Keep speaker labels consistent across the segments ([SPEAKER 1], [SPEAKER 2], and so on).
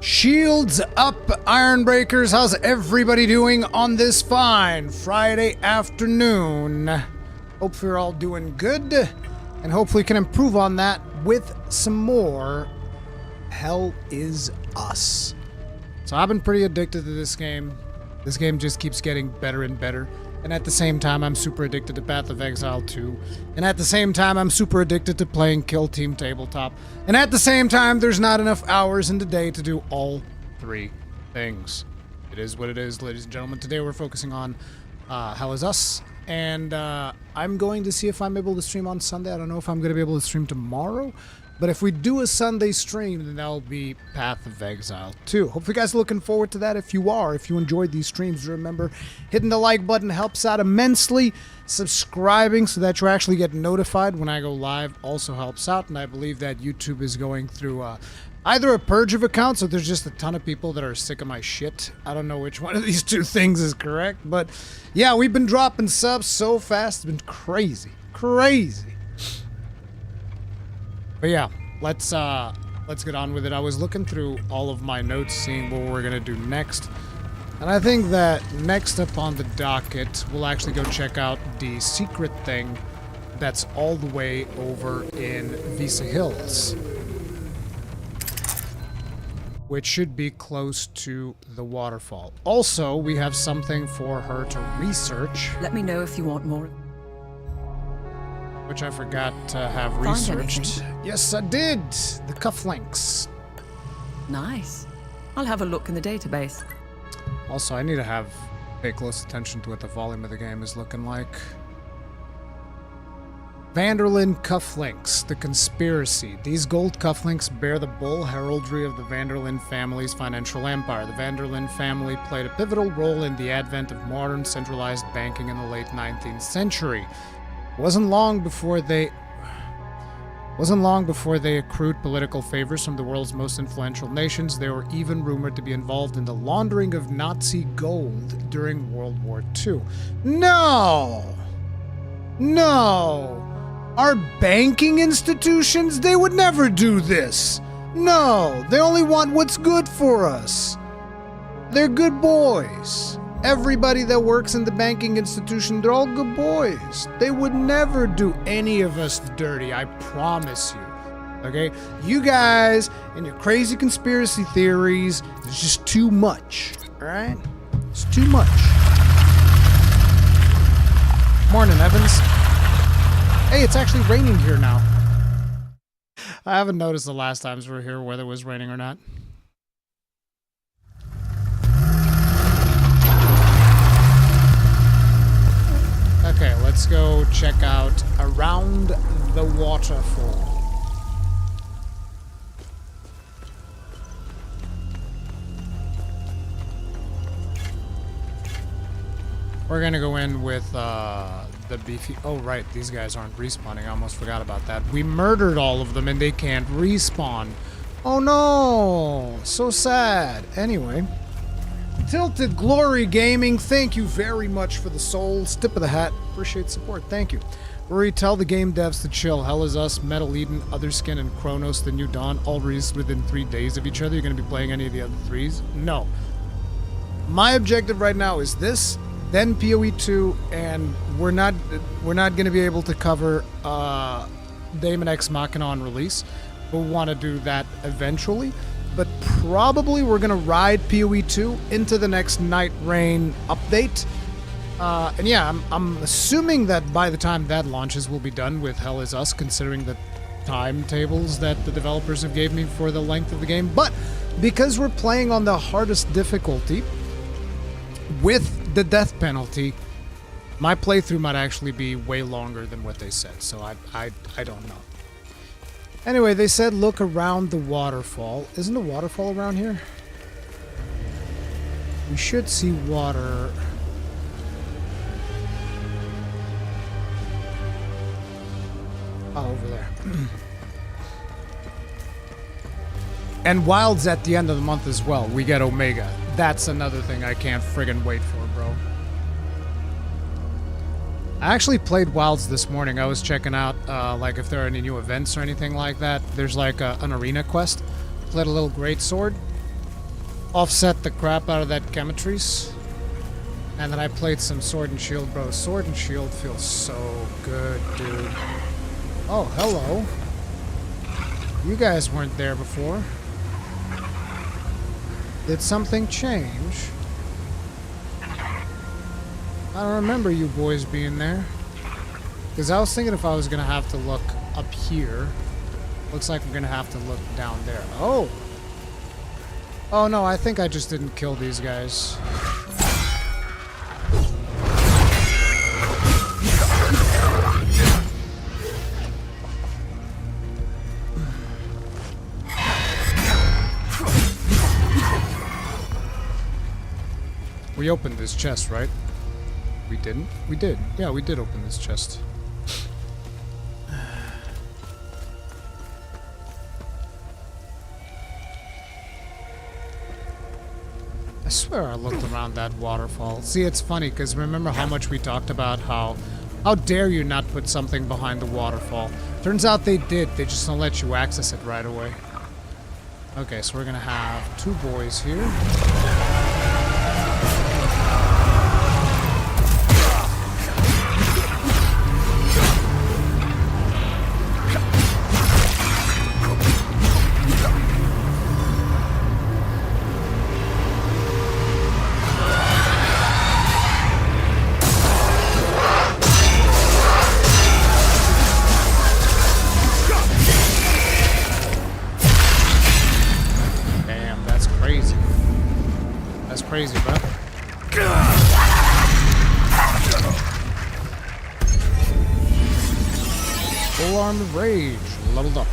[SPEAKER 1] Shields up, Ironbreakers. How's everybody doing on this fine Friday afternoon? Hope you're all doing good, and hopefully can improve on that with some more Hell Is Us. So I've been pretty addicted to this game. This game just keeps getting better and better. And at the same time, I'm super addicted to Path of Exile 2. And at the same time, I'm super addicted to playing Kill Team Tabletop. And at the same time, there's not enough hours in the day to do all three things. It is what it is, ladies and gentlemen. Today we're focusing on Hell Is Us. And I'm going to see if I'm able to stream on Sunday. I don't know if I'm going to be able to stream tomorrow. But if we do a Sunday stream, then that'll be Path of Exile 2. Hope you guys are looking forward to that. If you are, if you enjoyed these streams, remember, hitting the like button helps out immensely. Subscribing so that you actually get notified when I go live also helps out. And I believe that YouTube is going through either a purge of accounts or there's just a ton of people that are sick of my shit. I don't know which one of these two things is correct. But yeah, we've been dropping subs so fast. It's been crazy. Crazy. But yeah, let's get on with it. I was looking through all of my notes, seeing what we're gonna do next, and I think that next up on the docket, we'll actually go check out the secret thing that's all the way over in Vyssa Hills, which should be close to the waterfall. Also, we have something for her to research.
[SPEAKER 2] Let me know if you want more.
[SPEAKER 1] Which I forgot to have researched. Yes, I did! The cufflinks.
[SPEAKER 2] Nice. I'll have a look in the database.
[SPEAKER 1] Also, I need to pay close attention to what the volume of the game is looking like. Vanderlyn cufflinks, the conspiracy. These gold cufflinks bear the bull heraldry of the Vanderlyn family's financial empire. The Vanderlyn family played a pivotal role in the advent of modern centralized banking in the late 19th century. Wasn't long before they accrued political favors from the world's most influential nations. They were even rumored to be involved in the laundering of Nazi gold during World War II. No! No! Our banking institutions, they would never do this. No, they only want what's good for us. They're good boys. Everybody that works in the banking institution, they're all good boys. They would never do any of us dirty, I promise you. Okay? You guys and your crazy conspiracy theories, it's just too much. Alright? It's too much. Morning, Evans. Hey, it's actually raining here now. I haven't noticed the last times we were here whether it was raining or not. Okay, let's go check out around the waterfall. We're gonna go in with the beefy... Oh, right, these guys aren't respawning. I almost forgot about that. We murdered all of them and they can't respawn. Oh no! So sad. Anyway... Tilted Glory Gaming, thank you very much for the souls. Tip of the hat. Appreciate support. Thank you. Rory, tell the game devs to chill. Hell Is Us, Metal Eden, Otherskin, and Chronos, The New Dawn, all released within 3 days of each other. You're going to be playing any of the other threes? No. My objective right now is this, then PoE 2, and we're not going to be able to cover Daemon X Machina on release. We'll want to do that eventually. But probably we're going to ride PoE 2 into the next Night Rain update. And yeah, I'm assuming that by the time that launches, we'll be done with Hell Is Us, considering the timetables that the developers have gave me for the length of the game. But because we're playing on the hardest difficulty with the death penalty, my playthrough might actually be way longer than what they said. So I don't know. Anyway, they said look around the waterfall. Isn't a waterfall around here? We should see water. Oh, over there. And Wild's at the end of the month as well. We get Omega. That's another thing I can't friggin' wait for, bro. I actually played Wilds this morning. I was checking out, like, if there are any new events or anything like that. There's, like, an arena quest. Played a little greatsword. offset the crap out of that chemistries. And then I played some Sword and Shield, bro. Sword and Shield feels so good, dude. Oh, hello. You guys weren't there before. Did something change? I don't remember you boys being there. Because I was thinking if I was going to have to look up here. Looks like we're going to have to look down there. Oh! Oh no, I think I just didn't kill these guys. We opened this chest, right? We didn't? We did. Yeah, we did open this chest. I swear I looked around that waterfall. See, it's funny, because remember how much we talked about how dare you not put something behind the waterfall? Turns out they did. They just don't let you access it right away. Okay, so we're gonna have 2 boys here. Crazy, bro. Full arm of rage, leveled up.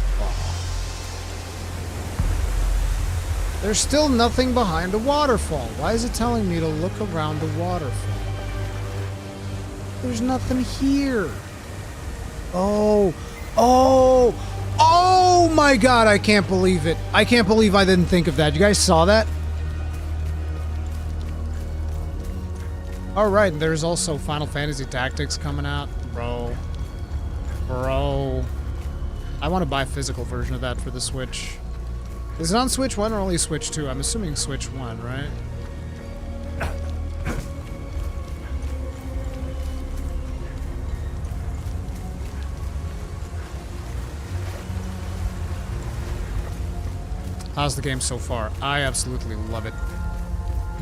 [SPEAKER 1] There's still nothing behind the waterfall. Why is it telling me to look around the waterfall? There's nothing here. Oh, oh, oh my God, I can't believe it. I can't believe I didn't think of that. You guys saw that? Alright, there's also Final Fantasy Tactics coming out. Bro. I want to buy a physical version of that for the Switch. Is it on Switch 1 or only Switch 2? I'm assuming Switch 1, right? How's the game so far? I absolutely love it.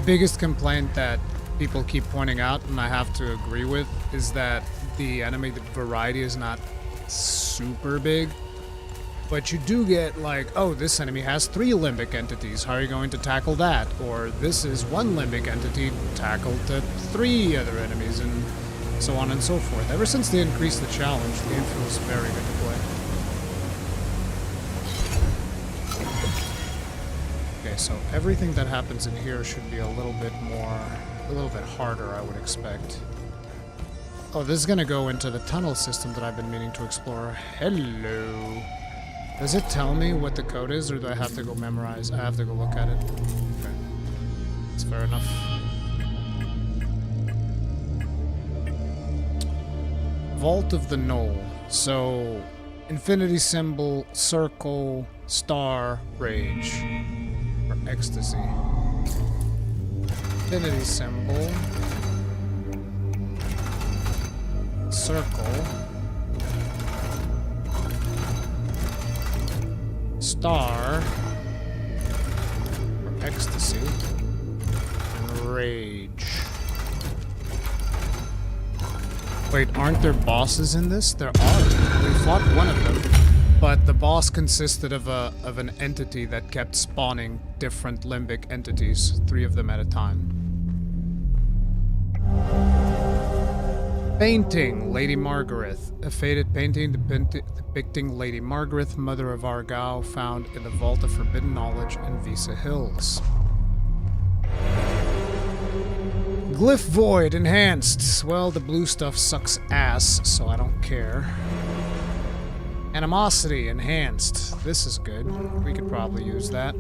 [SPEAKER 1] Biggest complaint that people keep pointing out, and I have to agree with, is that the enemy variety is not super big. But you do get like, oh, this enemy has 3 limbic entities. How are you going to tackle that? Or this is 1 limbic entity tackled to 3 other enemies, and so on and so forth. Ever since they increased the challenge, the game feels very good to play. Okay, so everything that happens in here should be a little bit harder, I would expect. Oh, this is gonna go into the tunnel system that I've been meaning to explore. Hello. Does it tell me what the code is, or do I have to go memorize? I have to go look at it. Okay. That's fair enough. Vault of the Null. So, infinity symbol, circle, star, rage. Or ecstasy. Infinity symbol. Circle. Star. Or ecstasy. And rage. Wait, aren't there bosses in this? There are. We fought one of them. But the boss consisted of an entity that kept spawning different limbic entities, 3 of them at a time. Painting, Lady Margaret. A faded painting depicting Lady Margaret, Mother of Argyle, found in the Vault of Forbidden Knowledge in Vyssa Hills. Glyph Void, enhanced. Well, the blue stuff sucks ass, so I don't care. Animosity, enhanced. This is good. We could probably use that.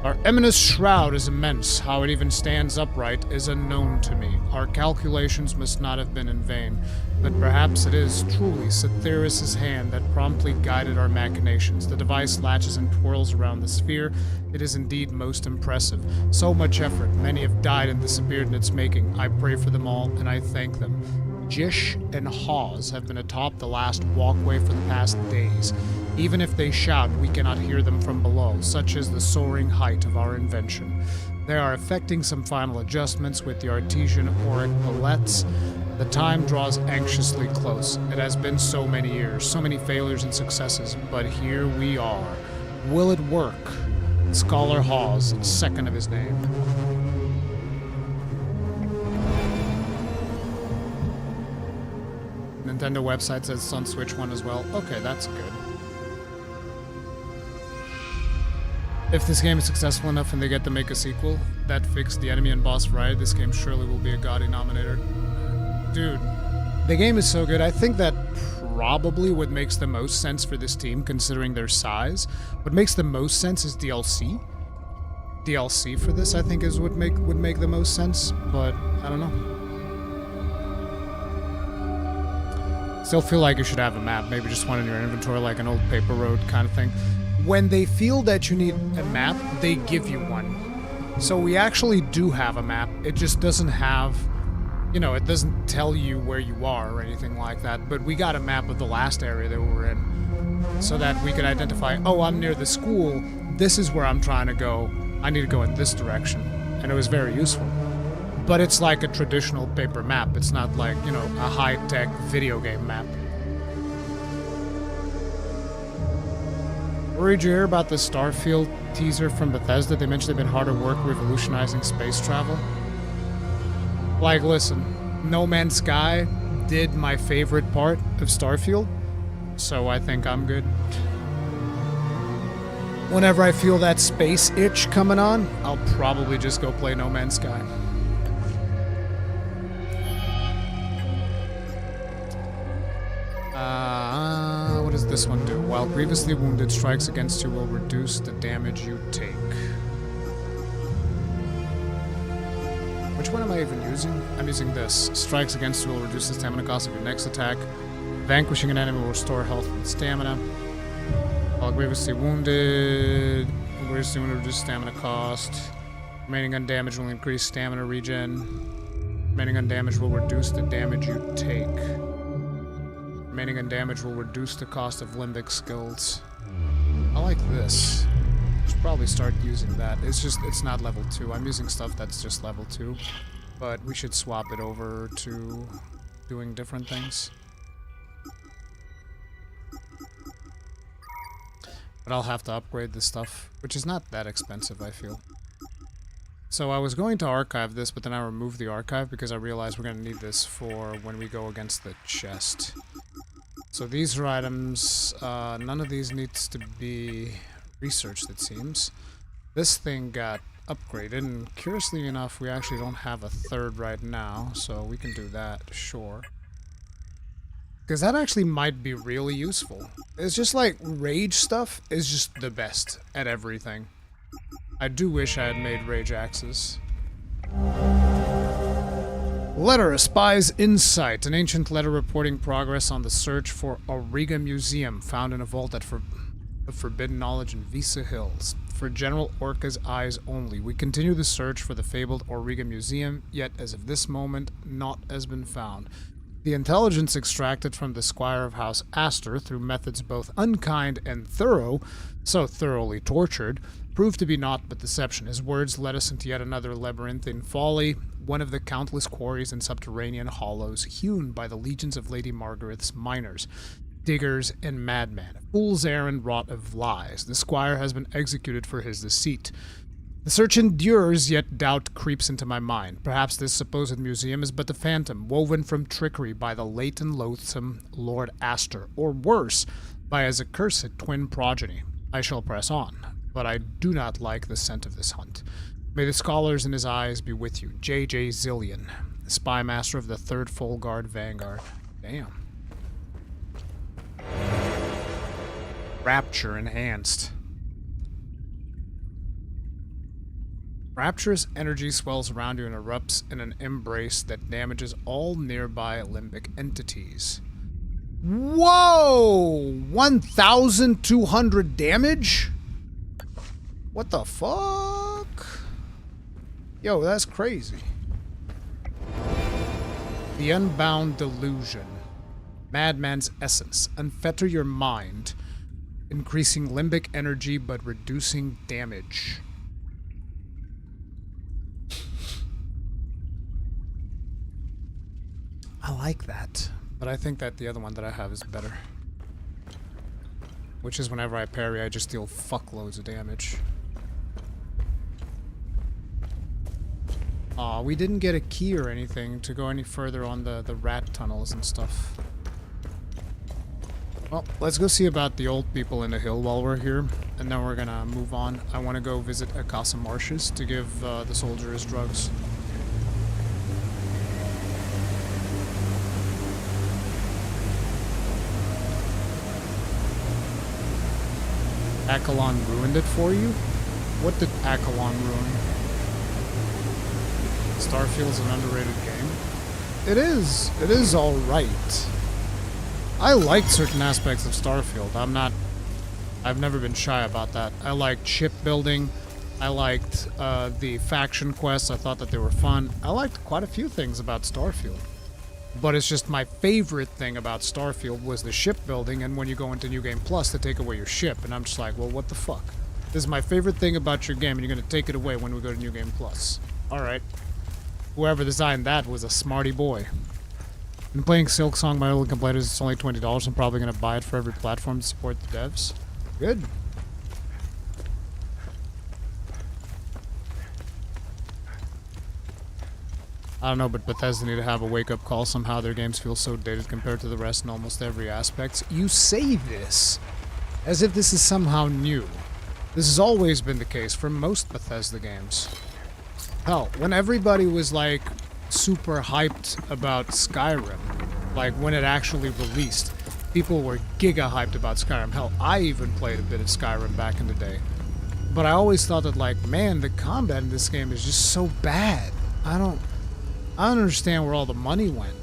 [SPEAKER 1] Our eminous shroud is immense. How it even stands upright is unknown to me. Our calculations must not have been in vain, but perhaps it is truly Cytheris' hand that promptly guided our machinations. The device latches and twirls around the sphere. It is indeed most impressive. So much effort. Many have died and disappeared in its making. I pray for them all, and I thank them. Jish and Hawes have been atop the last walkway for the past days. Even if they shout, we cannot hear them from below, such is the soaring height of our invention. They are effecting some final adjustments with the artesian auric palettes. The time draws anxiously close. It has been so many years, so many failures and successes, but here we are. Will it work? Scholar Hawes, second of his name. Nintendo website says it's on Switch 1 as well. Okay, that's good. If this game is successful enough and they get to make a sequel that fixed the enemy and boss variety, this game surely will be a gaudy nominator. Dude, the game is so good. I think that probably what makes the most sense for this team, considering their size, what makes the most sense is DLC. DLC for this, I think, is what would make the most sense, but I don't know. Still feel like you should have a map, maybe just one in your inventory, like an old paper road kind of thing. When they feel that you need a map, they give you one. So we actually do have a map. It just doesn't have, you know, it doesn't tell you where you are or anything like that. But we got a map of the last area that we were in so that we could identify, oh, I'm near the school. This is where I'm trying to go. I need to go in this direction. And it was very useful. But it's like a traditional paper map. It's not like, you know, a high-tech video game map. Did you hear about the Starfield teaser from Bethesda? They mentioned they've been hard at work revolutionizing space travel. Like, listen, No Man's Sky did my favorite part of Starfield, so I think I'm good. Whenever I feel that space itch coming on, I'll probably just go play No Man's Sky. What does this one do? While grievously wounded, strikes against you will reduce the damage you take. Which one am I even using? I'm using this. Strikes against you will reduce the stamina cost of your next attack. Vanquishing an enemy will restore health and stamina. While grievously wounded, will reduce stamina cost. Remaining undamaged will increase stamina regen. Remaining undamaged will reduce the damage you take. Remaining undamaged will reduce the cost of limbic skills. I like this. Should probably start using that. It's not level 2. I'm using stuff that's just level 2. But we should swap it over to doing different things. But I'll have to upgrade this stuff, which is not that expensive, I feel. So I was going to archive this, but then I removed the archive because I realized we're going to need this for when we go against the chest. So these are items, none of these needs to be researched, it seems. This thing got upgraded, and curiously enough, we actually don't have a third right now, so we can do that, sure. Because that actually might be really useful. It's just like, rage stuff is just the best at everything. I do wish I had made rage axes. Letter, a spy's insight. An ancient letter reporting progress on the search for Auriga Museum, found in a vault of forbidden knowledge in Vyssa Hills. For General Orca's eyes only. We continue the search for the fabled Auriga Museum, yet as of this moment, naught has been found. The intelligence extracted from the Squire of House Astor through methods both unkind and thorough, so thoroughly tortured, proved to be naught but deception. His words led us into yet another labyrinthine folly, one of the countless quarries and subterranean hollows hewn by the legions of Lady Margaret's miners, diggers, and madmen. Fool's errand wrought of lies. The squire has been executed for his deceit. The search endures, yet doubt creeps into my mind. Perhaps this supposed museum is but a phantom, woven from trickery by the late and loathsome Lord Astor, or worse, by his accursed twin progeny. I shall press on, but I do not like the scent of this hunt. May the scholars in his eyes be with you. J.J. Zillion, Spy Master of the 3rd Full Guard Vanguard. Damn. Rapture enhanced. Rapturous energy swells around you and erupts in an embrace that damages all nearby limbic entities. Whoa! 1,200 damage? What the fuck? Yo, that's crazy. The Unbound Delusion. Madman's Essence. Unfetter your mind, increasing limbic energy but reducing damage. I like that, but I think that the other one that I have is better. Which is whenever I parry, I just deal fuckloads of damage. Aw, we didn't get a key or anything to go any further on the rat tunnels and stuff. Well, let's go see about the old people in the hill while we're here, and then we're gonna move on. I want to go visit Acasa Marshes to give the soldier his drugs. Acalon ruined it for you? What did Acalon ruin? Starfield's an underrated game. It is. It is alright. I liked certain aspects of Starfield. I've never been shy about that. I liked shipbuilding. I liked the faction quests. I thought that they were fun. I liked quite a few things about Starfield. But it's just my favorite thing about Starfield was the shipbuilding, and when you go into New Game Plus, they take away your ship. And I'm just like, well, what the fuck? This is my favorite thing about your game, and you're going to take it away when we go to New Game Plus. Alright. Whoever designed that was a smarty boy. Been playing Silksong. My only complaint is it's only $20. I'm probably going to buy it for every platform to support the devs. Good. I don't know, but Bethesda need to have a wake-up call. Somehow their games feel so dated compared to the rest in almost every aspect. You say this as if this is somehow new. This has always been the case for most Bethesda games. Hell, when everybody was like super hyped about Skyrim, like when it actually released, people were giga hyped about Skyrim. Hell, I even played a bit of Skyrim back in the day. But I always thought that, like, man, the combat in this game is just so bad. I don't understand where all the money went.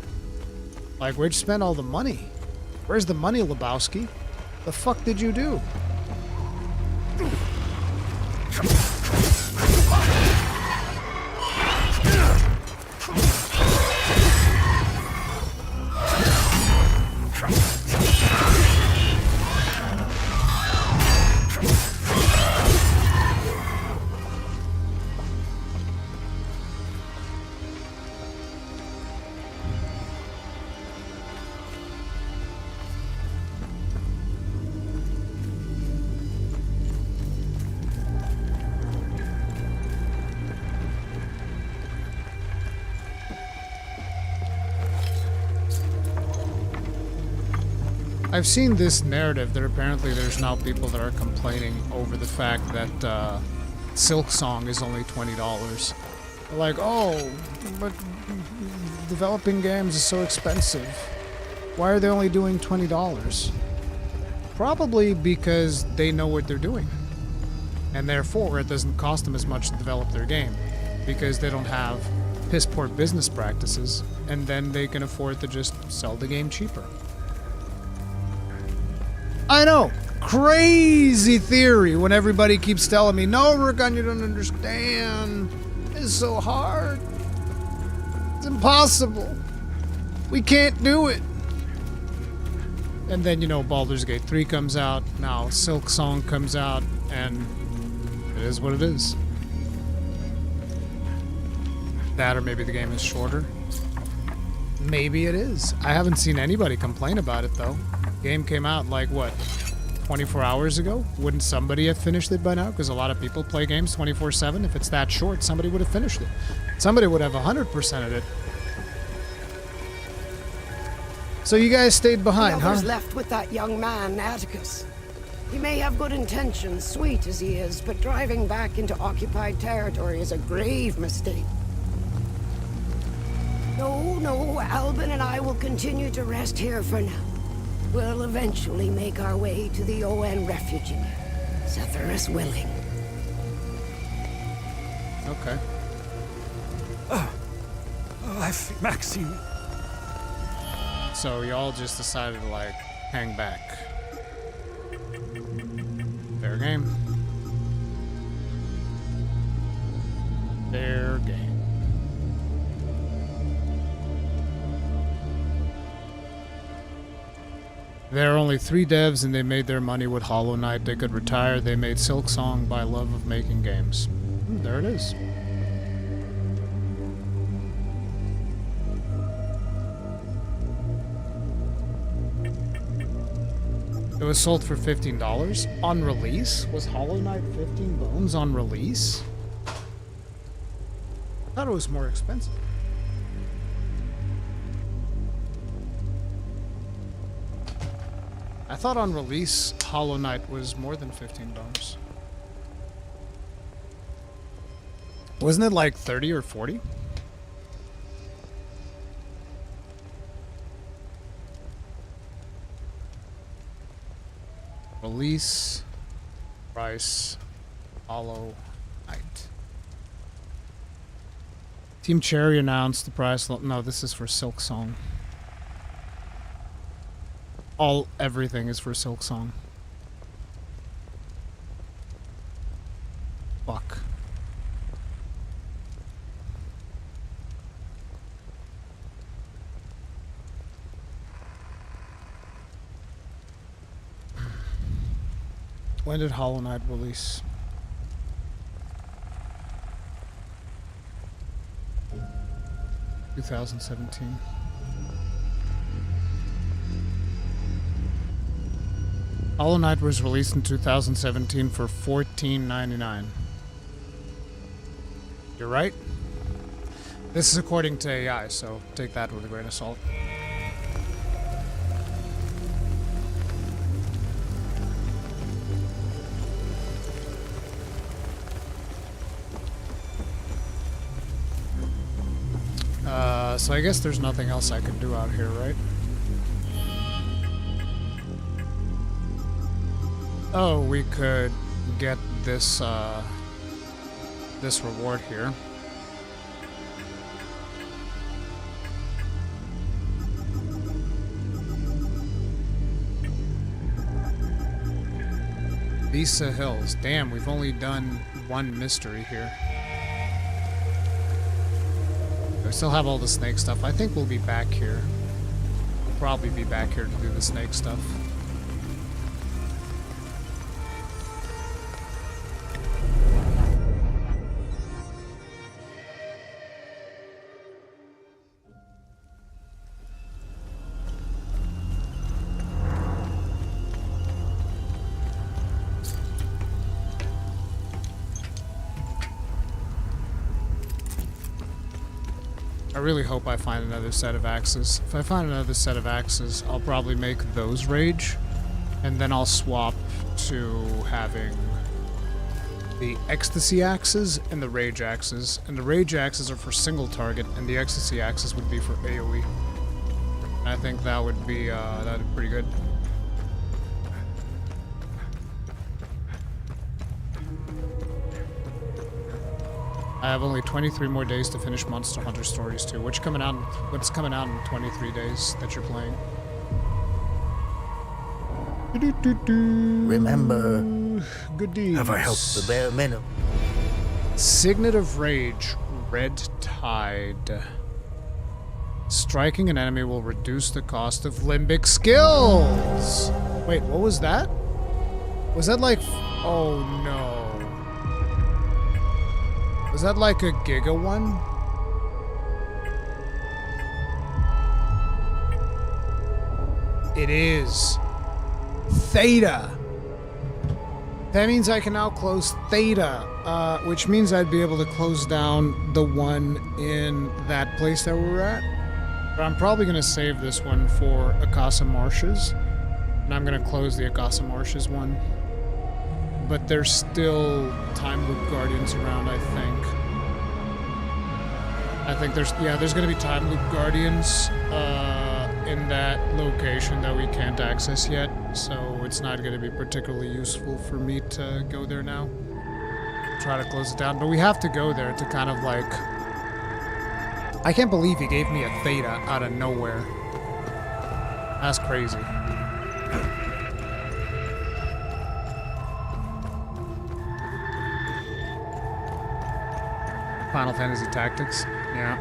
[SPEAKER 1] Like, where'd you spend all the money? Where's the money, Lebowski? The fuck did you do? I've seen this narrative that apparently there's now people that are complaining over the fact that Silksong is only $20. They're like, oh, but developing games is so expensive. Why are they only doing $20? Probably because they know what they're doing. And therefore, it doesn't cost them as much to develop their game. Because they don't have piss-poor business practices. And then they can afford to just sell the game cheaper. I know, crazy theory when everybody keeps telling me, no, Rurikhan, you don't understand. It's so hard. It's impossible. We can't do it. And then, you know, Baldur's Gate 3 comes out, now Silksong comes out, and it is what it is. That or maybe the game is shorter. Maybe it is. I haven't seen anybody complain about it, though. Game came out like, what, 24 hours ago? Wouldn't somebody have finished it by now? Because a lot of people play games 24/7. If it's that short, somebody would have finished it. Somebody would have 100%ed it. So you guys stayed behind,
[SPEAKER 3] The
[SPEAKER 1] huh?
[SPEAKER 3] others left with that young man, Atticus. He may have good intentions, sweet as he is, but driving back into occupied territory is a grave mistake. No, Albin and I will continue to rest here for now. We'll eventually make our way to the ON refugee, Zephyrus willing.
[SPEAKER 1] Okay.
[SPEAKER 4] Maxine.
[SPEAKER 1] So y'all just decided to, like, hang back. Fair game. Fair game. There are only 3 devs and they made their money with Hollow Knight. They could retire. They made Silk Song by love of making games. There it is. It was sold for $15 on release. Was Hollow Knight 15 bones on release? I thought it was more expensive. I thought on release Hollow Knight was more than $15. Wasn't it like 30 or 40? Release price Hollow Knight. Team Cherry announced the price. No, this is for Silk Song. Everything is for Silk Song. Fuck. When did Hollow Knight release? (2017). Hollow Knight was released in 2017 for $14.99. You're right. This is according to AI, so take that with a grain of salt. So I guess there's nothing else I could do out here, right? Oh, we could get this, this reward here. Vyssa Hills. Damn, we've only done one mystery here. I still have all the snake stuff. I think we'll be back here. We'll probably be back here to do the snake stuff. I really hope I find another set of axes. If I find another set of axes, I'll probably make those rage, and then I'll swap to having the ecstasy axes and the rage axes. And the rage axes are for single target, and the ecstasy axes would be for AoE. And I think that would be pretty good. I have only 23 more days to finish Monster Hunter Stories 2. What's coming out in 23 days that you're playing?
[SPEAKER 4] Remember,
[SPEAKER 1] good deeds.
[SPEAKER 4] have I helped the bare minimum?
[SPEAKER 1] Signet of Rage, Red Tide. Striking an enemy will reduce the cost of limbic skills. Wait, what was that? Was that like... Oh no. Was that like a Giga one? It is. Theta. That means I can now close Theta, which means I'd be able to close down the one in that place that we were at. But I'm probably going to save this one for Acasa Marshes. And I'm going to close the Acasa Marshes one. But there's still Time Loop Guardians around, I think. I think there's going to be Time Loop Guardians in that location that we can't access yet, so it's not going to be particularly useful for me to go there now. try to close it down, but we have to go there to kind of like... I can't believe he gave me a theta out of nowhere. That's crazy. Final Fantasy Tactics, yeah.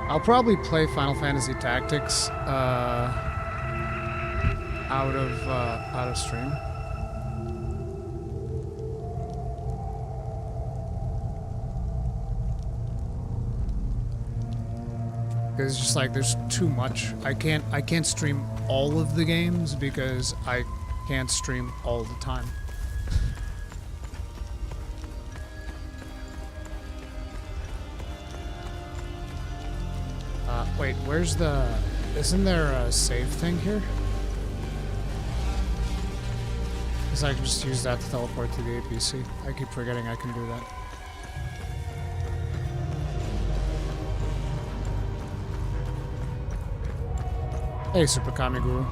[SPEAKER 1] I'll probably play Final Fantasy Tactics out of stream. It's just like there's too much. I can't stream all of the games because I can't stream all the time. Wait, where's the... Isn't there a save thing here? Because I can just use that to teleport to the APC. I keep forgetting I can do that. Hey, Super Kami Guru.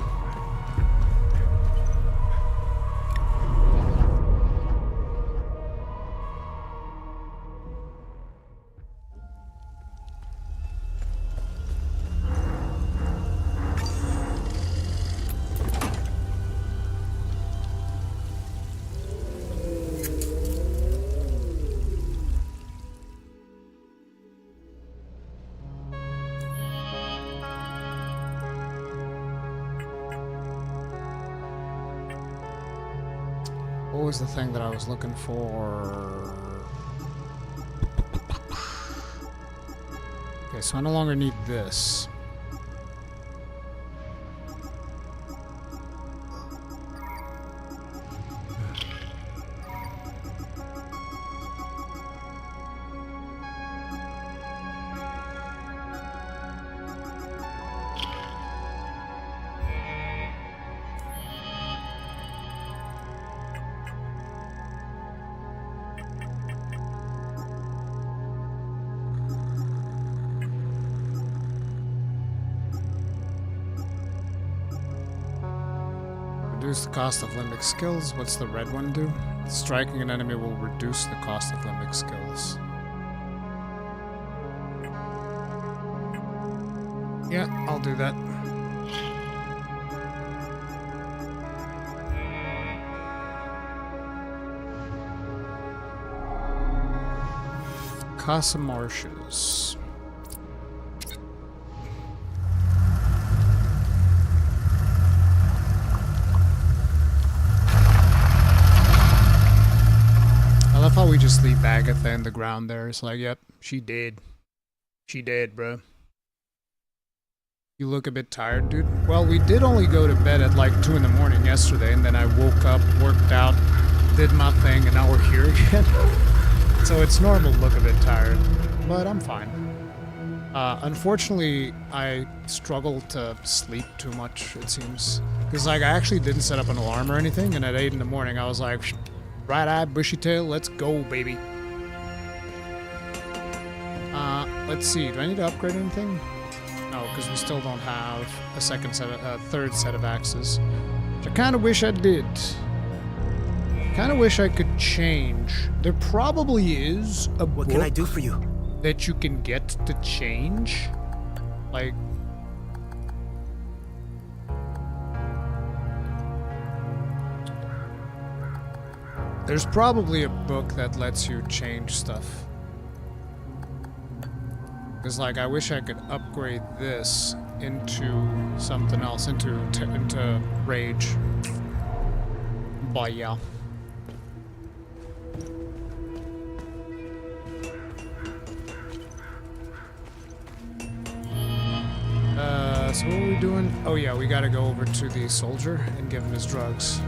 [SPEAKER 1] What was the thing that I was looking for? Okay, so I no longer need this. Reduce the cost of limbic skills. What's the red one do? Striking an enemy will reduce the cost of limbic skills. Yeah, I'll do that. Acasa Marshes. How we just leave Agatha in the ground there. It's like, yep, she did. She did, bro. You look a bit tired, dude. Well, we did only go to bed at like 2 in the morning yesterday, and then I woke up, worked out, did my thing, and now we're here again. So it's normal to look a bit tired, but I'm fine. Unfortunately, I struggle to sleep too much, it seems. Because like, I actually didn't set up an alarm or anything, and at 8 in the morning I was like, bright-eyed, bushy-tail, let's go, baby. Let's see, do I need to upgrade anything? No, because we still don't have a third set of axes. Which I kind of wish I did. Kind of wish I could change. There probably is a book
[SPEAKER 4] What can I do for you?
[SPEAKER 1] that you can get to change. Like... There's probably a book that lets you change stuff. Because, like, I wish I could upgrade this into something else, into Rage. But yeah. So what are we doing? Oh yeah, we gotta go over to the soldier and give him his drugs.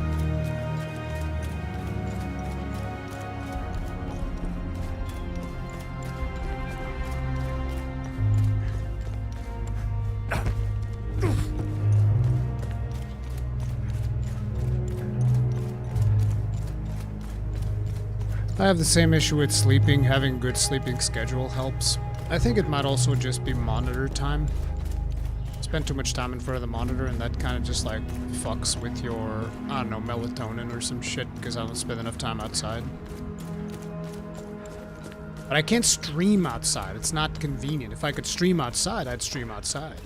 [SPEAKER 1] I have the same issue with sleeping. Having good sleeping schedule helps. I think it might also just be monitor time. Spend too much time in front of the monitor and that kind of just like fucks with your, I don't know, melatonin or some shit because I don't spend enough time outside. But I can't stream outside. It's not convenient. If I could stream outside, I'd stream outside.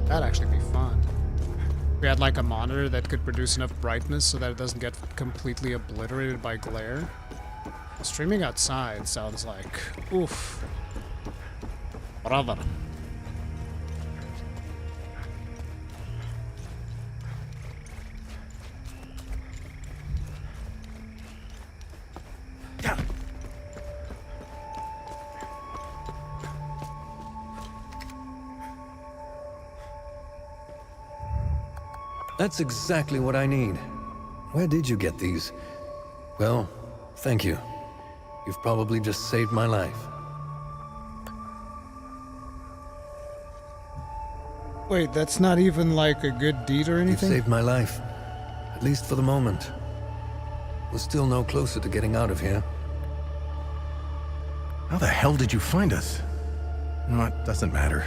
[SPEAKER 1] That'd actually be fun. We had like a monitor that could produce enough brightness so that it doesn't get completely obliterated by glare. Streaming outside sounds like, oof. Brother.
[SPEAKER 5] That's exactly what I need. Where did you get these? Well, thank you. You've probably just saved my life.
[SPEAKER 1] Wait, that's not even like a good deed or
[SPEAKER 5] You've
[SPEAKER 1] anything?
[SPEAKER 5] saved my life. At least for the moment. We're still no closer to getting out of here.
[SPEAKER 6] How the hell did you find us? No, it doesn't matter.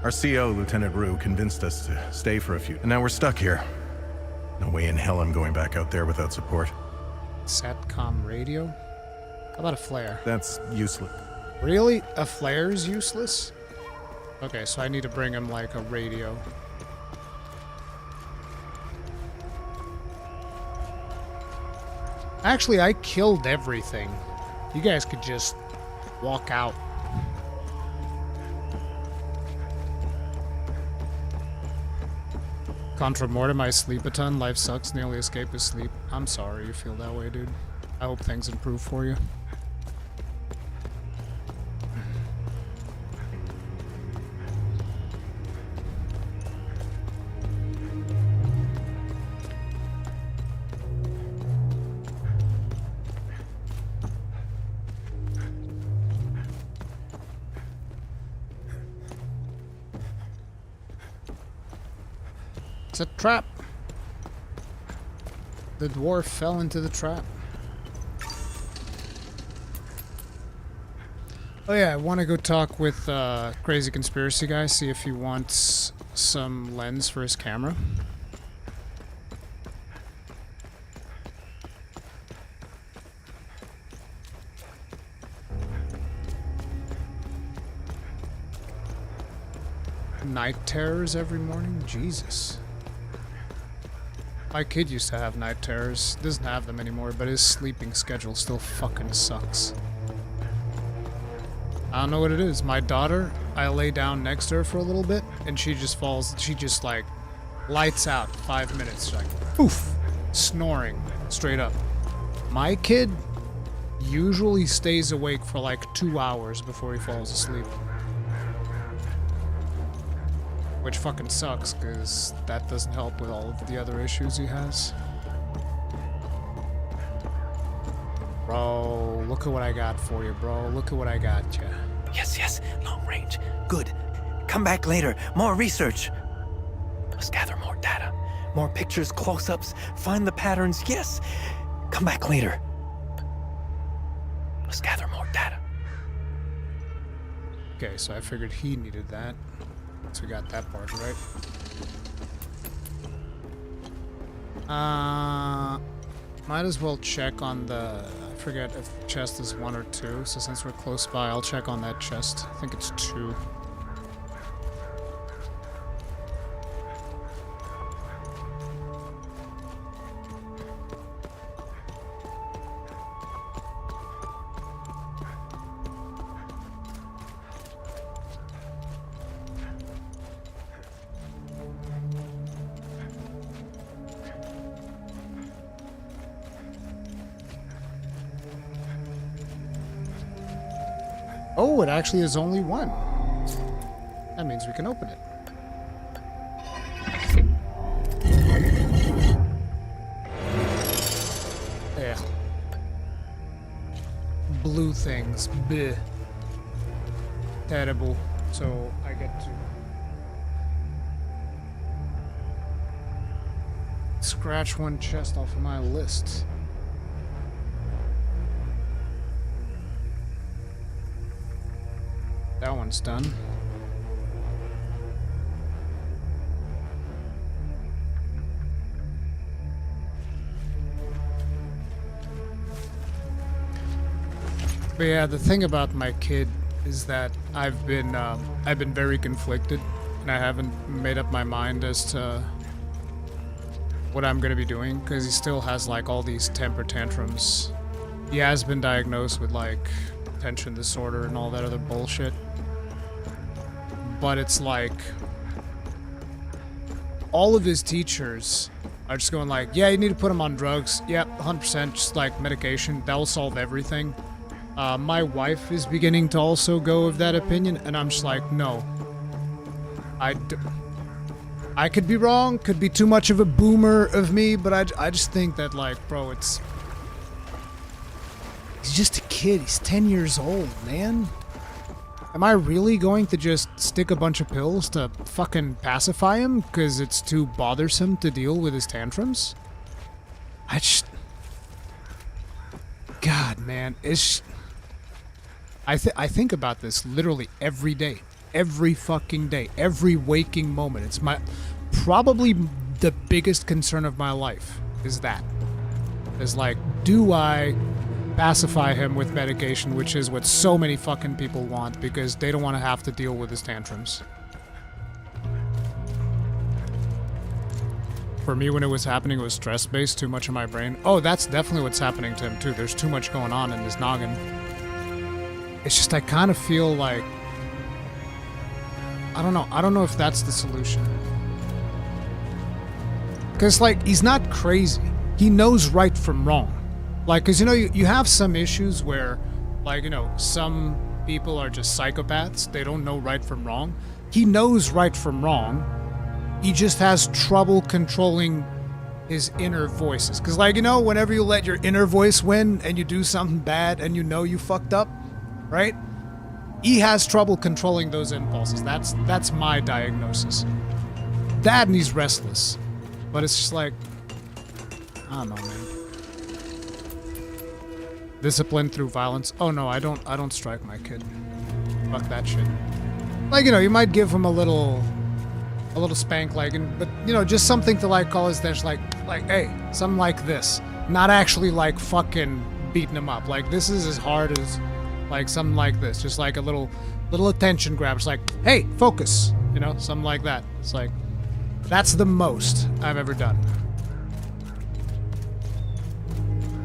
[SPEAKER 6] Our CO, Lieutenant Rue, convinced us to stay for a few, and now we're stuck here. No way in hell I'm going back out there without support.
[SPEAKER 1] Satcom radio? How about a flare?
[SPEAKER 6] That's useless.
[SPEAKER 1] Really? A flare is useless? Okay, so I need to bring him like a radio. Actually, I killed everything. You guys could just walk out. Contra mortem, I sleep a ton. Life sucks. Nearly escape his sleep. I'm sorry you feel that way, dude. I hope things improve for you. It's a trap. The dwarf fell into the trap. Oh yeah, I want to go talk with Crazy Conspiracy Guy, see if he wants some lens for his camera. Night terrors every morning? Jesus. My kid used to have night terrors. Doesn't have them anymore, but his sleeping schedule still fucking sucks. I don't know what it is. My daughter, I lay down next to her for a little bit, and she just falls, she just like lights out 5 minutes. She's like, poof, snoring straight up. My kid usually stays awake for like 2 hours before he falls asleep. Which fucking sucks, because that doesn't help with all of the other issues he has. Bro, look at what I got for you, bro. Look at what I got you.
[SPEAKER 7] Yes, long range. Good. Come back later. More research. Let's gather more data. More pictures, close-ups, find the patterns. Yes. Come back later. Let's gather more data.
[SPEAKER 1] Okay, so I figured he needed that. So we got that part right. Might as well check on the... I forget if chest is 1 or 2, so since we're close by, I'll check on that chest. I think it's 2. Oh, it actually is only 1. That means we can open it. Yeah. Blue things. Bleh. Terrible. So I get to scratch 1 chest off of my list. That one's done. But yeah, the thing about my kid is that I've been very conflicted, and I haven't made up my mind as to what I'm gonna be doing, because he still has like all these temper tantrums. He has been diagnosed with like attention disorder and all that other bullshit. But it's like all of his teachers are just going like, yeah, you need to put him on drugs. Yep, 100%, just like medication. That will solve everything. My wife is beginning to also go of that opinion, and I'm just like, no. I could be wrong, could be too much of a boomer of me, but I just think that, like, bro, he's just a kid. He's 10 years old, man. Am I really going to just stick a bunch of pills to fucking pacify him because it's too bothersome to deal with his tantrums? God, man, I think about this literally every day. Every fucking day. Every waking moment. It's probably the biggest concern of my life is that. Is like, do I pacify him with medication, which is what so many fucking people want because they don't want to have to deal with his tantrums. For me, when it was happening, it was stress-based, too much in my brain. Oh, that's definitely what's happening to him, too. There's too much going on in his noggin. It's just I kind of feel like... I don't know. I don't know if that's the solution. Because, like, he's not crazy. He knows right from wrong. Like, because, you know, you have some issues where, like, you know, some people are just psychopaths. They don't know right from wrong. He knows right from wrong. He just has trouble controlling his inner voices. Because, like, you know, whenever you let your inner voice win and you do something bad and you know you fucked up, right? He has trouble controlling those impulses. That's my diagnosis. That and he's restless. But it's just like, I don't know, man. Discipline through violence. Oh no, I don't strike my kid. Fuck that shit. Like, you know, you might give him a little spank, like, but you know, just something to like call his attention, like, hey, something like this. Not actually like fucking beating him up. Like, this is as hard as, like, something like this. Just like a little attention grab. It's like, hey, focus. You know, something like that. It's like, that's the most I've ever done.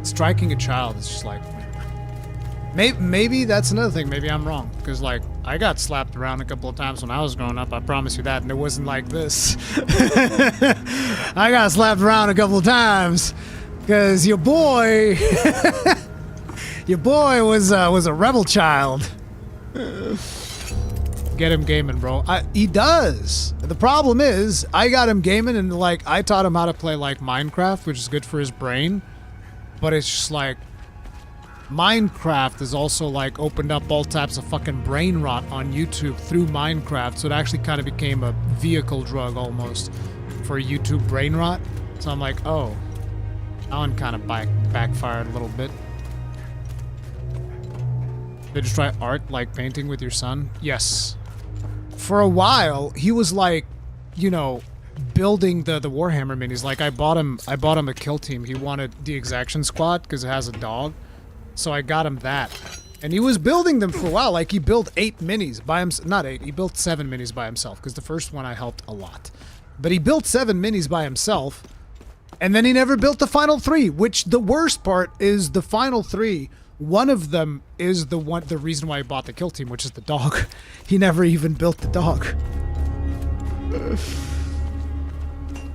[SPEAKER 1] Striking a child is just like, maybe that's another thing. Maybe I'm wrong. Because, like, I got slapped around a couple of times when I was growing up. I promise you that. And it wasn't like this. I got slapped around a couple of times. Because your boy... your boy was a rebel child. Get him gaming, bro. He does. The problem is, I got him gaming and, like, I taught him how to play, like, Minecraft, which is good for his brain. But it's just like, Minecraft has also, like, opened up all types of fucking brain rot on YouTube through Minecraft. So it actually kind of became a vehicle drug almost for YouTube brain rot. So I'm like, oh, that one kind of backfired a little bit. Did you try art, like painting with your son? Yes. For a while, he was like, you know, building the Warhammer minis. Like, I bought him a kill team. He wanted the Exaction Squad because it has a dog. So I got him that. And he was building them for a while. Like, he built 8 minis by himself. Not 8, he built 7 minis by himself because the first one I helped a lot. But he built 7 minis by himself. And then he never built the final 3, which the worst part is the final 3. One of them is the reason why he bought the kill team, which is the dog. He never even built the dog.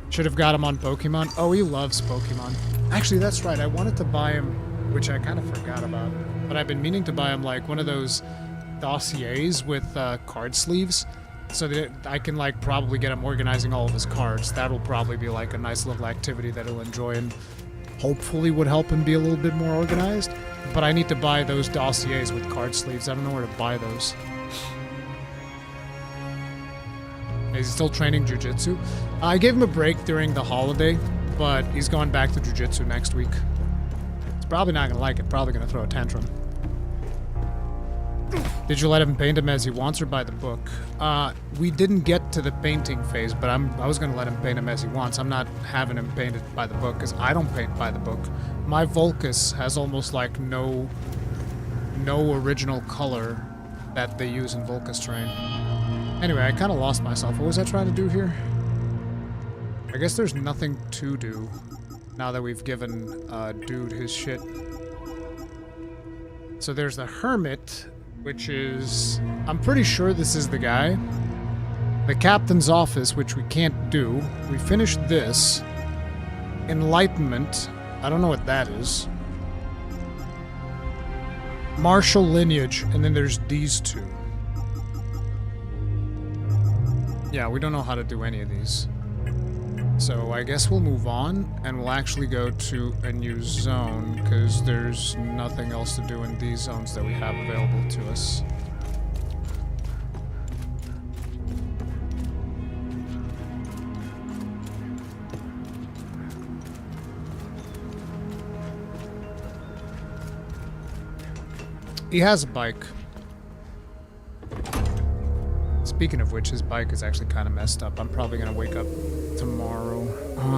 [SPEAKER 1] Should have got him on Pokemon. Oh, he loves Pokemon. Actually, that's right. I wanted to buy him, which I kind of forgot about. But I've been meaning to buy him, like, one of those dossiers with card sleeves. So that I can, like, probably get him organizing all of his cards. That'll probably be, like, a nice little activity that he'll enjoy and hopefully would help him be a little bit more organized. But I need to buy those dossiers with card sleeves. I don't know where to buy those. Is he still training jiu-jitsu? I gave him a break during the holiday, but he's going back to jiu-jitsu next week. He's probably not going to like it. Probably going to throw a tantrum. Did you let him paint him as he wants or by the book? We didn't get to the painting phase, but I was going to let him paint him as he wants. I'm not having him painted by the book because I don't paint by the book. My Volcus has almost like no no original color that they use in Volca's terrain. Anyway, I kind of lost myself. What was I trying to do here? I guess there's nothing to do now that we've given dude his shit. So there's the Hermit, which is... I'm pretty sure this is the guy. The Captain's Office, which we can't do. We finished this. Enlightenment. I don't know what that is. Martial Lineage, and then there's these two. Yeah, we don't know how to do any of these. So I guess we'll move on, and we'll actually go to a new zone, because there's nothing else to do in these zones that we have available to us. He has a bike. Speaking of which, his bike is actually kind of messed up. I'm probably going to wake up tomorrow.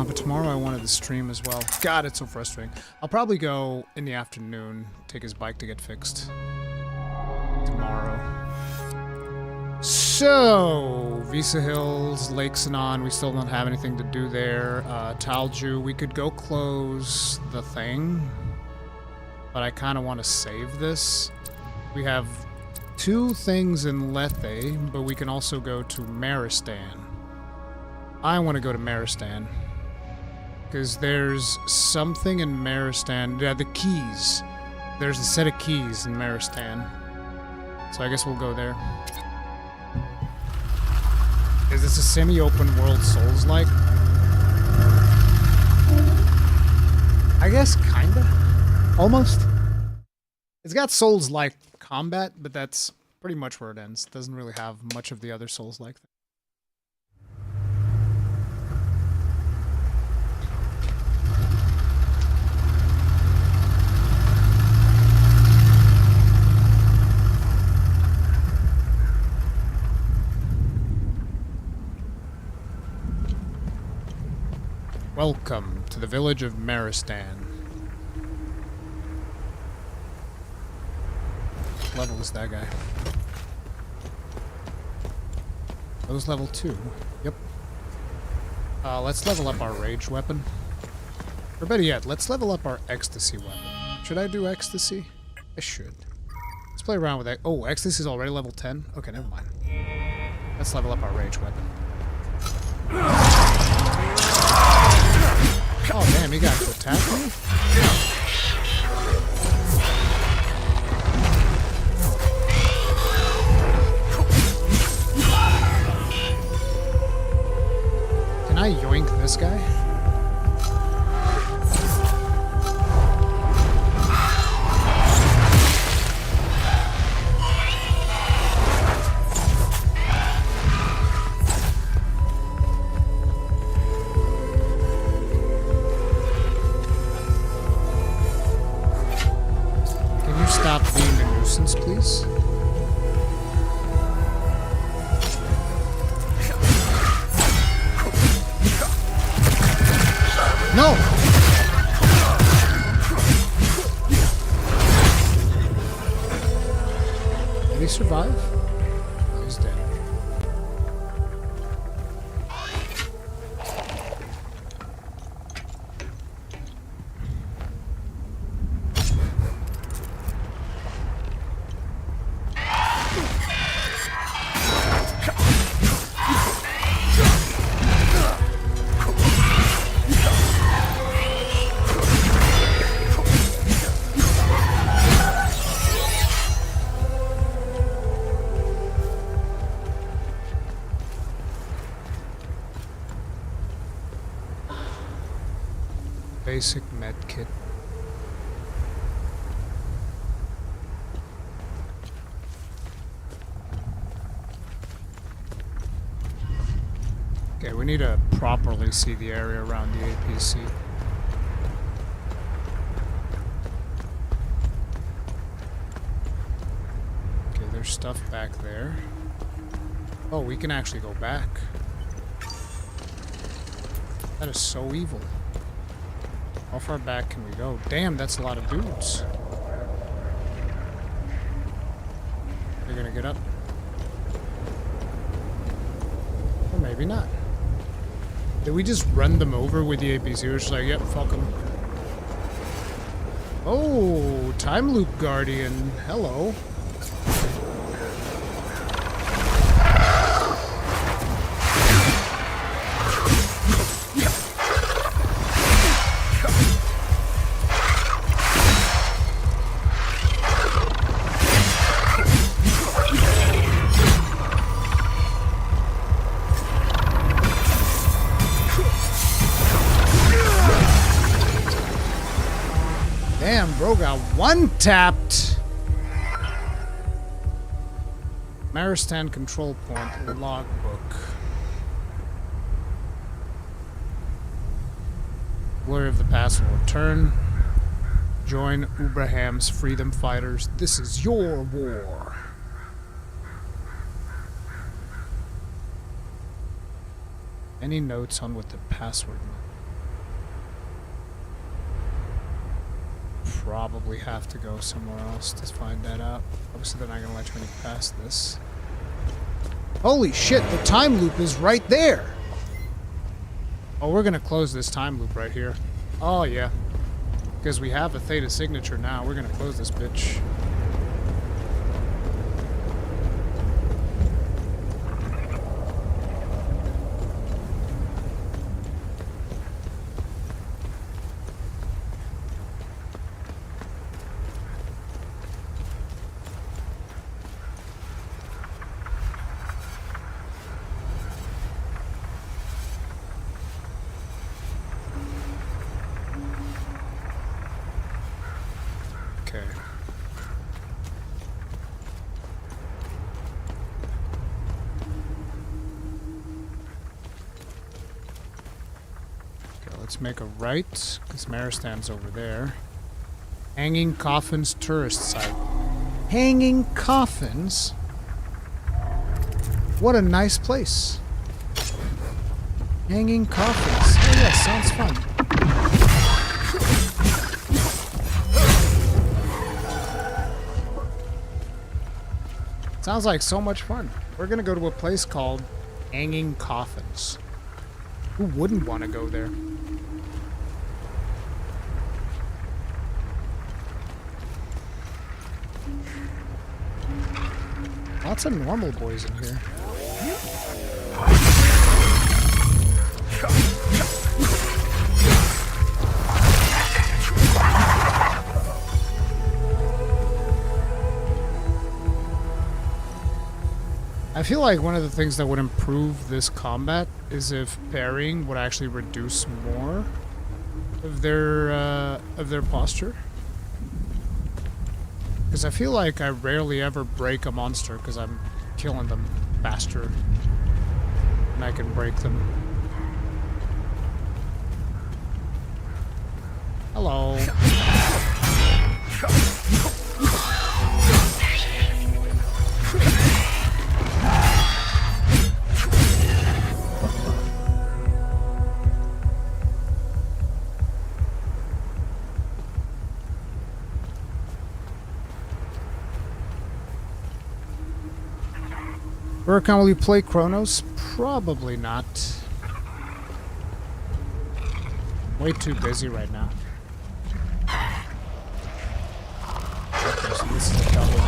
[SPEAKER 1] But tomorrow I wanted to stream as well. God, it's so frustrating. I'll probably go in the afternoon, take his bike to get fixed. Tomorrow. So, Vyssa Hills, Lake Sanan, we still don't have anything to do there. Talju, we could go close the thing. But I kind of want to save this. We have 2 things in Lethe, but we can also go to Marristan. I want to go to Marristan. Because there's something in Marristan. Yeah, the keys. There's a set of keys in Marristan. So I guess we'll go there. Is this a semi-open world Souls-like? I guess kinda. Almost. It's got Souls-like combat, but that's pretty much where it ends. It doesn't really have much of the other Souls-like thing. Welcome to the village of Marristan. What level is that guy? That was level 2. Yep. Let's level up our rage weapon. Or better yet, let's level up our ecstasy weapon. Should I do ecstasy? I should. Let's play around with that. Oh, ecstasy is already level 10? Okay, never mind. Let's level up our rage weapon. Oh damn, he got to attack me? Can I yoink this guy? Stop being a nuisance, please. No! Did he survive? Oh, he's dead. Basic med kit. Okay, we need to properly see the area around the APC. Okay, there's stuff back there. Oh, we can actually go back. That is so evil. How far back can we go? Damn, that's a lot of dudes. gonna get up. Or maybe not. Did we just run them over with the APC? We're just like, yep, fuck them. Oh, time loop guardian. Hello. Damn, bro got one-tapped. Marristan control point, logbook. Glory of the past will return. Join Ubraham's freedom fighters. This is your war. Any notes on what the password meant? Probably have to go somewhere else to find that out. Obviously, they're not going to let me pass this. Holy shit, the time loop is right there! Oh, we're going to close this time loop right here. Oh, yeah. Because we have a Theta signature now. We're going to close this bitch. Okay. Okay, let's make a right, because Maristan's over there. Hanging Coffins tourist site. Hanging Coffins? What a nice place. Hanging Coffins. Oh yeah, sounds fun. Sounds like so much fun. We're gonna go to a place called Hanging Coffins. Who wouldn't want to go there? Lots of normal boys in here. I feel like one of the things that would improve this combat is if parrying would actually reduce more of their posture. Because I feel like I rarely ever break a monster because I'm killing them faster than I can break them. Hello. Rurikhan, will you play Chronos? Probably not. Way too busy right now. Okay, so this is a double.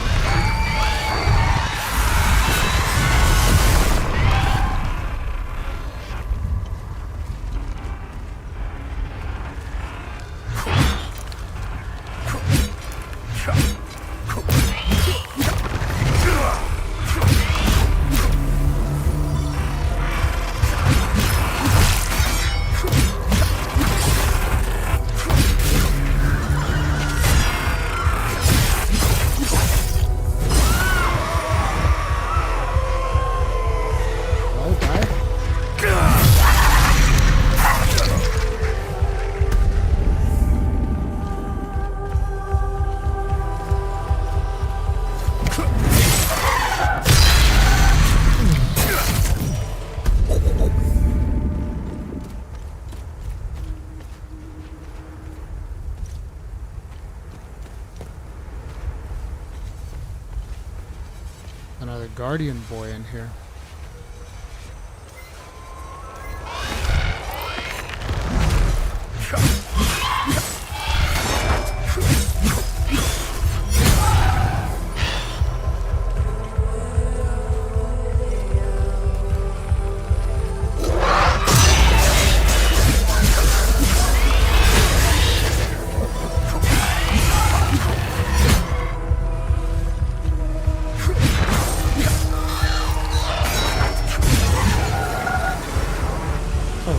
[SPEAKER 1] Another guardian boy in here.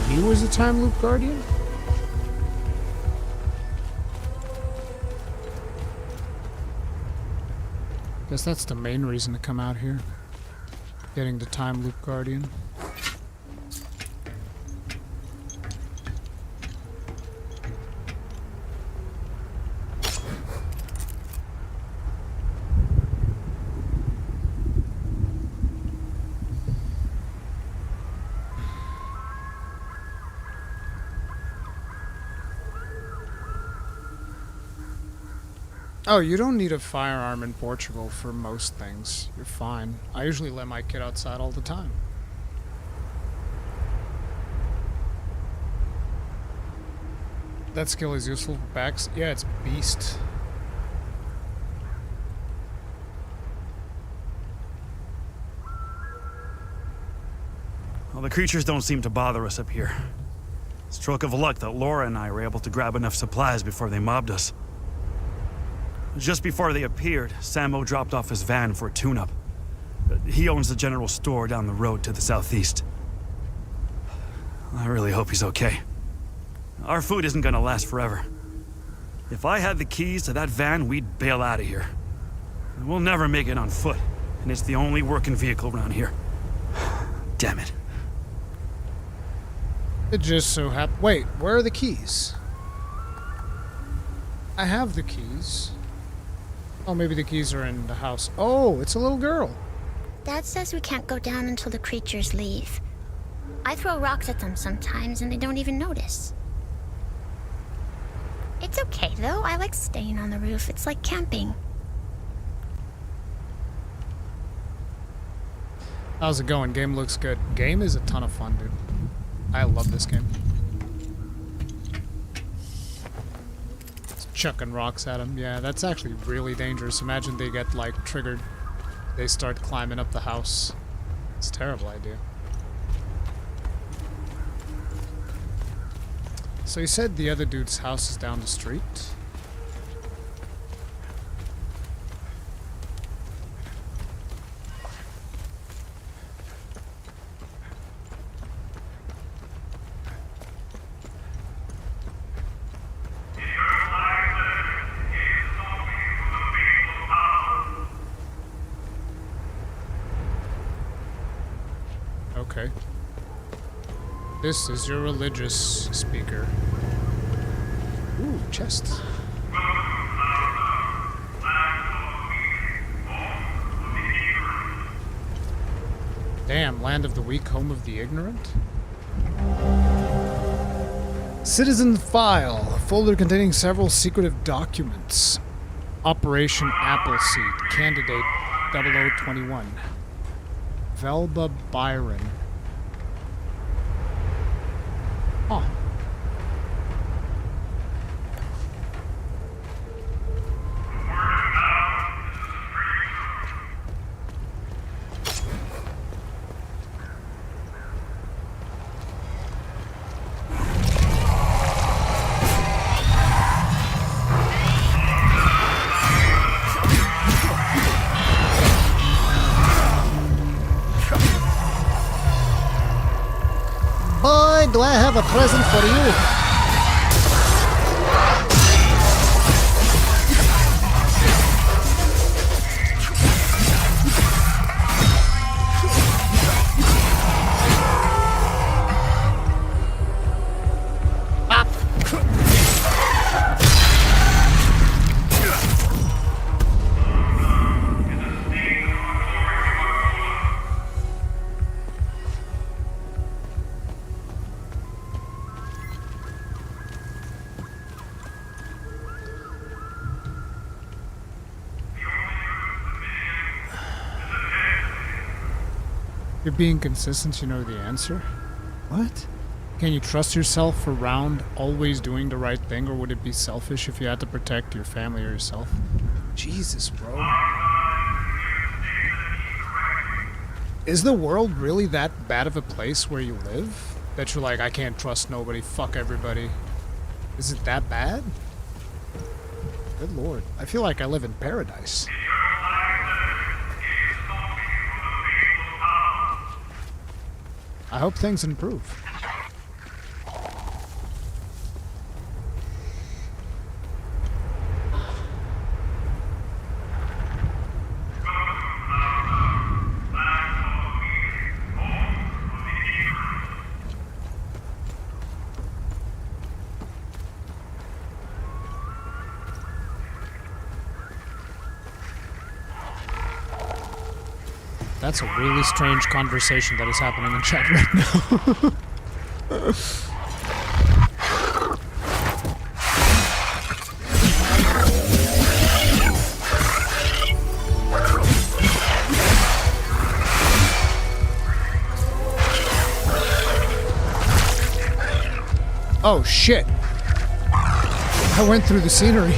[SPEAKER 1] He was a time loop guardian? Guess that's the main reason to come out here. Getting the time loop guardian. Oh, you don't need a firearm in Portugal for most things. You're fine. I usually let my kid outside all the time. That skill is useful for backs. Yeah, it's beast.
[SPEAKER 8] Well, the creatures don't seem to bother us up here. Stroke of luck that Laura and I were able to grab enough supplies before they mobbed us. Just before they appeared, Sammo dropped off his van for a tune-up. He owns the general store down the road to the southeast. I really hope he's okay. Our food isn't gonna last forever. If I had the keys to that van, we'd bail out of here. We'll never make it on foot, and it's the only working vehicle around here. Damn it.
[SPEAKER 1] It just so happened. Wait, where are the keys? I have the keys. Oh, maybe the keys are in the house. Oh, it's a little girl.
[SPEAKER 9] Dad says we can't go down until the creatures leave. I throw rocks at them sometimes and they don't even notice. It's okay though, I like staying on the roof. It's like camping.
[SPEAKER 1] How's it going? Game looks good. Game is a ton of fun, dude. I love this game. Chucking rocks at him. Yeah, that's actually really dangerous. Imagine they get, like, triggered. They start climbing up the house. It's a terrible idea. So you said the other dude's house is down the street? Okay. This is your religious speaker. Ooh, chest. Damn, land of the weak, home of the ignorant? Citizen file, a folder containing several secretive documents. Operation Appleseed, candidate 0021. Velba Byron. Huh. Boy, do I have a present for you. You're being consistent, you know the answer? What? Can you trust yourself around always doing the right thing, or would it be selfish if you had to protect your family or yourself? Jesus, bro. Is the world really that bad of a place where you live? That you're like, I can't trust nobody, fuck everybody. Is it that bad? Good lord. I feel like I live in paradise. I hope things improve. That's a really strange conversation that is happening in chat right now. Oh shit. I went through the scenery.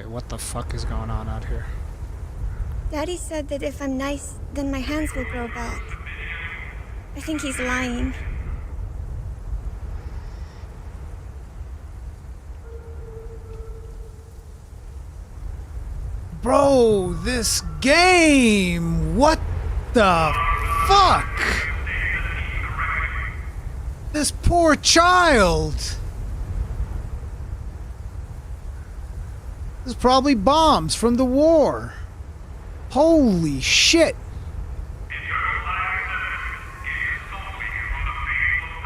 [SPEAKER 1] What the fuck is going on out here?
[SPEAKER 10] Daddy said that if I'm nice, then my hands will grow back. I think he's lying.
[SPEAKER 1] Bro, this game! What the fuck? This poor child! This is probably bombs from the war. Holy shit.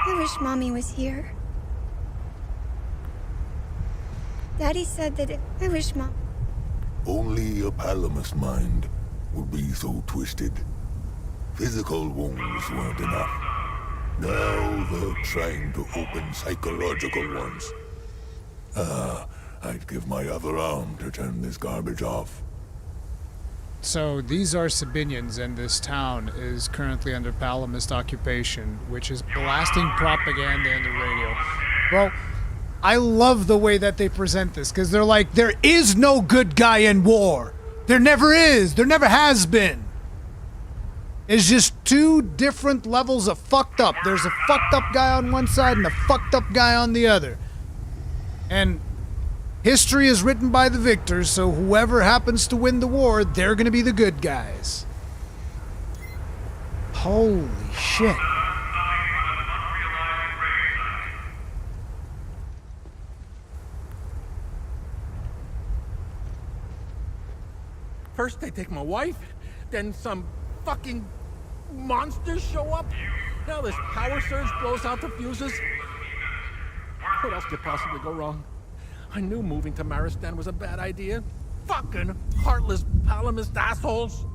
[SPEAKER 10] I wish Mommy was here. Daddy said that I wish Mom...
[SPEAKER 11] Only a Palamus mind would be so twisted. Physical wounds weren't enough. Now they're trying to open psychological ones. I'd give my other arm to turn this garbage off.
[SPEAKER 1] So these are Sabinians, and this town is currently under Palamist occupation, which is blasting propaganda in the radio. Bro, I love the way that they present this, because they're like, there is no good guy in war. There never is. There never has been. It's just two different levels of fucked up. There's a fucked up guy on one side and a fucked up guy on the other. And history is written by the victors, so whoever happens to win the war, they're gonna be the good guys. Holy shit.
[SPEAKER 4] First they take my wife, then some fucking monsters show up. Now this power surge blows out the fuses. What else could possibly go wrong? I knew moving to Marristan was a bad idea. Fucking heartless Palamist assholes.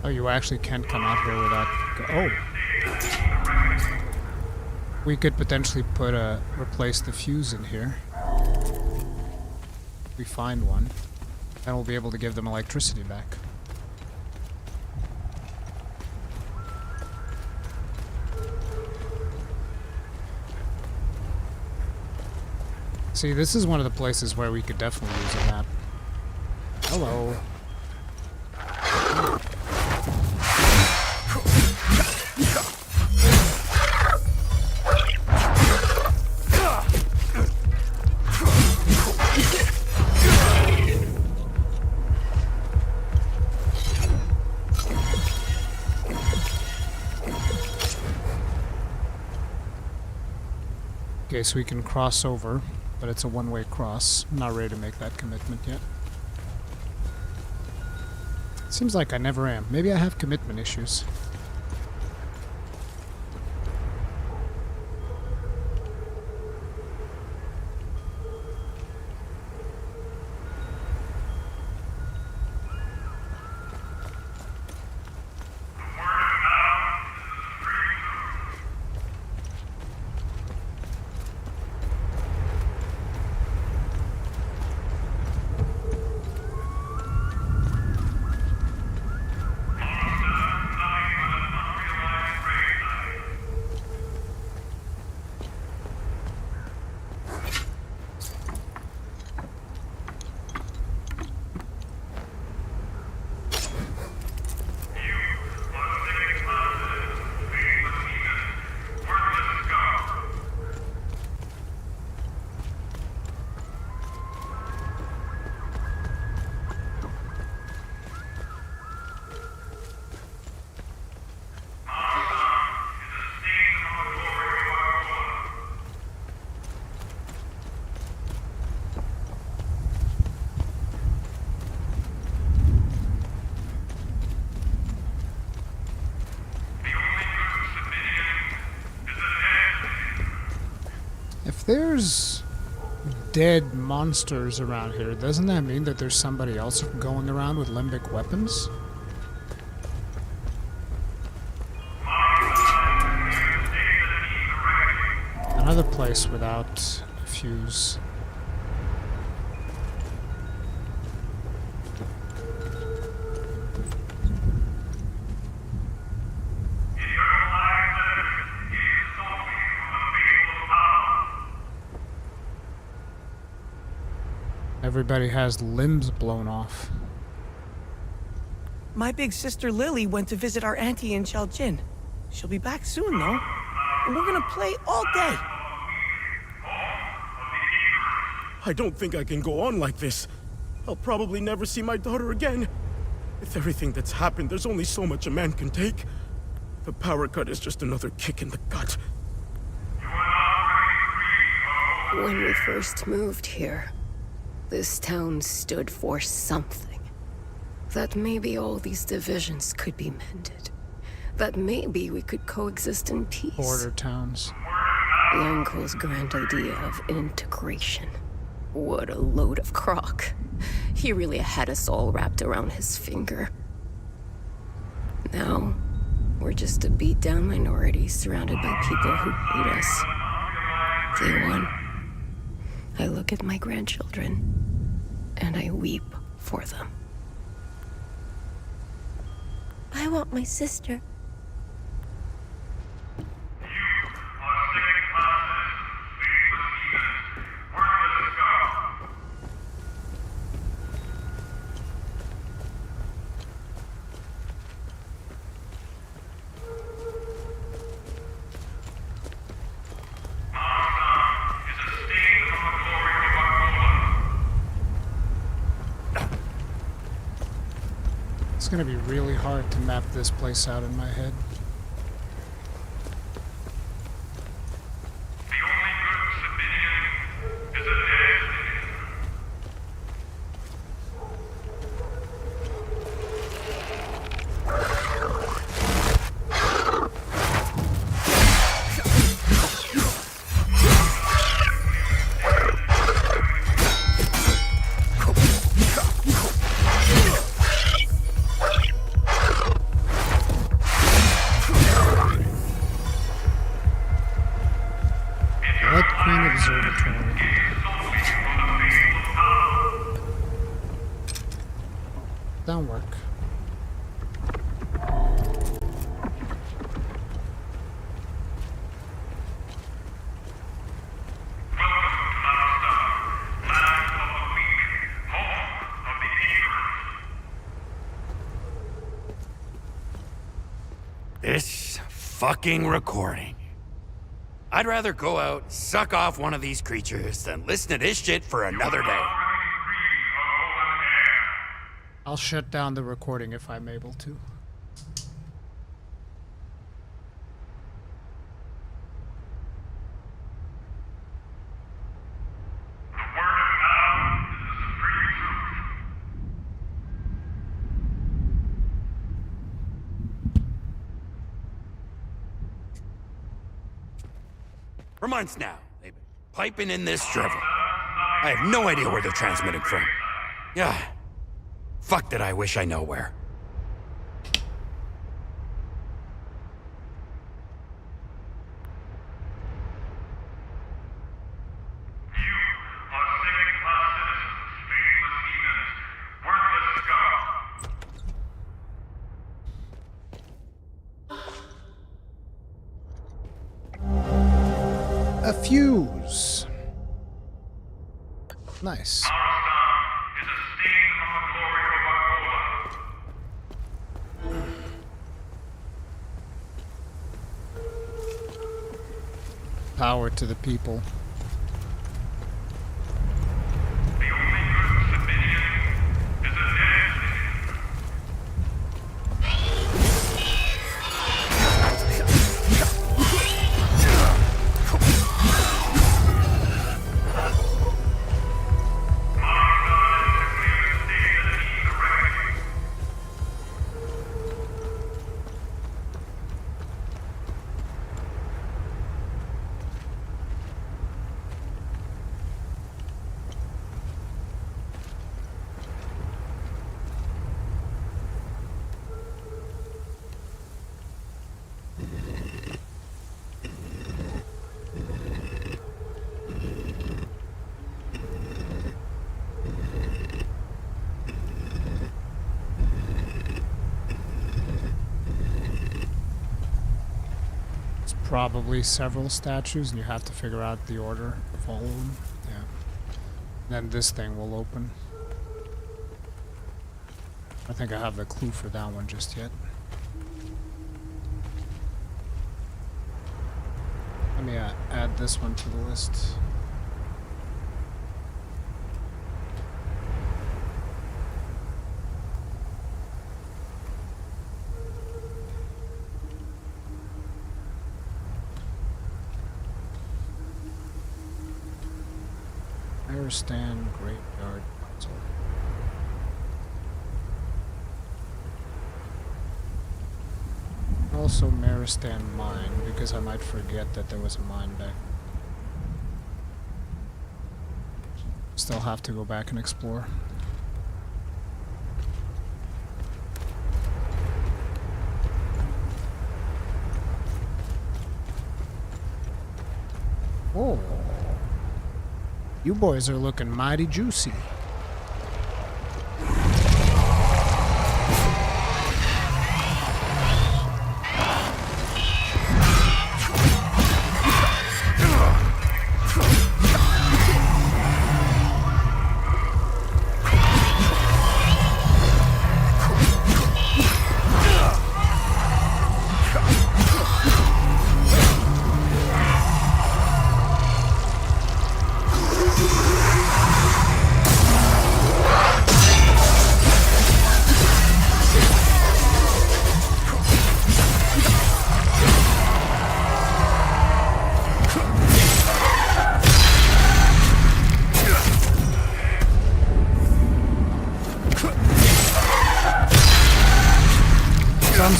[SPEAKER 1] Oh, you actually can't come out here without... Oh! We could potentially replace the fuse in here. We find one. And we'll be able to give them electricity back. See, this is one of the places where we could definitely use a map. Hello. Okay, so we can cross over, but it's a one-way cross. I'm not ready to make that commitment yet. Seems like I never am. Maybe I have commitment issues. If there's dead monsters around here, doesn't that mean that there's somebody else going around with limbic weapons? Another place without a fuse. Everybody has limbs blown off.
[SPEAKER 7] My big sister Lily went to visit our auntie in Chalchin. She'll be back soon, though. And we're gonna play all day.
[SPEAKER 12] I don't think I can go on like this. I'll probably never see my daughter again. With everything that's happened, there's only so much a man can take. The power cut is just another kick in the gut.
[SPEAKER 3] When we first moved here, this town stood for something. That maybe all these divisions could be mended. That maybe we could coexist in peace.
[SPEAKER 1] Border towns.
[SPEAKER 3] The uncle's grand idea of integration. What a load of crock. He really had us all wrapped around his finger. Now, we're just a beat-down minority surrounded by people who hate us. Day one, I look at my grandchildren, and I weep for them.
[SPEAKER 10] I want my sister.
[SPEAKER 1] It's gonna be really hard to map this place out in my head. Don't work.
[SPEAKER 13] This fucking recording. I'd rather go out, suck off one of these creatures, than listen to this shit for another day.
[SPEAKER 1] I'll shut down the recording if I'm able to.
[SPEAKER 13] For months now, they've been piping in this drivel. I have no idea where they're transmitting from. Yeah. Fuck that I wish I know where.
[SPEAKER 1] A fuse. Nice. Power to the people. Probably several statues, and you have to figure out the order of all of them. Yeah. Then this thing will open. I think I have the clue for that one just yet. Let me add this one to the list. Marristan Graveyard Puzzle. Also Marristan Mine, because I might forget that there was a mine back. Still have to go back and explore. Oh. You boys are looking mighty juicy.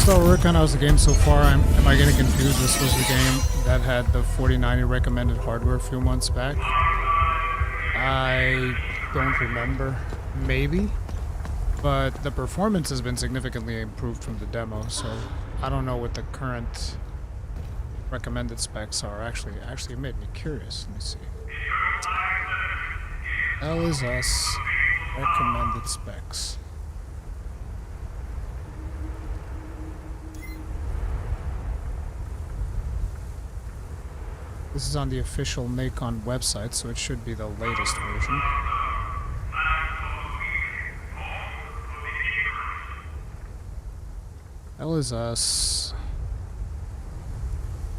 [SPEAKER 1] Rurikhan, how's the game so far? Am I getting confused? This was the game that had the 4090 recommended hardware a few months back. I don't remember. Maybe. But the performance has been significantly improved from the demo, so I don't know what the current recommended specs are. Actually, it made me curious. Let me see. That is us. Recommended specs. This is on the official Nacon website, so it should be the latest version. Hell is us.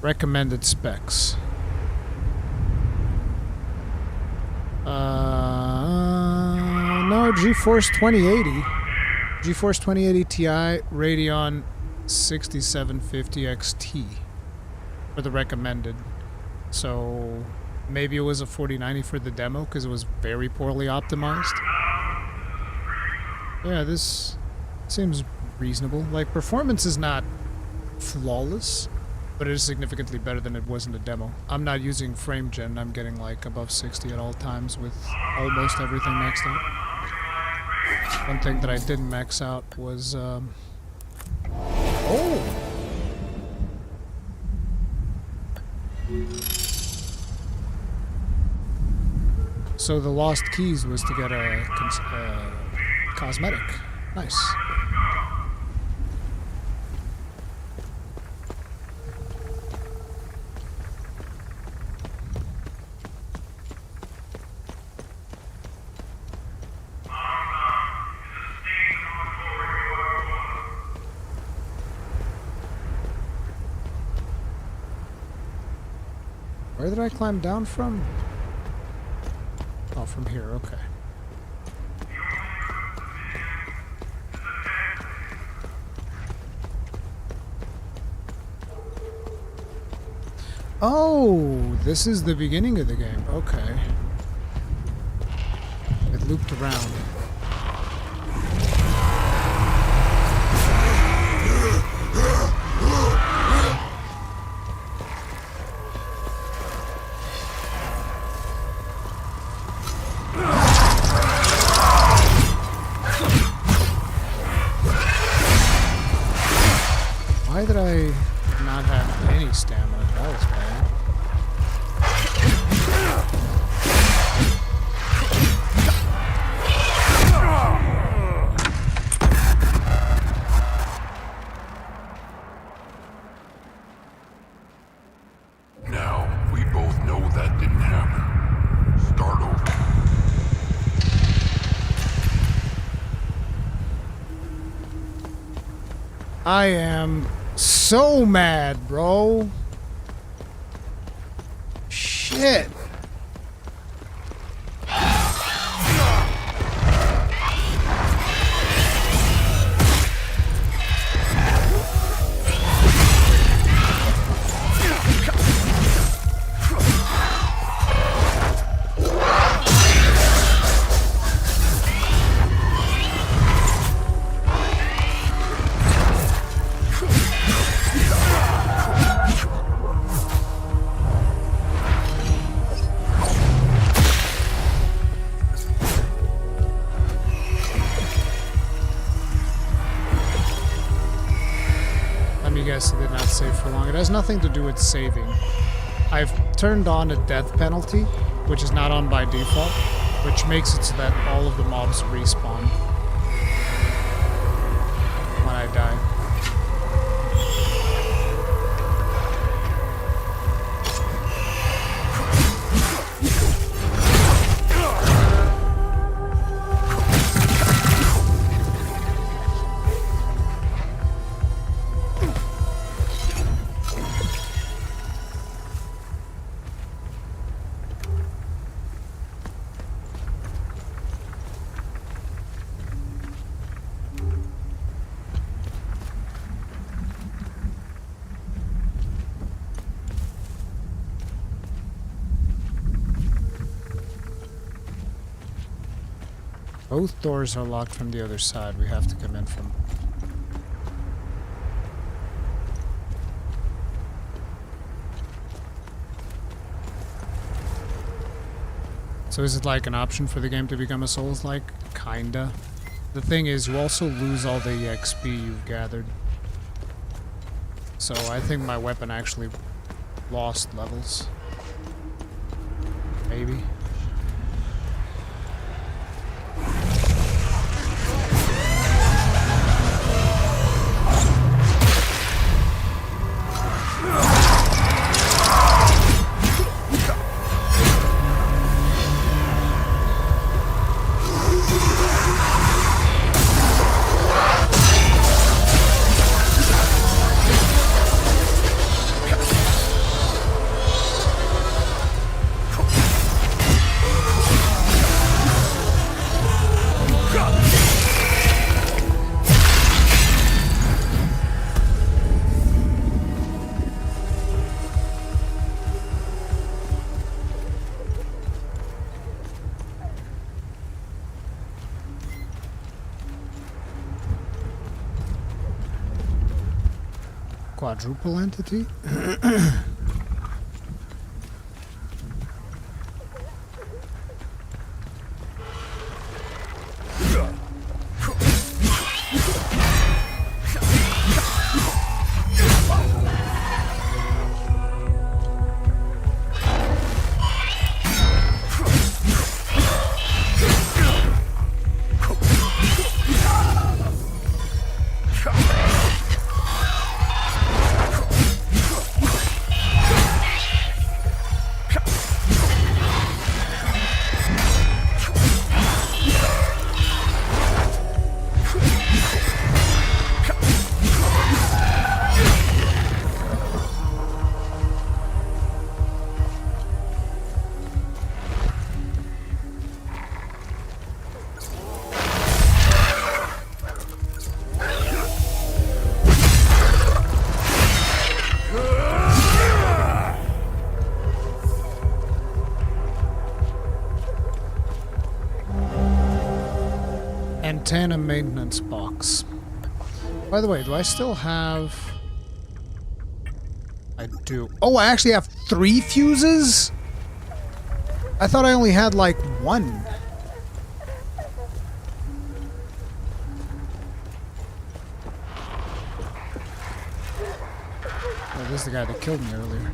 [SPEAKER 1] Recommended specs. No, GeForce 2080. GeForce 2080 Ti Radeon 6750 XT for the recommended. So maybe it was a 4090 for the demo because it was very poorly optimized. Yeah, this seems reasonable. Like, performance is not flawless, but it is significantly better than it was in the demo. I'm not using frame gen. I'm getting like above 60 at all times with almost everything maxed out. One thing that I didn't max out was so the lost keys was to get a cosmetic. Nice. Where did I climb down from? Oh, from here, okay. Oh, this is the beginning of the game. Okay. It looped around. Why did I not have any stamina? That was bad.
[SPEAKER 11] Now, we both know that didn't happen. Start over.
[SPEAKER 1] I am so mad, bro. Shit. Yes, it did not save for long. It has nothing to do with saving. I've turned on a death penalty, which is not on by default, which makes it so that all of the mobs respawn when I die. Both doors are locked from the other side. We have to come in from... So is it like an option for the game to become a Souls-like? Kinda. The thing is, you also lose all the EXP you've gathered. So I think my weapon actually lost levels. Maybe. Quadruple entity? Antenna maintenance box. By the way, do I still have... I do. Oh, I actually have 3 fuses? I thought I only had like 1. Oh, this is the guy that killed me earlier.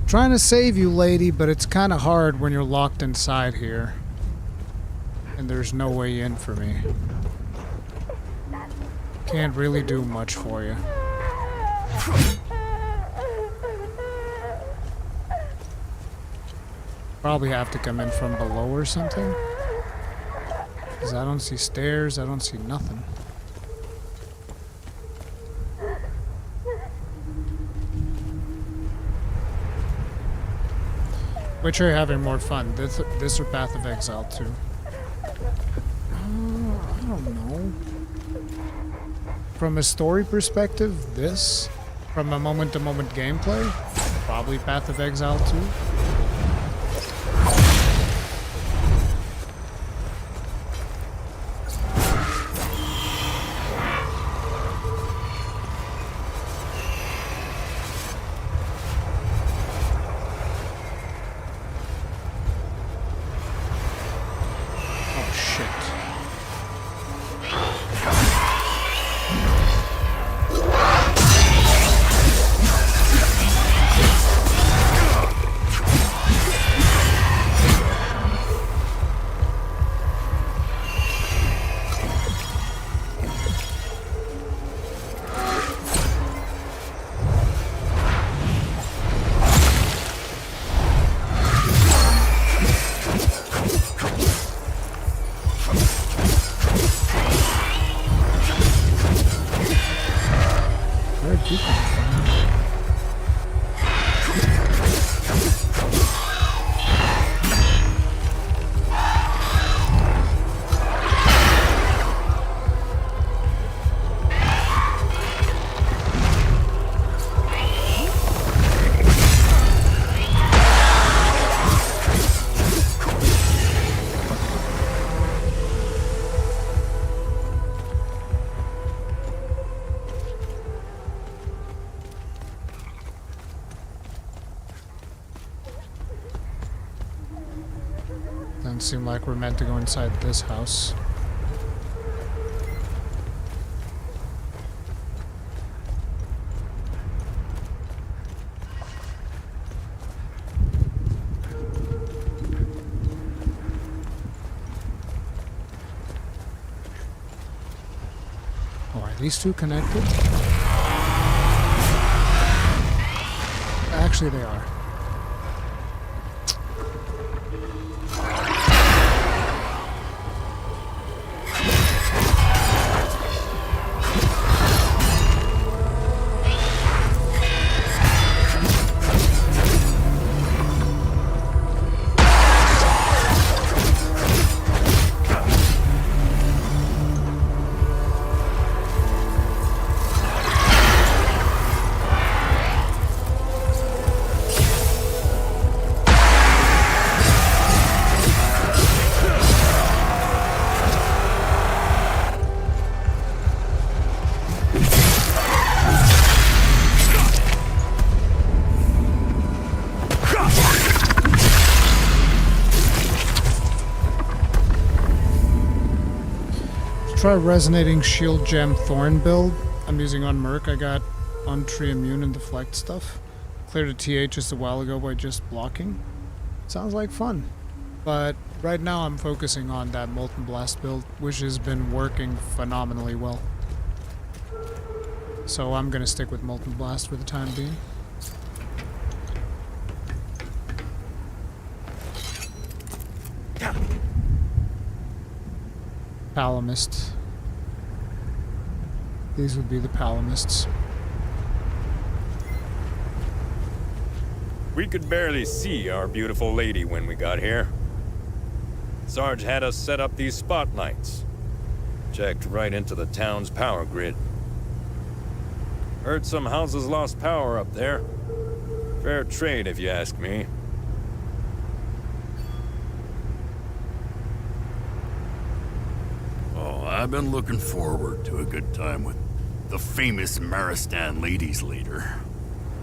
[SPEAKER 1] Trying to save you, lady, but it's kind of hard when you're locked inside here. And there's no way in for me. Can't really do much for you. Probably have to come in from below or something. Because I don't see stairs, I don't see nothing. Which are you having more fun? This or Path of Exile 2? I don't know. From a story perspective, this. From a moment-to-moment gameplay, probably Path of Exile 2. Doesn't seem like we're meant to go inside this house. these two connected? Actually, they are. Try resonating shield gem thorn build. I'm using on Merc. I got on tree immune and deflect stuff. Cleared a TH just a while ago by just blocking. Sounds like fun. But right now I'm focusing on that Molten Blast build, which has been working phenomenally well. So I'm gonna stick with Molten Blast for the time being. Palamist. These would be the Palamists.
[SPEAKER 14] We could barely see our beautiful lady when we got here. Sarge had us set up these spotlights. Checked right into the town's power grid. Heard some houses lost power up there. Fair trade, if you ask me.
[SPEAKER 15] I've been looking forward to a good time with the famous Marristan ladies leader.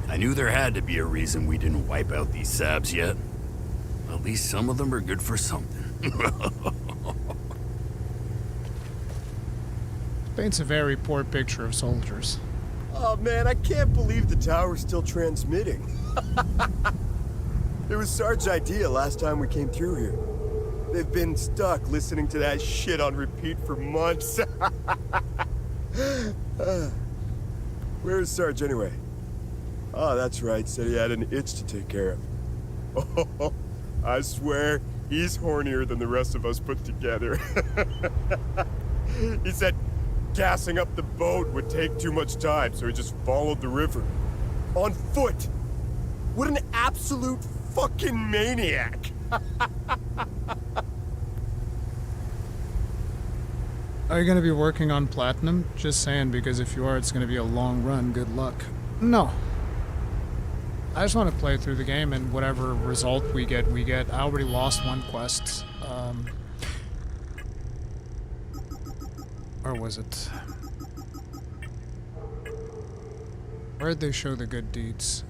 [SPEAKER 15] I knew there had to be a reason we didn't wipe out these sabs yet. At least some of them are good for something.
[SPEAKER 1] Paints a very poor picture of soldiers.
[SPEAKER 16] Oh man, I can't believe the tower's still transmitting. It was Sarge's idea last time we came through here. They've been stuck listening to that shit on repeat for months. Where's Sarge anyway? Oh, that's right. Said he had an itch to take care of. Oh, I swear, he's hornier than the rest of us put together. He said gassing up the boat would take too much time, so he just followed the river. On foot! What an absolute fucking maniac!
[SPEAKER 1] Are you going to be working on platinum? Just saying, because if you are, it's going to be a long run. Good luck. No. I just want to play through the game, and whatever result we get, we get. I already lost one quest. Or was it? Where'd they show the good deeds?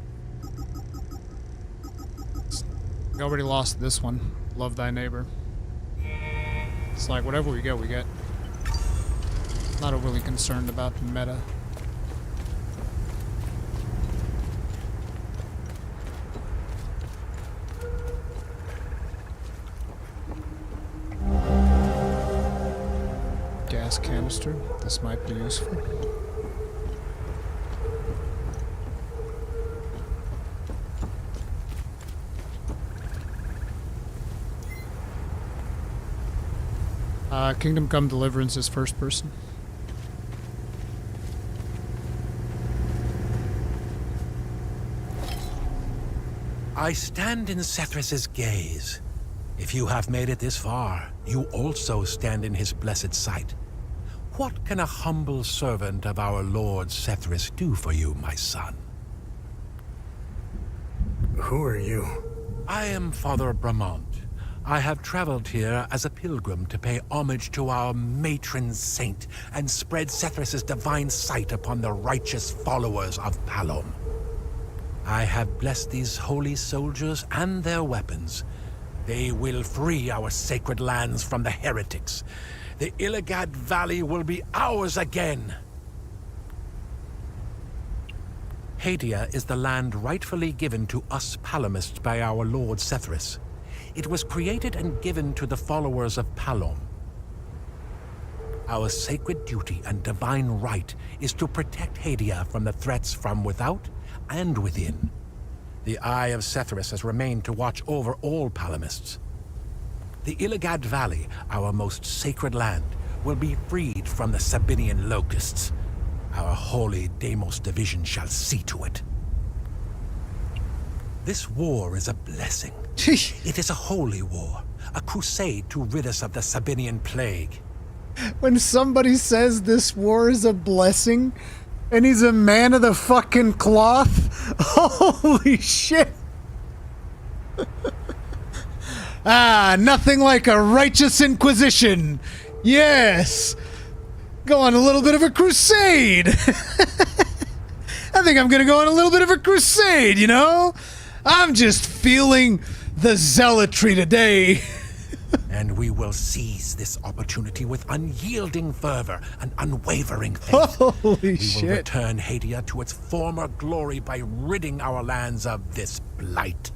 [SPEAKER 1] We already lost this one. Love thy neighbor. It's like, whatever we get, we get. Not overly concerned about the meta. Gas canister. This might be useful. Kingdom Come Deliverance is first person.
[SPEAKER 17] I stand in Sethris's gaze. If you have made it this far, you also stand in his blessed sight. What can a humble servant of our Lord Sethris do for you, my son?
[SPEAKER 12] Who are you?
[SPEAKER 17] I am Father Bramont. I have traveled here as a pilgrim to pay homage to our matron saint and spread Sethris's divine sight upon the righteous followers of Palom. I have blessed these holy soldiers and their weapons. They will free our sacred lands from the heretics. The Illigad Valley will be ours again. Hadia is the land rightfully given to us Palomists by our Lord Sethris. It was created and given to the followers of Palom. Our sacred duty and divine right is to protect Hadia from the threats from without and within. The Eye of Sethrus has remained to watch over all Palamists. The Illigad Valley, our most sacred land, will be freed from the Sabinian locusts. Our holy Deimos division shall see to it. This war is a blessing. It is a holy war, a crusade to rid us of the Sabinian plague.
[SPEAKER 1] When somebody says this war is a blessing, and he's a man of the fucking cloth, holy shit. Nothing like a righteous inquisition. Yes. Go on a little bit of a crusade. I think I'm gonna go on a little bit of a crusade, you know? I'm just feeling the zealotry today.
[SPEAKER 17] And we will seize this opportunity with unyielding fervor and unwavering faith.
[SPEAKER 1] Holy
[SPEAKER 17] shit. We will return Hadia to its former glory by ridding our lands of this blight.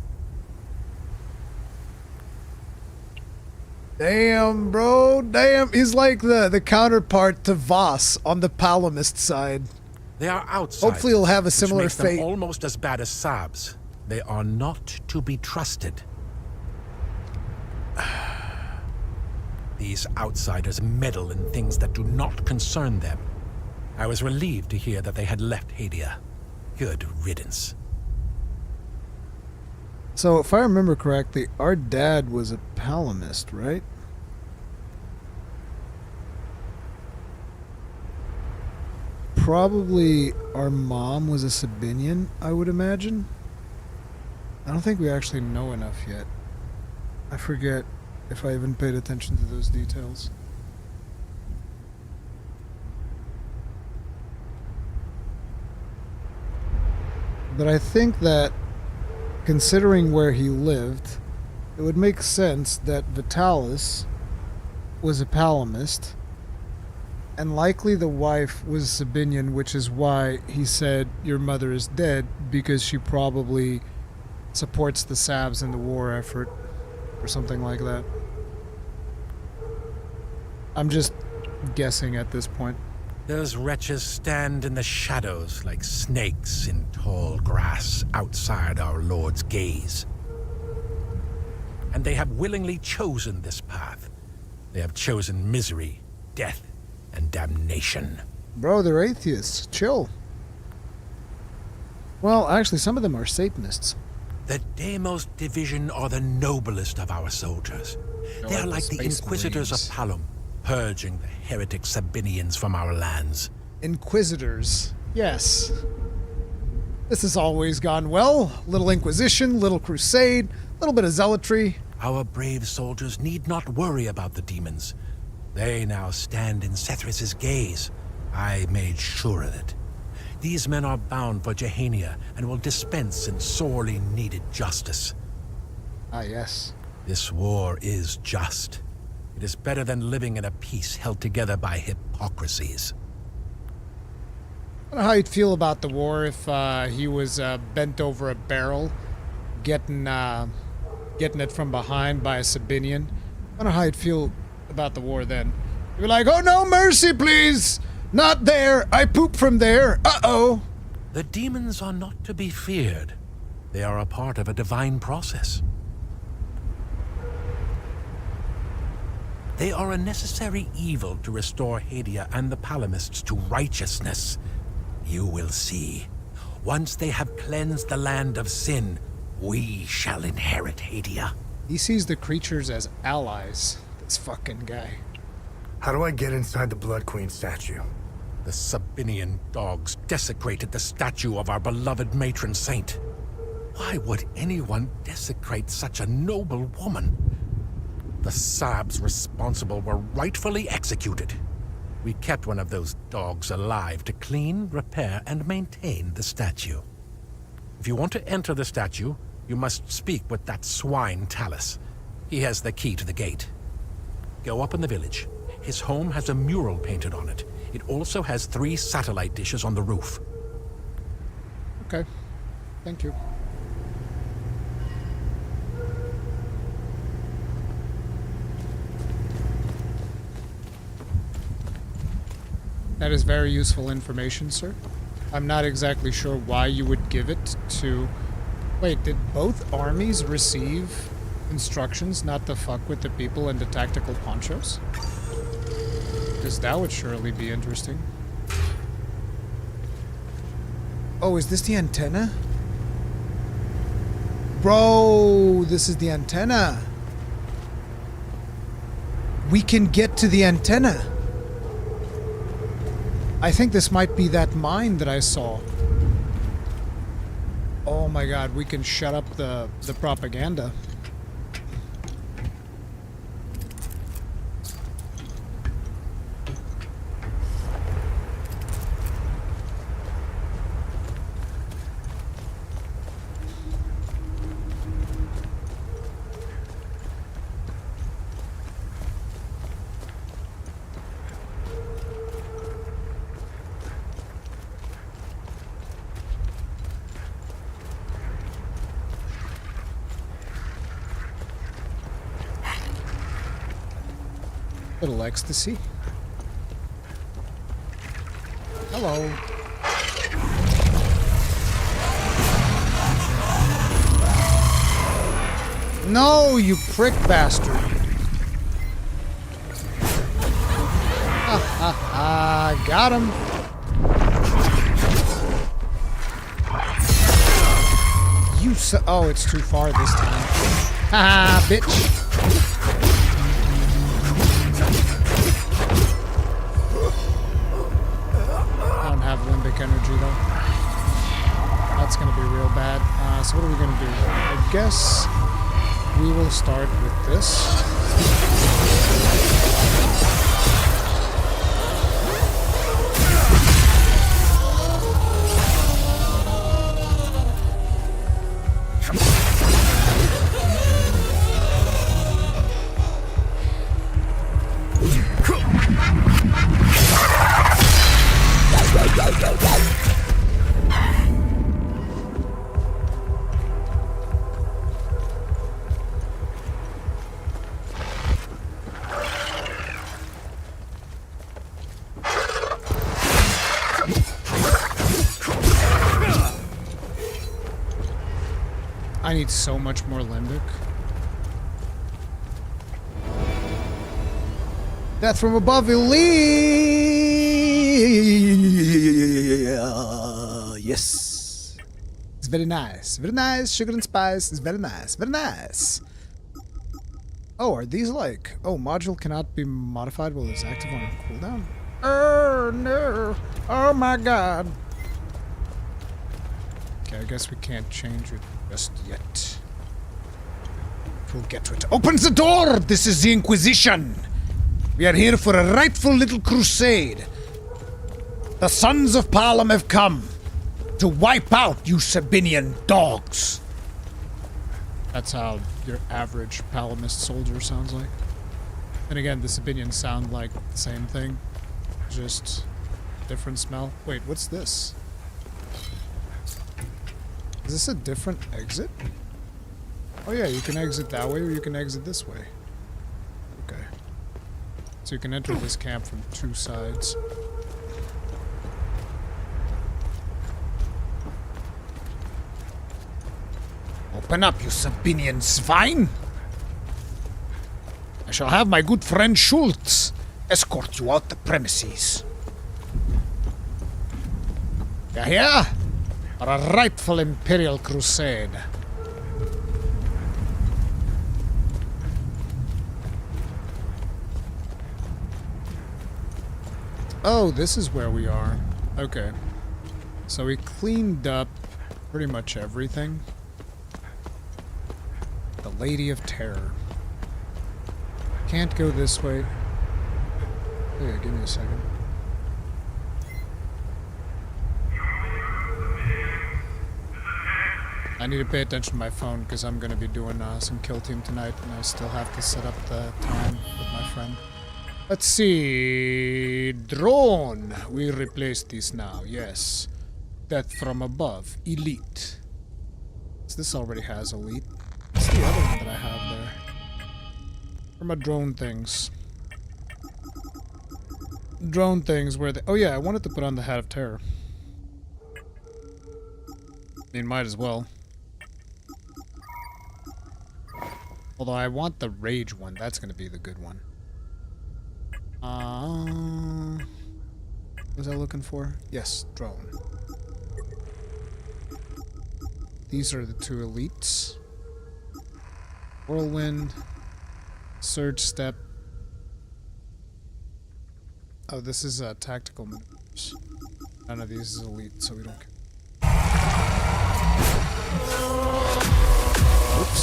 [SPEAKER 1] Damn, bro. Damn. He's like the counterpart to Voss on the Palamist side.
[SPEAKER 17] They are outsiders.
[SPEAKER 1] Hopefully he'll have a similar
[SPEAKER 17] which makes
[SPEAKER 1] fate.
[SPEAKER 17] them almost as bad as Sabs. They are not to be trusted. These outsiders meddle in things that do not concern them. I was relieved to hear that they had left Hadia. Good riddance.
[SPEAKER 1] So, if I remember correctly, our dad was a Palamist, right? Probably our mom was a Sabinian, I would imagine. I don't think we actually know enough yet. I forget if I even paid attention to those details. But I think that, considering where he lived, it would make sense that Vitalis was a Palamist, and likely the wife was a Sabinian, which is why he said your mother is dead, because she probably supports the Sabs in the war effort, or something like that. I'm just guessing at this point.
[SPEAKER 17] Those wretches stand in the shadows like snakes in tall grass outside our Lord's gaze. And they have willingly chosen this path. They have chosen misery, death, and damnation.
[SPEAKER 1] Bro, they're atheists. Chill. Well, actually, some of them are Satanists.
[SPEAKER 17] The Deimos division are the noblest of our soldiers. They are like the Inquisitors of Palom, purging the heretic Sabinians from our lands.
[SPEAKER 1] Inquisitors. Yes. This has always gone well. Little Inquisition, little Crusade, little bit of zealotry.
[SPEAKER 17] Our brave soldiers need not worry about the demons. They now stand in Sethrus' gaze. I made sure of it. These men are bound for Jehania and will dispense in sorely needed justice.
[SPEAKER 1] Ah, yes.
[SPEAKER 17] This war is just. It is better than living in a peace held together by hypocrisies.
[SPEAKER 1] I don't know how you'd feel about the war if he was bent over a barrel, getting it from behind by a Sabinian. I don't know how you'd feel about the war then. You'd be like, oh no, mercy please! Not there! I poop from there! Uh-oh!
[SPEAKER 17] The demons are not to be feared. They are a part of a divine process. They are a necessary evil to restore Hadia and the Palamists to righteousness. You will see. Once they have cleansed the land of sin, we shall inherit Hadia.
[SPEAKER 1] He sees the creatures as allies, this fucking guy.
[SPEAKER 18] How do I get inside the Blood Queen statue?
[SPEAKER 17] The Sabinian dogs desecrated the statue of our beloved matron saint. Why would anyone desecrate such a noble woman? The Sabs responsible were rightfully executed. We kept one of those dogs alive to clean, repair, and maintain the statue. If you want to enter the statue, you must speak with that swine Talis. He has the key to the gate. Go up in the village. His home has a mural painted on it. It also has 3 satellite dishes on the roof.
[SPEAKER 1] Okay. Thank you. That is very useful information, sir. I'm not exactly sure why you would give it to... Wait, did both armies receive instructions not to fuck with the people in the tactical ponchos? Because that would surely be interesting. Oh, is this the antenna? Bro, this is the antenna. We can get to the antenna. I think this might be that mine that I saw. Oh my god, we can shut up the propaganda. Little ecstasy. Hello. No, you prick bastard. Ha ha ha, got him. You oh, it's too far this time. Haha, bitch. Energy though. That's gonna be real bad. So what are we gonna do? I guess we will start with this. I need so much more limbic. Death from above, yes. It's very nice. Very nice. Sugar and spice is very nice. Very nice. Oh, are these like... Oh, module cannot be modified while it's active on cooldown? Oh, no. Oh, my God. Okay, I guess we can't change it just yet. We'll get to it. Opens the door! This is the Inquisition! We are here for a rightful little crusade. The sons of Palom have come to wipe out you Sabinian dogs. That's how your average Palomist soldier sounds like. And again, the Sabinians sound like the same thing. Just different smell. Wait, what's this? Is this a different exit? Oh yeah, you can exit that way or you can exit this way. Okay. So you can enter this camp from two sides. Open up, you Sabinian swine! I shall have my good friend Schultz escort you out the premises. You hear? For a rightful Imperial crusade. Oh, this is where we are. Okay. So we cleaned up pretty much everything. The Lady of Terror. Can't go this way. Oh yeah, give me a second. I need to pay attention to my phone because I'm going to be doing some kill team tonight and I still have to set up the time with my friend. Let's see. Drone. We replace this now. Yes. Death from above. Elite. So this already has elite. What's the other one that I have there? Where are my drone things? drone things where they... Oh yeah, I wanted to put on the Hat of Terror. I mean, might as well. Although I want the Rage one. That's going to be the good one. What was I looking for? Yes, drone. These are the two elites. Whirlwind. Surge Step. Oh, this is tactical maneuvers. None of these is elite, so we don't care. Oops.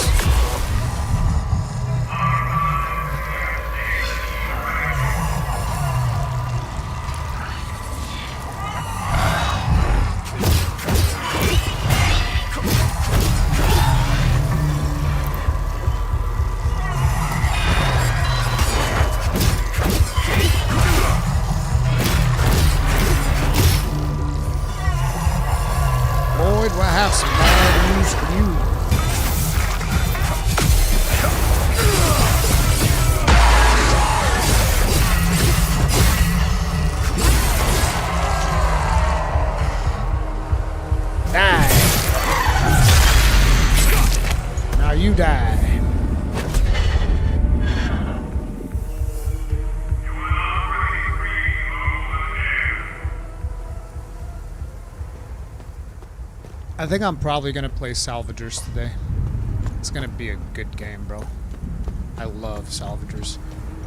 [SPEAKER 1] Lloyd, we'll have some bad news for you. Die. Now you die. I think I'm probably gonna play Salvagers today. It's gonna be a good game, bro. I love Salvagers.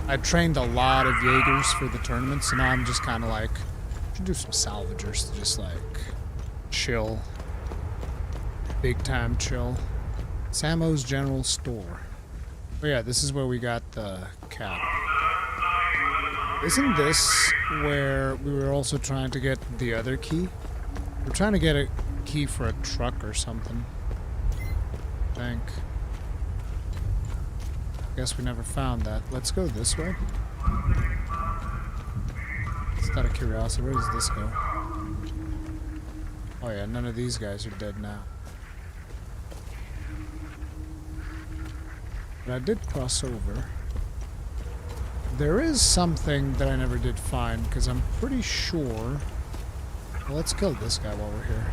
[SPEAKER 1] I trained a lot of Jaegers for the tournaments, and now I'm just kind of like, I should do some Salvagers to just like chill, big time chill. Samo's General Store. Oh yeah, this is where we got the cap. Isn't this where we were also trying to get the other key? We're trying to get a key for a truck or something. I think. Guess we never found that. Let's go this way. Just out of curiosity, where does this go? Oh yeah, none of these guys are dead now. But I did cross over. There is something that I never did find, because I'm pretty sure... Well, let's kill this guy while we're here.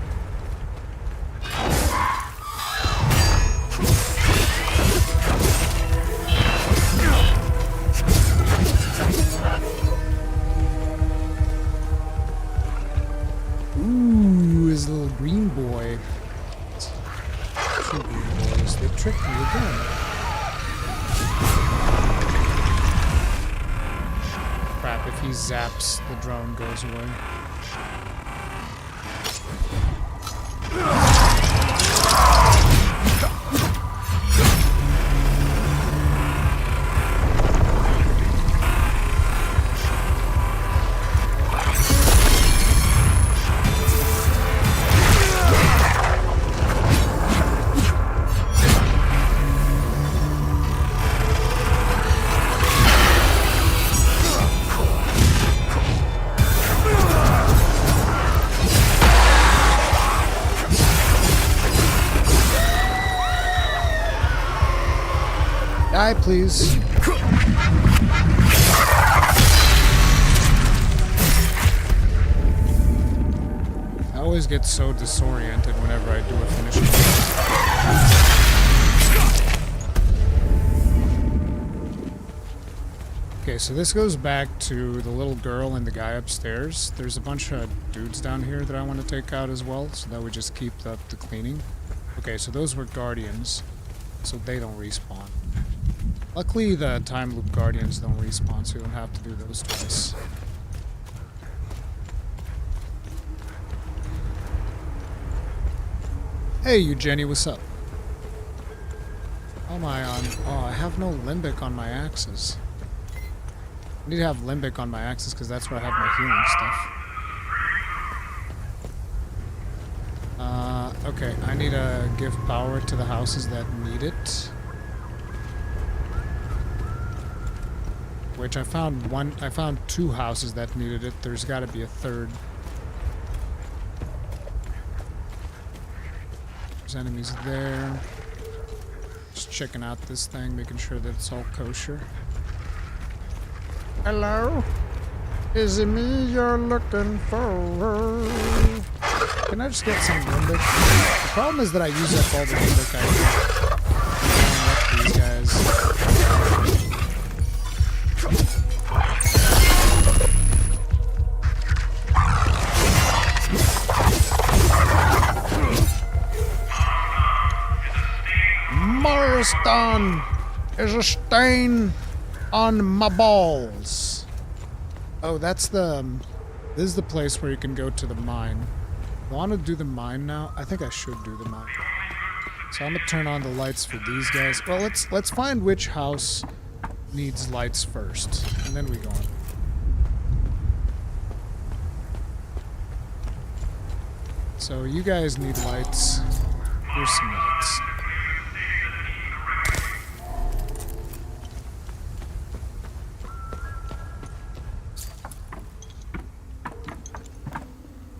[SPEAKER 1] Ooh, his little green boy. Two green boys. They tricked me again. Crap, if he zaps, the drone goes away. Die, please. I always get so disoriented whenever I do a finishing. Okay, so this goes back to the little girl and the guy upstairs. There's a bunch of dudes down here that I want to take out as well, so that we just keep up the cleaning. Okay, so those were guardians, so they don't respawn. Luckily, the time loop guardians don't respawn, so you don't have to do those twice. Hey, you Jenny, what's up? How am I on? Oh, I have no limbic on my axes. I need to have limbic on my axes because that's where I have my healing stuff. Okay, I need to give power to the houses that need it. Which I found two houses that needed it. There's got to be a third. There's enemies there. Just checking out this thing, making sure that it's all kosher. Hello? Is it me you're looking for? Can I just get some Limbic? The problem is that I use up all the Limbic I can. These guys. Marristan is a stain on my balls. Oh, that's the... this is the place where you can go to the mine. I want to do the mine now. I think I should do the mine. So I'm gonna turn on the lights for these guys. Well, let's find which house needs lights first, and then we go on. So you guys need lights. Here's some lights.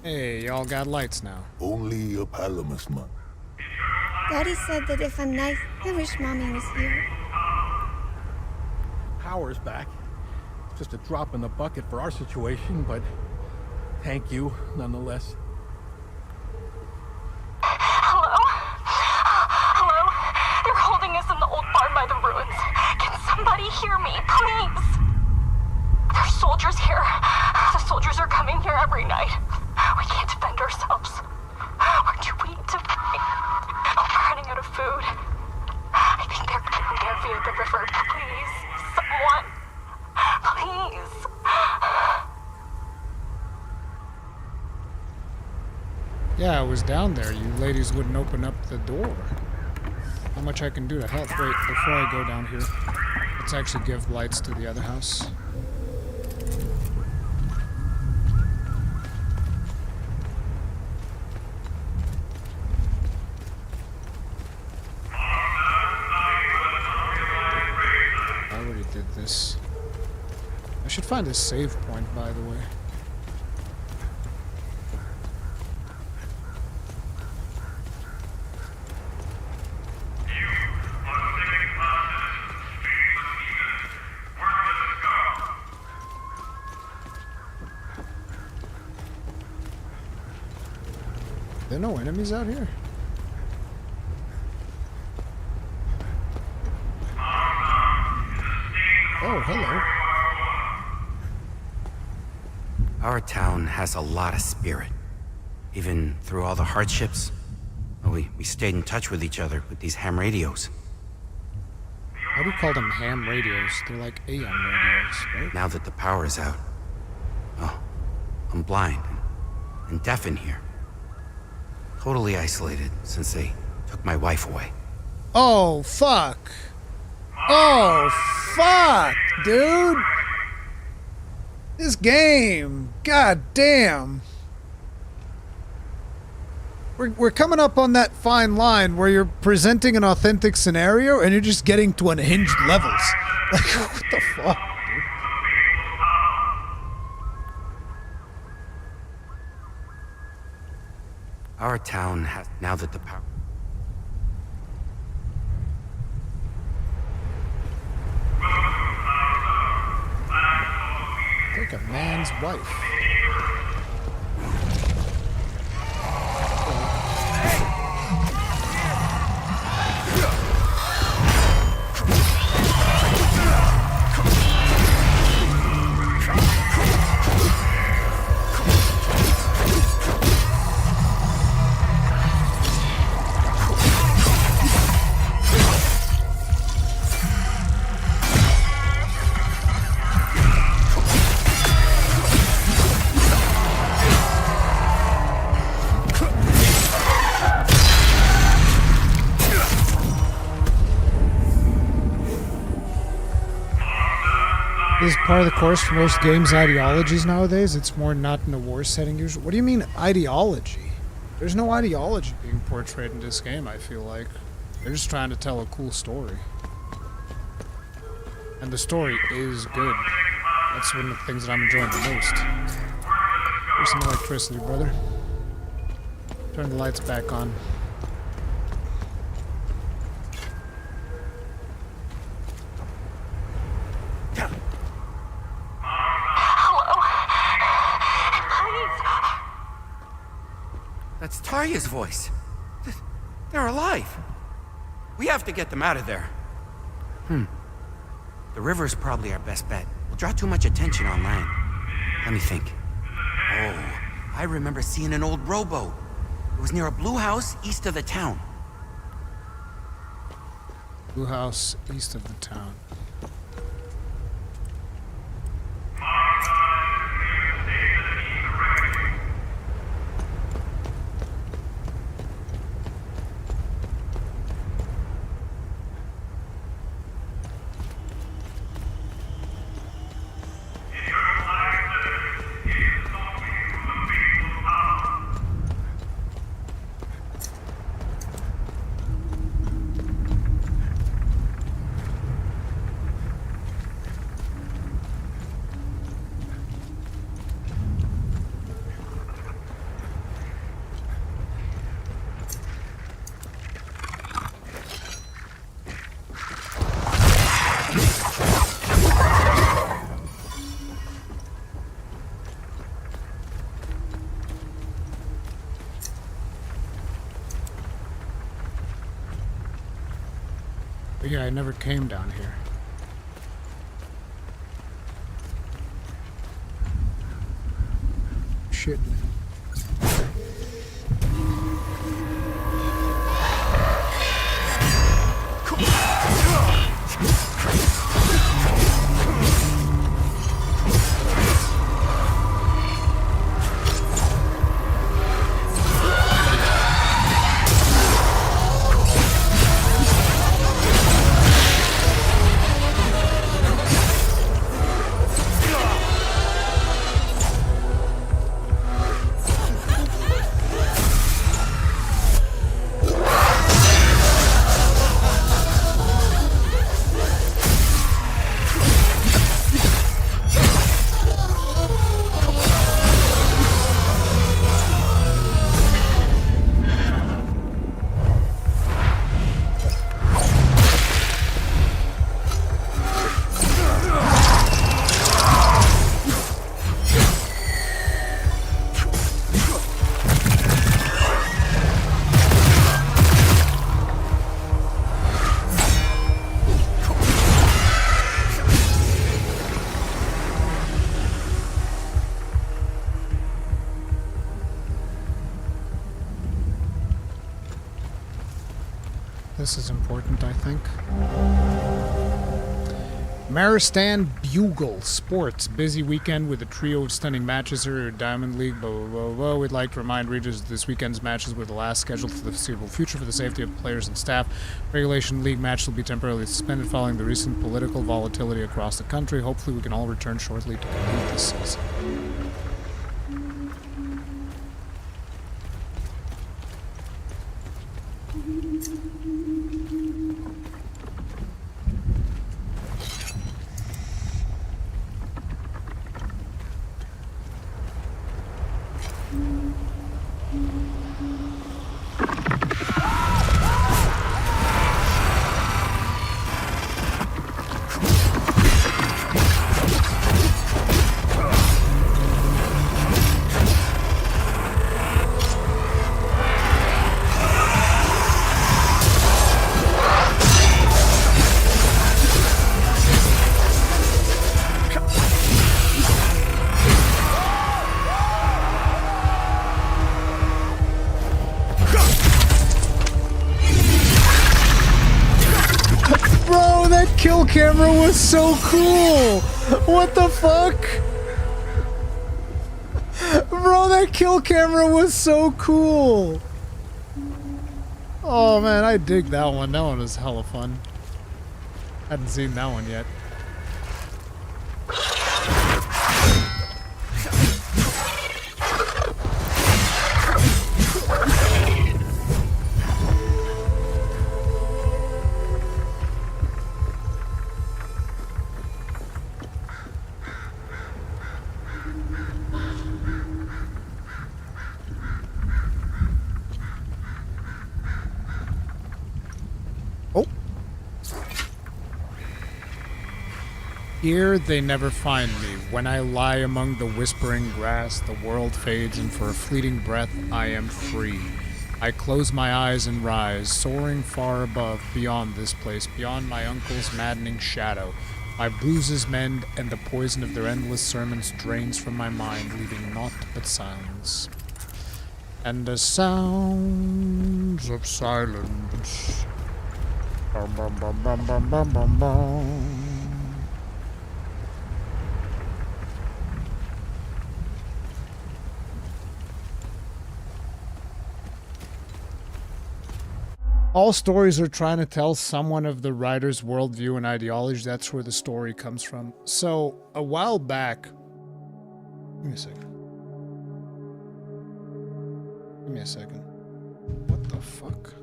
[SPEAKER 1] Hey, y'all got lights now.
[SPEAKER 11] Only a Palamas month.
[SPEAKER 10] Daddy said that if I'm nice, I wish Mommy was here.
[SPEAKER 4] Power's back. It's just a drop in the bucket for our situation, but thank you nonetheless.
[SPEAKER 19] Hello? Hello? They're holding us in the old barn by the ruins. Can somebody hear me, please? There's soldiers here. The soldiers are coming here every night. We can't defend ourselves. We're too weak to fight. We're running out of food. I think they're getting there via the river. Please, someone. Please.
[SPEAKER 1] Yeah, I was down there. You ladies wouldn't open up the door. How much I can do to help? Wait, before I go down here, let's actually give lights to the other house. This. I should find a save point, by the way. There are no enemies out here? Oh, hello.
[SPEAKER 20] Our town has a lot of spirit. Even through all the hardships, we stayed in touch with each other with these ham radios.
[SPEAKER 1] How do you call them ham radios? They're like AM radios, right?
[SPEAKER 20] Now that the power is out, oh, I'm blind and deaf in here. Totally isolated since they took my wife away.
[SPEAKER 1] Oh, fuck. Oh, fuck, dude. This game. God damn. We're coming up on that fine line where you're presenting an authentic scenario and you're just getting to unhinged levels. Like, what the fuck, dude?
[SPEAKER 20] Our town has, now that the power...
[SPEAKER 1] Take a man's wife. This is part of the course for most games' ideologies nowadays. It's more not in a war setting usually. What do you mean ideology? There's no ideology being portrayed in this game, I feel like. They're just trying to tell a cool story. And the story is good. That's one of the things that I'm enjoying the most. Here's some electricity, brother. Turn the lights back on.
[SPEAKER 19] Hello?
[SPEAKER 20] Taria's voice. They're alive. We have to get them out of there. The river's probably our best bet. We'll draw too much attention on land. Let me think. Oh, I remember seeing an old rowboat. It was near a blue house east of the town.
[SPEAKER 1] Blue house east of the town. But yeah, I never came down here. Shit. This is important, I think. Marristan Bugle Sports. Busy weekend with a trio of stunning matches here at Diamond League. Blah, blah, blah, blah. We'd like to remind readers that this weekend's matches were the last scheduled for the foreseeable future for the safety of players and staff. Regulation League match will be temporarily suspended following the recent political volatility across the country. Hopefully we can all return shortly to complete this season. Kill camera was so cool! What the fuck? Bro, that kill camera was so cool! Oh man, I dig that one. That one was hella fun. Hadn't seen that one yet. Here they never find me. When I lie among the whispering grass, the world fades, and for a fleeting breath, I am free. I close my eyes and rise, soaring far above, beyond this place, beyond my uncle's maddening shadow. My bruises mend, and the poison of their endless sermons drains from my mind, leaving naught but silence. And the sounds of silence. Bum, bum, bum, bum, bum, bum, bum, bum. All stories are trying to tell someone of the writer's worldview and ideology. That's where the story comes from. So, a while back... Give me a second. Give me a second. What the fuck?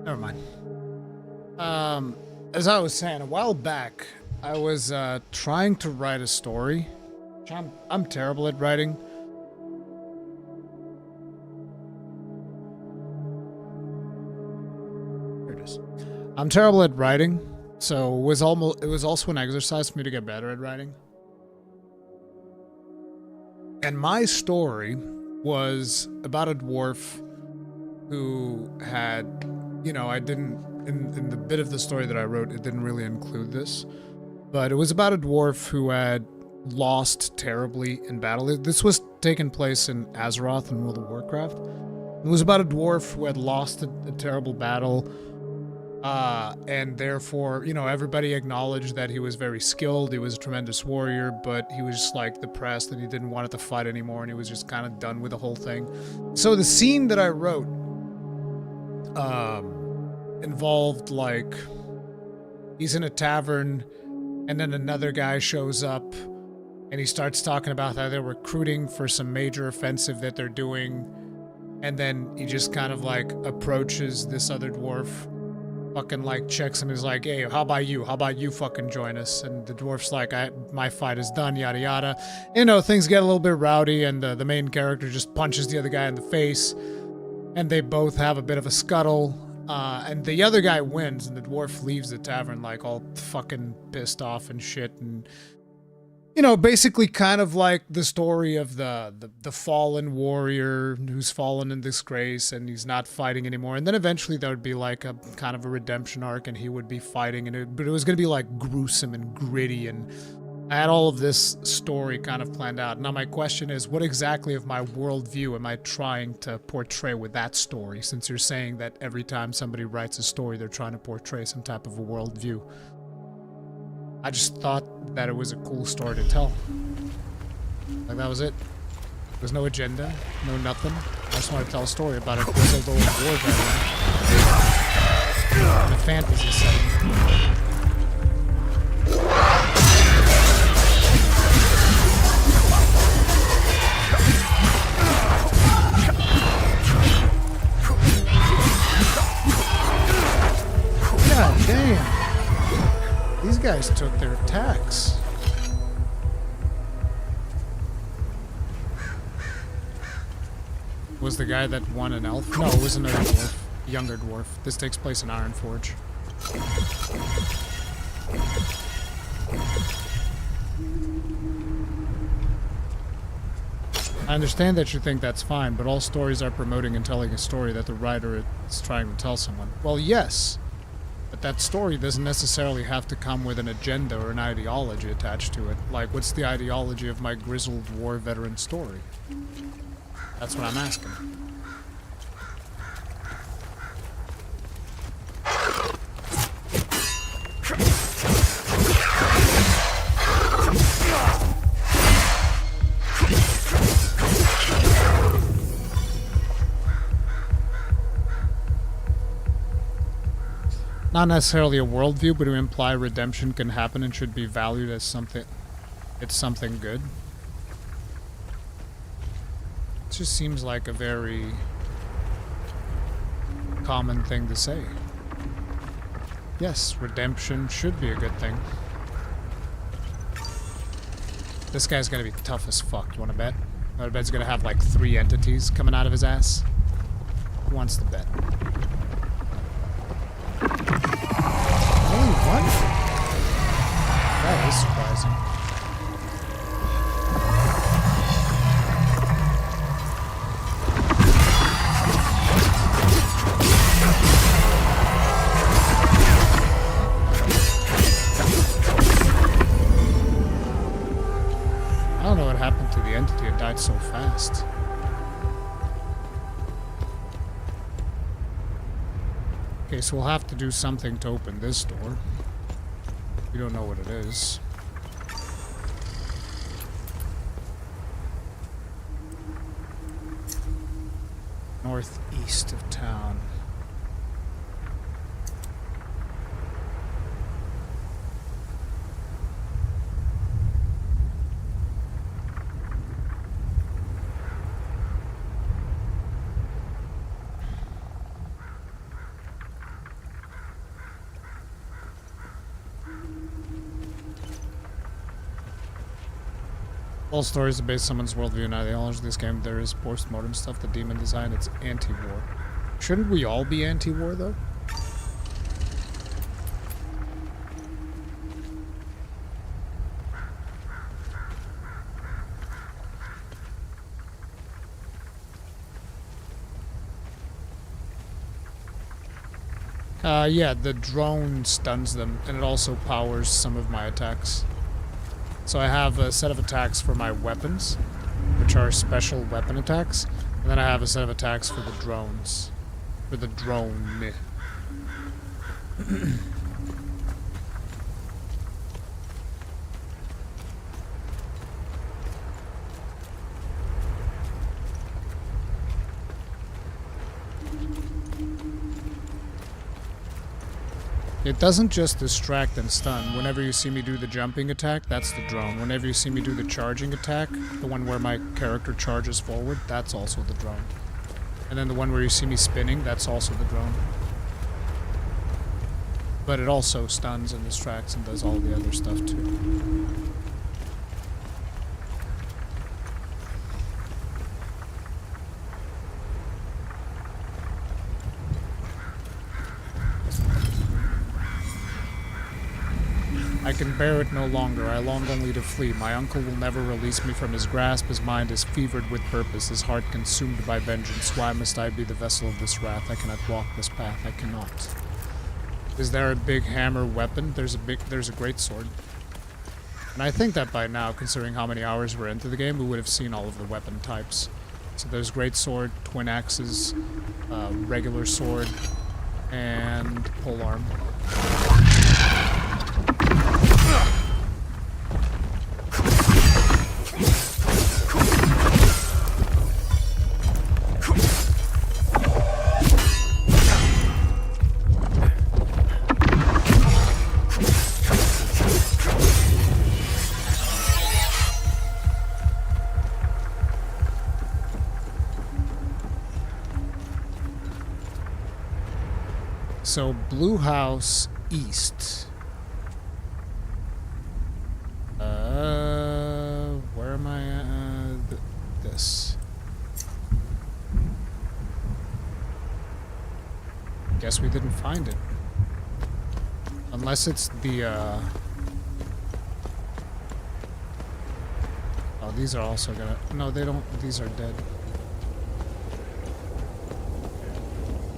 [SPEAKER 1] Never mind. As I was saying, a while back, I was trying to write a story. I'm terrible at writing. Here it is. I'm terrible at writing, so it was also an exercise for me to get better at writing. And my story was about a dwarf who had, you know, I didn't. In the bit of the story that I wrote, it didn't really include this, but it was about a dwarf who had lost terribly in battle. This was taking place in Azeroth in World of Warcraft. It was about a dwarf who had lost a terrible battle, and therefore, you know, everybody acknowledged that he was very skilled, he was a tremendous warrior, but he was just like depressed and he didn't want to fight anymore, and he was just kind of done with the whole thing. So the scene that I wrote, involved, like, he's in a tavern and then another guy shows up and he starts talking about how they're recruiting for some major offensive that they're doing, and then he just kind of like approaches this other dwarf, fucking like checks him, is like, hey, how about you fucking join us? And the dwarf's like, my fight is done, yada yada. You know, things get a little bit rowdy, and the main character just punches the other guy in the face, and they both have a bit of a scuttle. And the other guy wins, and the dwarf leaves the tavern like all fucking pissed off and shit, and, you know, basically kind of like the story of the fallen warrior who's fallen in disgrace and he's not fighting anymore. And then eventually there would be like a kind of a redemption arc and he would be fighting, but it was going to be like gruesome and gritty, and I had all of this story kind of planned out. Now my question is, what exactly of my worldview am I trying to portray with that story? Since you're saying that every time somebody writes a story, they're trying to portray some type of a worldview. I just thought that it was a cool story to tell. Like, that was it. There's no agenda, no nothing. I just want to tell a story about a grizzled old war veteran in a fantasy setting. God damn. These guys took their tax. Was the guy that won an elf? No, it was another dwarf. Younger dwarf. This takes place in Ironforge. I understand that you think that's fine, but all stories are promoting and telling a story that the writer is trying to tell someone. Well, yes, but that story doesn't necessarily have to come with an agenda or an ideology attached to it. Like, what's the ideology of my grizzled war veteran story? That's what I'm asking. Not necessarily a worldview, but to imply redemption can happen and should be valued as something. It's something good. It just seems like a very common thing to say. Yes, redemption should be a good thing. This guy's gonna be tough as fuck. You wanna bet? I bet he's gonna have like 3 entities coming out of his ass. Who wants to bet? Only one? That is surprising. I don't know what happened to the entity. It died so fast. Okay, so we'll have to do something to open this door. We don't know what it is. Northeast of town. All stories are based on someone's worldview and ideology. This game, there is post-mortem stuff, the demon design, it's anti-war. Shouldn't we all be anti-war, though? Yeah, the drone stuns them, and it also powers some of my attacks. So I have a set of attacks for my weapons, which are special weapon attacks, and then I have a set of attacks for the drones. For the drone. It doesn't just distract and stun. Whenever you see me do the jumping attack, that's the drone. Whenever you see me do the charging attack, the one where my character charges forward, that's also the drone. And then the one where you see me spinning, that's also the drone. But it also stuns and distracts and does all the other stuff too. I can bear it no longer. I long only to flee. My uncle will never release me from his grasp. His mind is fevered with purpose, his heart consumed by vengeance. Why must I be the vessel of this wrath? I cannot walk this path. I cannot. Is there a big hammer weapon? There's a great sword. And I think that by now, considering how many hours we're into the game, we would have seen all of the weapon types. So there's great sword, twin axes, regular sword, and polearm. So, Blue House East. Where am I at? This. Guess we didn't find it. Unless it's the, Oh, these are also gonna... No, they don't... These are dead.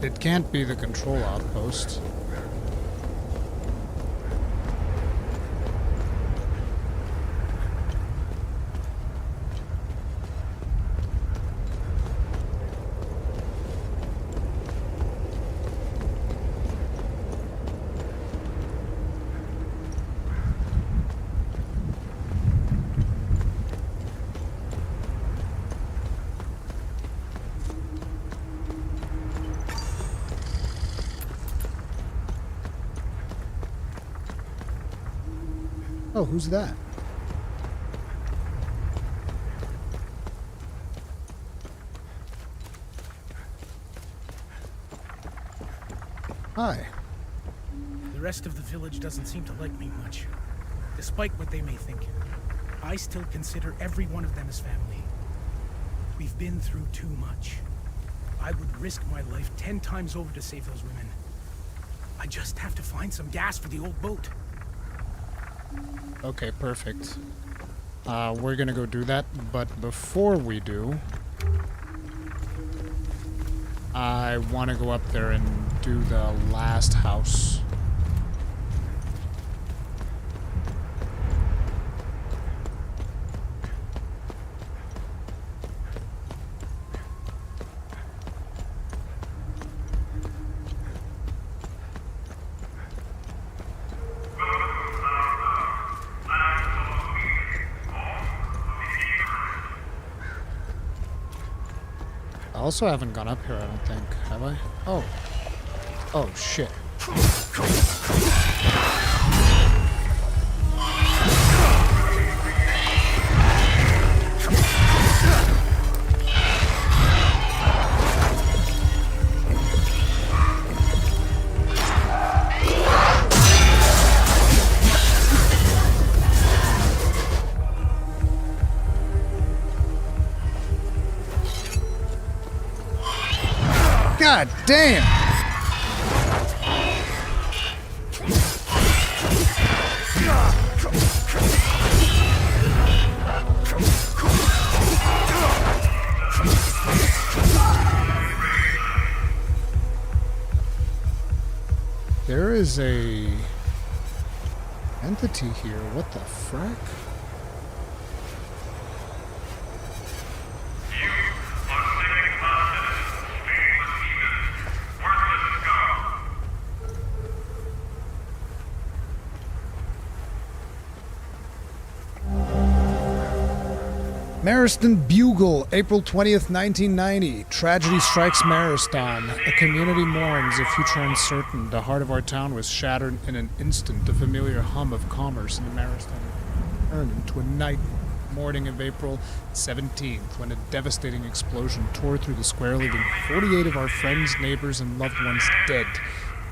[SPEAKER 1] It can't be the control outpost. Oh, who's that? Hi.
[SPEAKER 21] The rest of the village doesn't seem to like me much. Despite what they may think, I still consider every one of them as family. We've been through too much. I would risk my life 10 times over to save those women. I just have to find some gas for the old boat.
[SPEAKER 1] Okay, perfect. We're gonna go do that, but before we do, I want to go up there and do the last house. I also haven't gone up here, I don't think. Have I? Oh. Oh, shit. God damn! There is a entity here. What the frack? Marristan Bugle, April 20th, 1990. Tragedy strikes Marristan. A community mourns, a future uncertain. The heart of our town was shattered in an instant. The familiar hum of commerce in Marristan turned into a night morning of April 17th, when a devastating explosion tore through the square, leaving 48 of our friends, neighbors, and loved ones dead,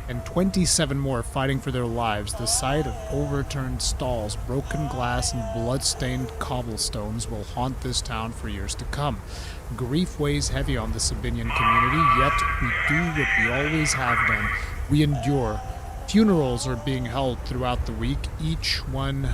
[SPEAKER 1] and 27 more fighting for their lives. The sight of overturned stalls, broken glass, and blood-stained cobblestones will haunt this town for years to come. Grief weighs heavy on the Sabinian community, yet we do what we always have done. We endure. Funerals are being held throughout the week, each one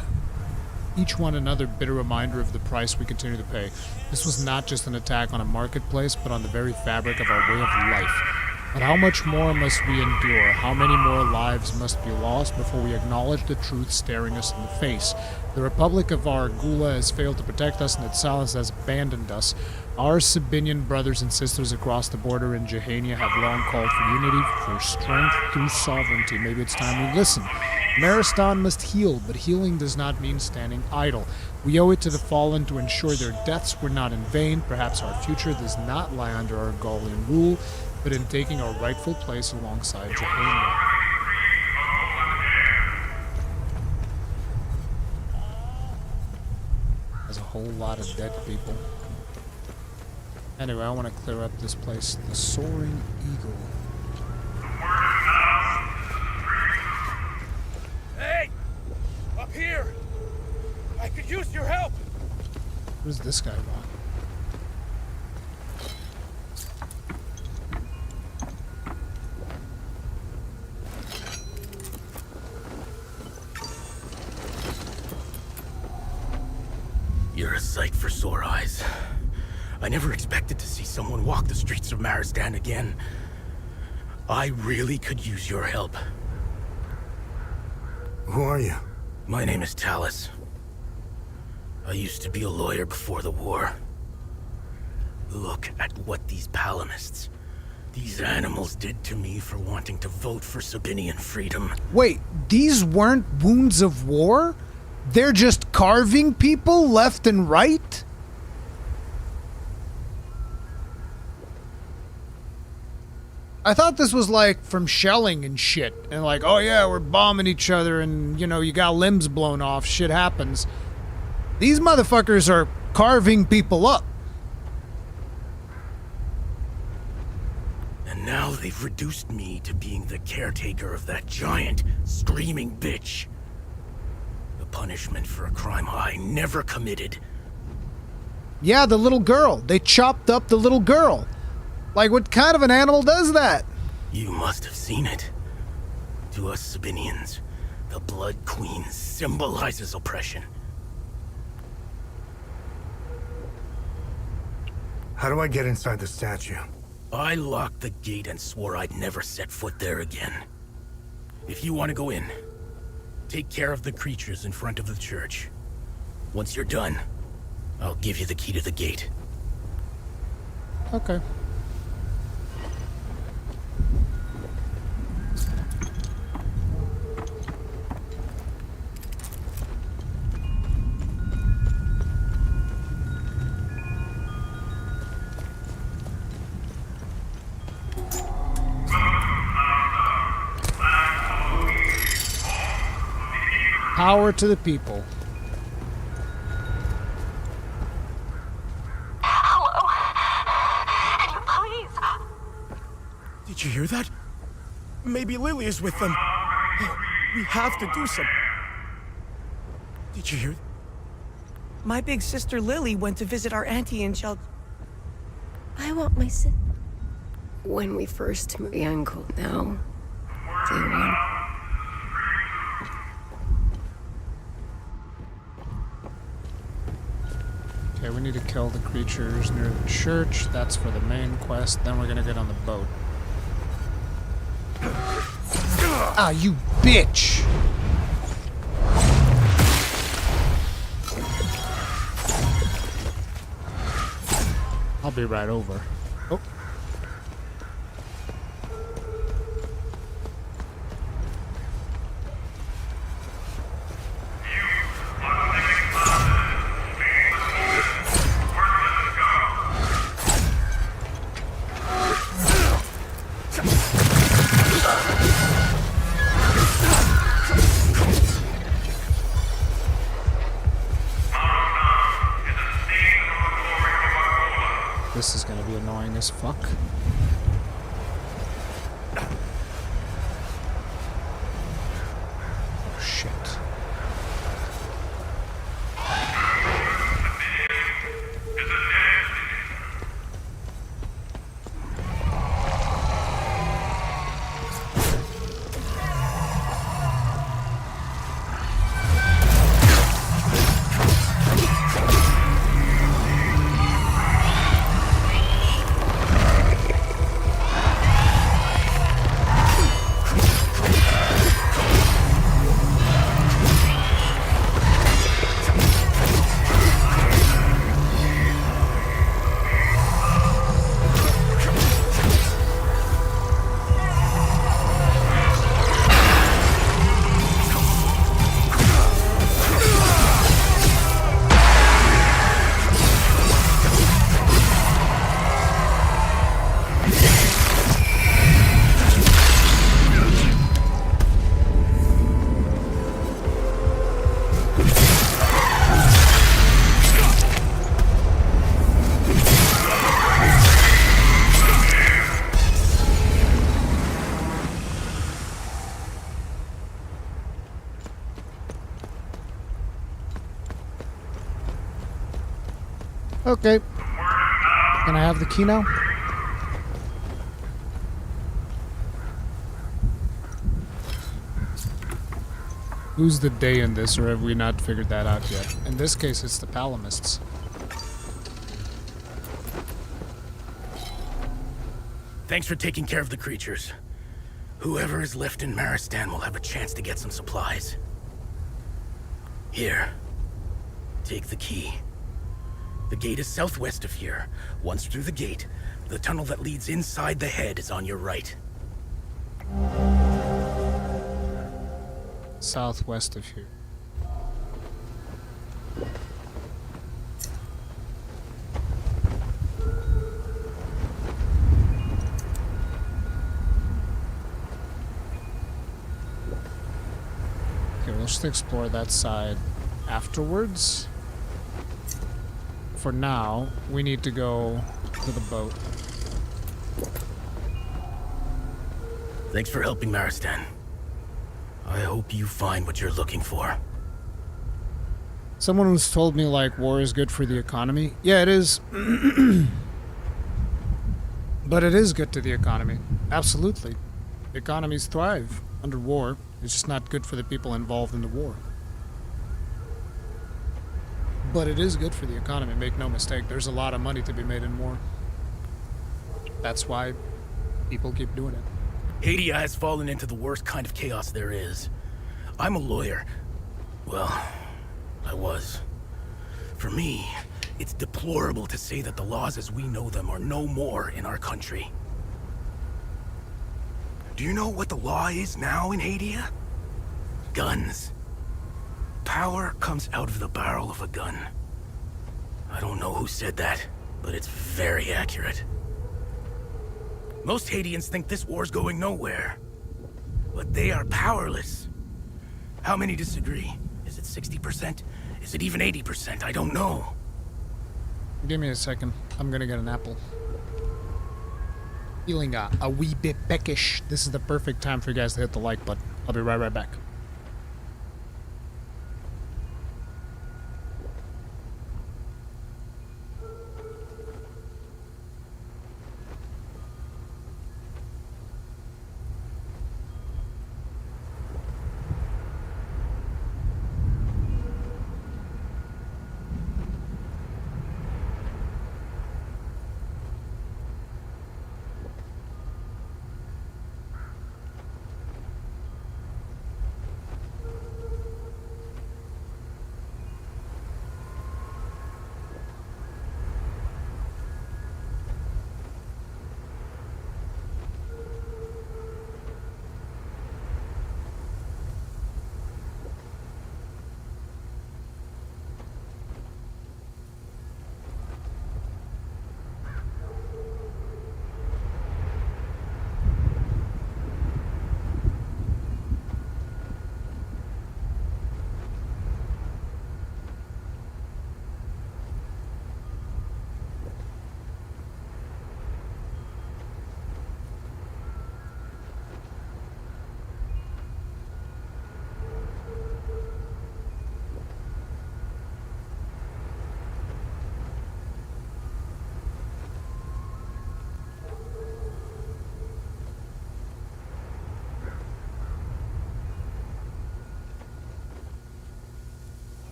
[SPEAKER 1] another bitter reminder of the price we continue to pay. This was not just an attack on a marketplace, but on the very fabric of our way of life. But how much more must we endure? How many more lives must be lost before we acknowledge the truth staring us in the face? The Republic of our Gula has failed to protect us, and its silence has abandoned us. Our Sabinian brothers and sisters across the border in Jehania have long called for unity, for strength through sovereignty. Maybe it's time we listen. Marristan must heal, but healing does not mean standing idle. We owe it to the fallen to ensure their deaths were not in vain. Perhaps our future does not lie under our Gaulian rule, but in taking our rightful place alongside Jehania. There's a whole lot of dead people. Anyway, I want to clear up this place. The Soaring Eagle.
[SPEAKER 21] Hey! Up here! I could use your help!
[SPEAKER 1] What does this guy want?
[SPEAKER 21] You're a sight for sore eyes. I never expected to see someone walk the streets of Marristan again. I really could use your help.
[SPEAKER 18] Who are you?
[SPEAKER 21] My name is Talis. I used to be a lawyer before the war. Look at what these palamists, these animals did to me for wanting to vote for Sabinian freedom.
[SPEAKER 1] Wait, these weren't wounds of war? They're just carving people left and right? I thought this was like from shelling and shit. And like, oh yeah, we're bombing each other and, you know, you got limbs blown off. Shit happens. These motherfuckers are carving people up.
[SPEAKER 21] And now they've reduced me to being the caretaker of that giant, screaming bitch. The punishment for a crime I never committed.
[SPEAKER 1] Yeah, the little girl. They chopped up the little girl. Like, what kind of an animal does that?
[SPEAKER 21] You must have seen it. To us Sabinians, the Blood Queen symbolizes oppression.
[SPEAKER 18] How do I get inside the statue?
[SPEAKER 21] I locked the gate and swore I'd never set foot there again. If you want to go in, take care of the creatures in front of the church. Once you're done, I'll give you the key to the gate.
[SPEAKER 1] Okay. Power to the people.
[SPEAKER 12] Did you hear that? Maybe Lily is with them. Oh, we have to do something. Did you hear?
[SPEAKER 2] My big sister Lily went to visit our auntie in shelter.
[SPEAKER 3] I want my sister. When we first moved, the uncle now. They want.
[SPEAKER 1] Okay, we need to kill the creatures near the church. That's for the main quest. Then we're gonna get on the boat. Ah, you bitch! I'll be right over. Oh. This is gonna be annoying as fuck. Oh shit. Okay. Can I have the key now? Who's the day in this, or have we not figured that out yet? In this case, it's the Palamists.
[SPEAKER 21] Thanks for taking care of the creatures. Whoever is left in Marristan will have a chance to get some supplies. Here. Take the key. The gate is southwest of here. Once through the gate, the tunnel that leads inside the head is on your right.
[SPEAKER 1] Southwest of here. Okay, we'll just explore that side afterwards. For now, we need to go to the boat.
[SPEAKER 21] Thanks for helping Marastan. I hope you find what you're looking for.
[SPEAKER 1] Someone who's told me, like, war is good for the economy. Yeah, it is. But it is good to the economy. Absolutely. Economies thrive under war. It's just not good for the people involved in the war. But it is good for the economy, make no mistake. There's a lot of money to be made in war. That's why people keep doing it.
[SPEAKER 21] Haiti has fallen into the worst kind of chaos there is. I'm a lawyer. Well, I was. For me, it's deplorable to say that the laws as we know them are no more in our country. Do you know what the law is now in Haiti? Guns. Power comes out of the barrel of a gun. I don't know who said that, but it's very accurate. Most Haitians think this war's going nowhere, but they are powerless. How many disagree? Is it 60%? Is it even 80%? I don't know.
[SPEAKER 1] Give me a second. I'm gonna get an apple. Feeling a wee bit peckish. This is the perfect time for you guys to hit the like button. I'll be right back.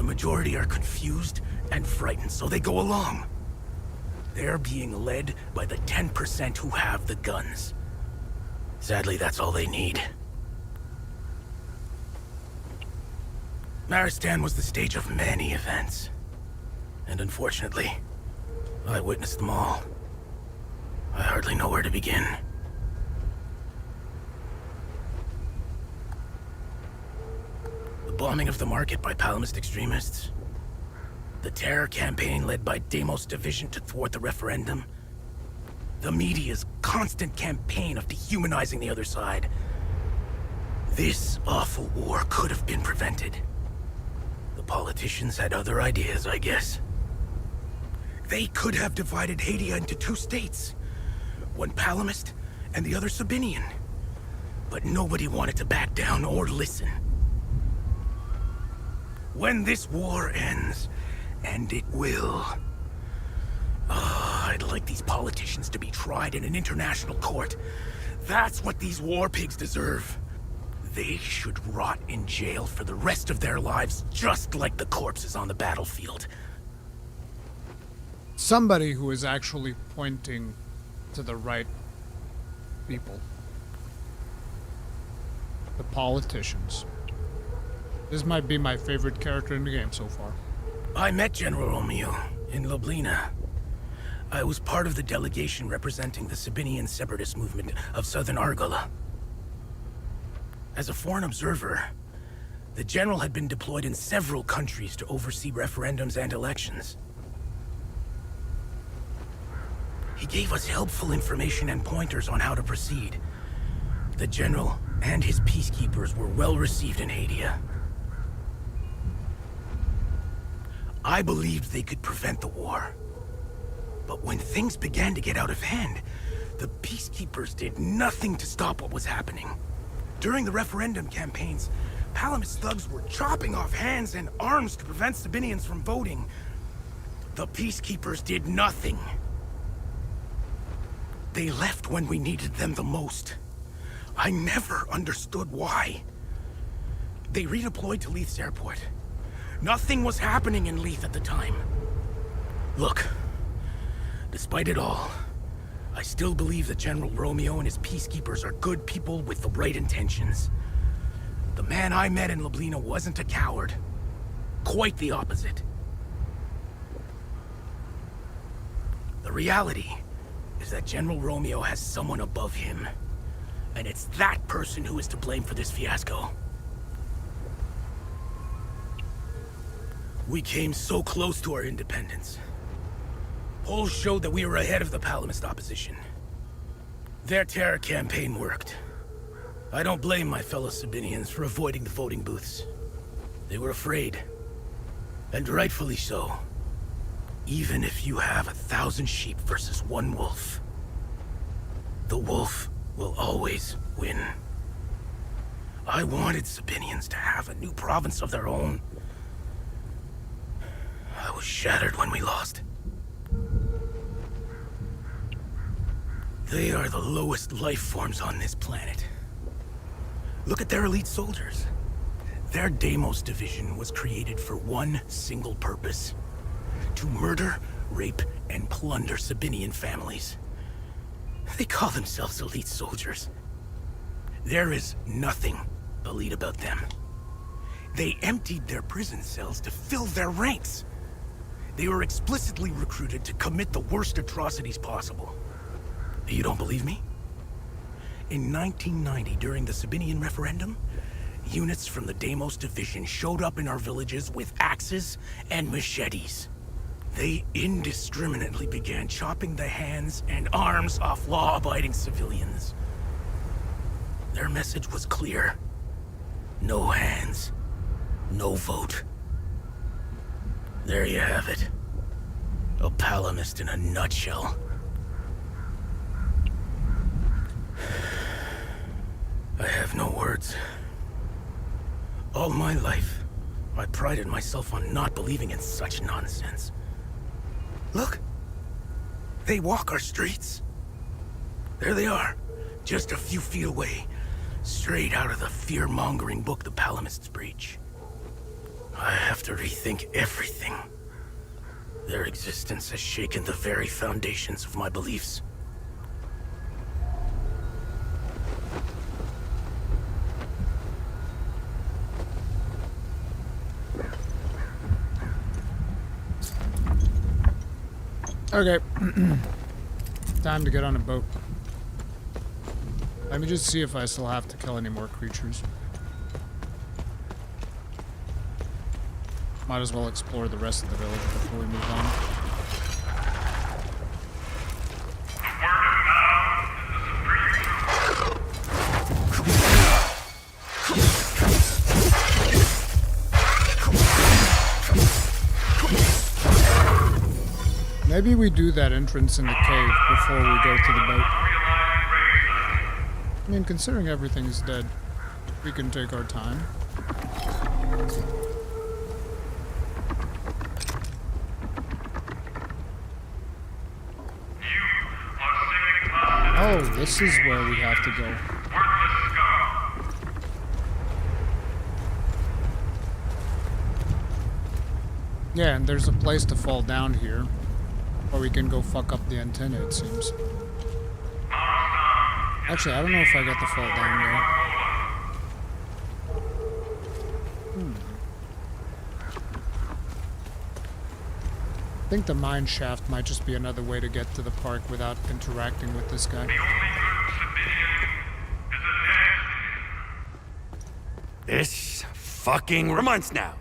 [SPEAKER 21] The majority are confused and frightened, so they go along. They're being led by the 10% who have the guns. Sadly, that's all they need. Marristan was the stage of many events. And unfortunately, I witnessed them all. I hardly know where to begin. The bombing of the market by Palamist extremists. The terror campaign led by Deimos Division to thwart the referendum. The media's constant campaign of dehumanizing the other side. This awful war could have been prevented. The politicians had other ideas, I guess. They could have divided Hadia into two states. One Palamist and the other Sabinian. But nobody wanted to back down or listen. When this war ends, and it will, I'd like these politicians to be tried in an international court. That's what these war pigs deserve. They should rot in jail for the rest of their lives, just like the corpses on the battlefield.
[SPEAKER 1] Somebody who is actually pointing to the right people. The politicians. This might be my favorite character in the game so far.
[SPEAKER 21] I met General Romeo in Ljubljana. I was part of the delegation representing the Sabinian separatist movement of southern Argola. As a foreign observer, the general had been deployed in several countries to oversee referendums and elections. He gave us helpful information and pointers on how to proceed. The general and his peacekeepers were well received in Hadia. I believed they could prevent the war. But when things began to get out of hand, the peacekeepers did nothing to stop what was happening. During the referendum campaigns, Palamist thugs were chopping off hands and arms to prevent Sabinians from voting. The peacekeepers did nothing. They left when we needed them the most. I never understood why. They redeployed to Leith's airport. Nothing was happening in Leith at the time. Look, despite it all, I still believe that General Romeo and his peacekeepers are good people with the right intentions. The man I met in Ljubljana wasn't a coward. Quite the opposite. The reality is that General Romeo has someone above him. And it's that person who is to blame for this fiasco. We came so close to our independence. Polls showed that we were ahead of the Palamist opposition. Their terror campaign worked. I don't blame my fellow Sabinians for avoiding the voting booths. They were afraid. And rightfully so. Even if you have 1,000 sheep versus one wolf, the wolf will always win. I wanted Sabinians to have a new province of their own. I was shattered when we lost. They are the lowest life forms on this planet. Look at their elite soldiers. Their Deimos division was created for one single purpose: to murder, rape, and plunder Sabinian families. They call themselves elite soldiers. There is nothing elite about them. They emptied their prison cells to fill their ranks. They were explicitly recruited to commit the worst atrocities possible. You don't believe me? In 1990, during the Sabinian referendum, units from the Deimos division showed up in our villages with axes and machetes. They indiscriminately began chopping the hands and arms off law-abiding civilians. Their message was clear. No hands, no vote. There you have it. A Palamist in a nutshell. I have no words. All my life, I prided myself on not believing in such nonsense. Look! They walk our streets. There they are, just a few feet away, straight out of the fear-mongering book the Palamists preach. I have to rethink everything. Their existence has shaken the very foundations of my beliefs.
[SPEAKER 1] Okay. Time to get on a boat. Let me just see if I still have to kill any more creatures. Might as well explore the rest of the village before we move on. Maybe we do that entrance in the cave before we go to the boat. I mean, considering everything is dead, we can take our time. Oh, this is where we have to go. Yeah, and there's a place to fall down here. Or we can go fuck up the antenna, it seems. Actually, I don't know if I got to fall down there. I think the mine shaft might just be another way to get to the park without interacting with this guy.
[SPEAKER 13] This fucking reminds now.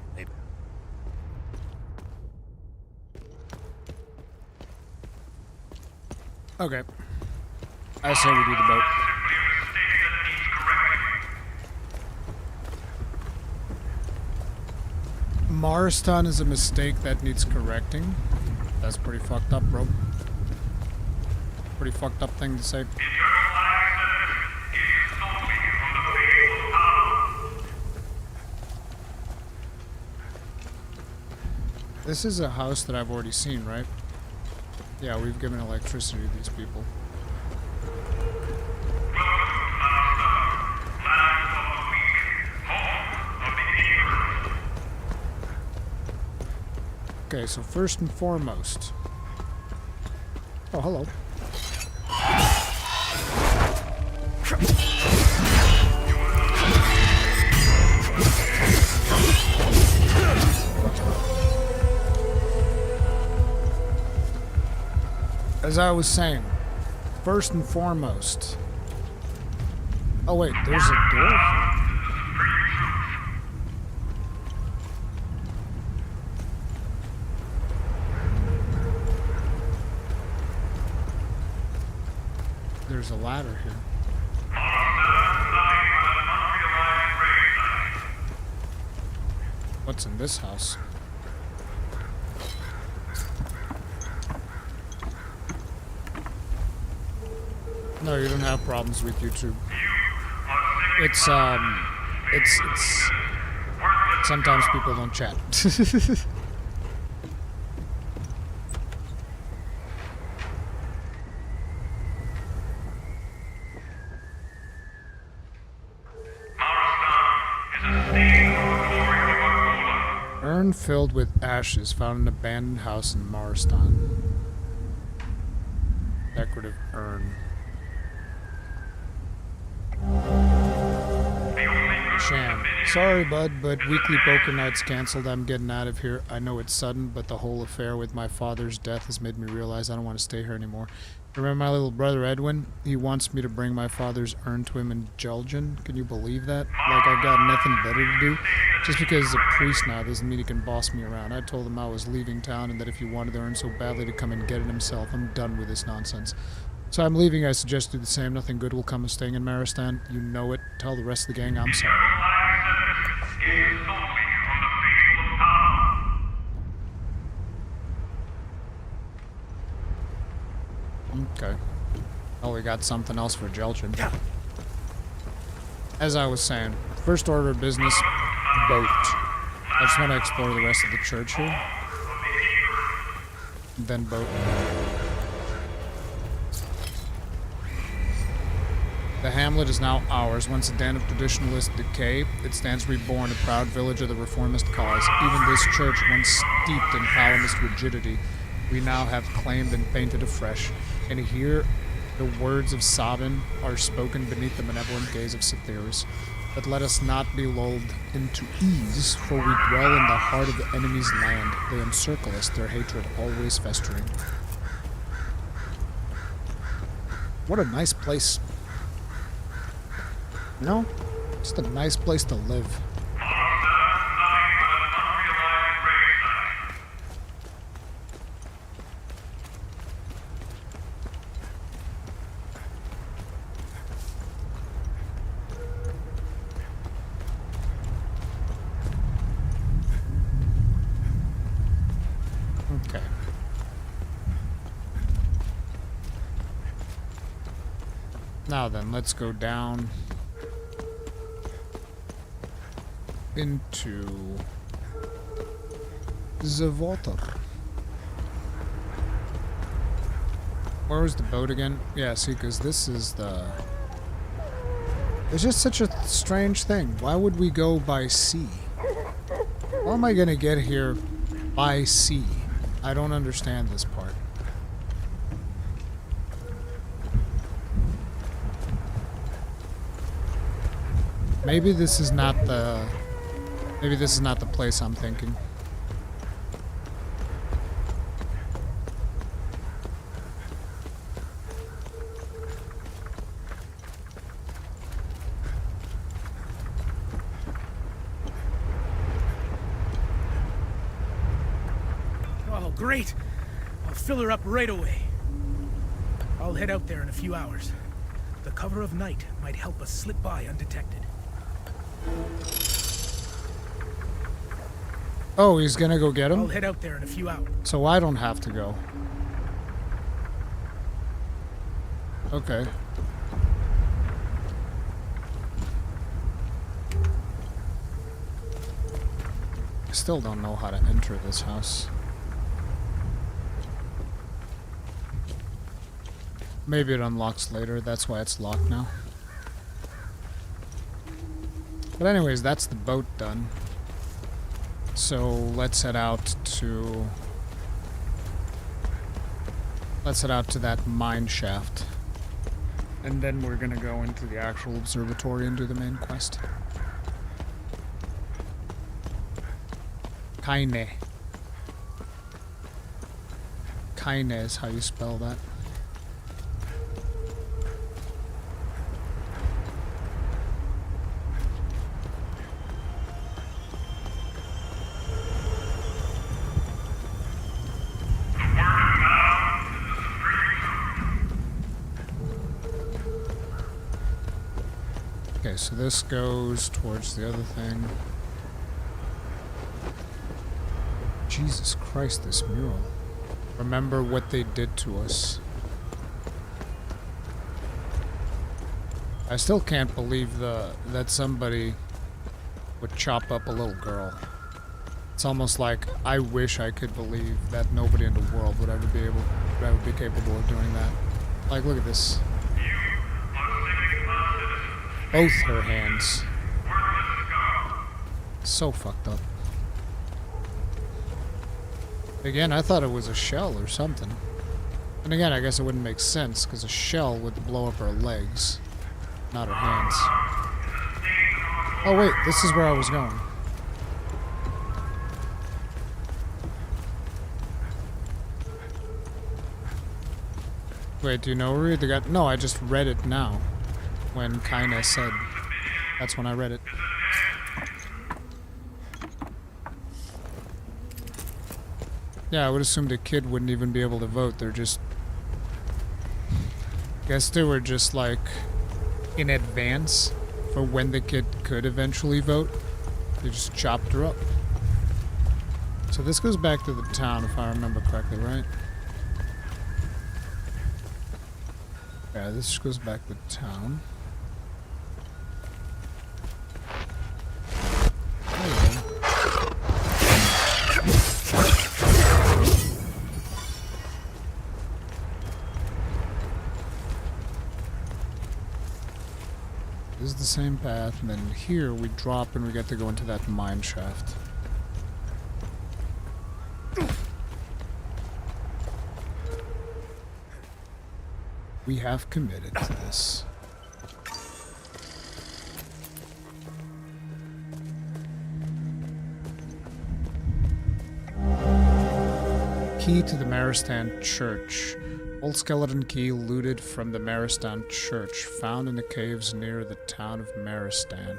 [SPEAKER 1] Okay. I say we do the boat. Marristan is a mistake that needs correcting. That's pretty fucked up, bro. Pretty fucked up thing to say. This is a house that I've already seen, right? Yeah, we've given electricity to these people. Okay, so first and foremost... Oh, hello. As I was saying, first and foremost... Oh wait, there's a door? There's a ladder here. What's in this house? No, you don't have problems with YouTube. It's sometimes people don't chat. Urn filled with ashes found in an abandoned house in Marristan. Decorative urn. Sham. Sorry, bud, but weekly poker night's canceled. I'm getting out of here. I know it's sudden, but the whole affair with my father's death has made me realize I don't want to stay here anymore. Remember my little brother Edwin? He wants me to bring my father's urn to him in Jelgen. Can you believe that? Like I've got nothing better to do? Just because he's a priest now doesn't mean he can boss me around. I told him I was leaving town and that if he wanted the urn so badly to come and get it himself, I'm done with this nonsense. So I'm leaving. I suggest do the same. Nothing good will come of staying in Marristan. You know it. Tell the rest of the gang I'm sorry. Okay. Oh, we got something else for Jelgen. Yeah. As I was saying, first order of business, boat. I just want to explore the rest of the church here. Then boat. The hamlet is now ours. Once a den of traditionalist decay, it stands reborn, a proud village of the reformist cause. Even this church, once steeped in Palamist rigidity, we now have claimed and painted afresh. And here, the words of Sabin are spoken beneath the benevolent gaze of Cytheris. But let us not be lulled into ease, for we dwell in the heart of the enemy's land. They encircle us, their hatred always festering. What a nice place. No, just a nice place to live. Okay. Now then, let's go down into the water. Where was the boat again? Yeah, see, because this is the... It's just such a strange thing. Why would we go by sea? How am I gonna get here by sea? I don't understand this part. Maybe this is not the... Maybe this is not the place I'm thinking.
[SPEAKER 5] Oh, great! I'll fill her up right away. I'll head out there in a few hours. The cover of night might help us slip by undetected.
[SPEAKER 1] Oh, he's gonna go get him?
[SPEAKER 5] I'll head out there in a few hours.
[SPEAKER 1] So I don't have to go. Okay. I still don't know how to enter this house. Maybe it unlocks later, that's why it's locked now. But anyways, that's the boat done. So let's head out to... Let's head out to that mine shaft. And then we're gonna go into the actual observatory and do the main quest. Kaine. Kaine is how you spell that. Okay, so this goes towards the other thing. Jesus Christ, this mural. Remember what they did to us. I still can't believe that somebody would chop up a little girl. It's almost like I wish I could believe that nobody in the world would ever be capable of doing that. Like, look at this. Both her hands. So fucked up. Again, I thought it was a shell or something. And again, I guess it wouldn't make sense, because a shell would blow up her legs, not her hands. Oh wait, this is where I was going. Wait, do you know where they got? No, I just read it now. When Kaine said. That's when I read it. Yeah, I would assume the kid wouldn't even be able to vote. They're just... Guess they were just like in advance for when the kid could eventually vote. They just chopped her up. So this goes back to the town if I remember correctly, right? Yeah, this goes back to town. the same path, and then here we drop and we get to go into that mine shaft. We have committed to this. Key to the Marristan Church. Old skeleton key looted from the Marristan Church, found in the caves near the town of Marristan.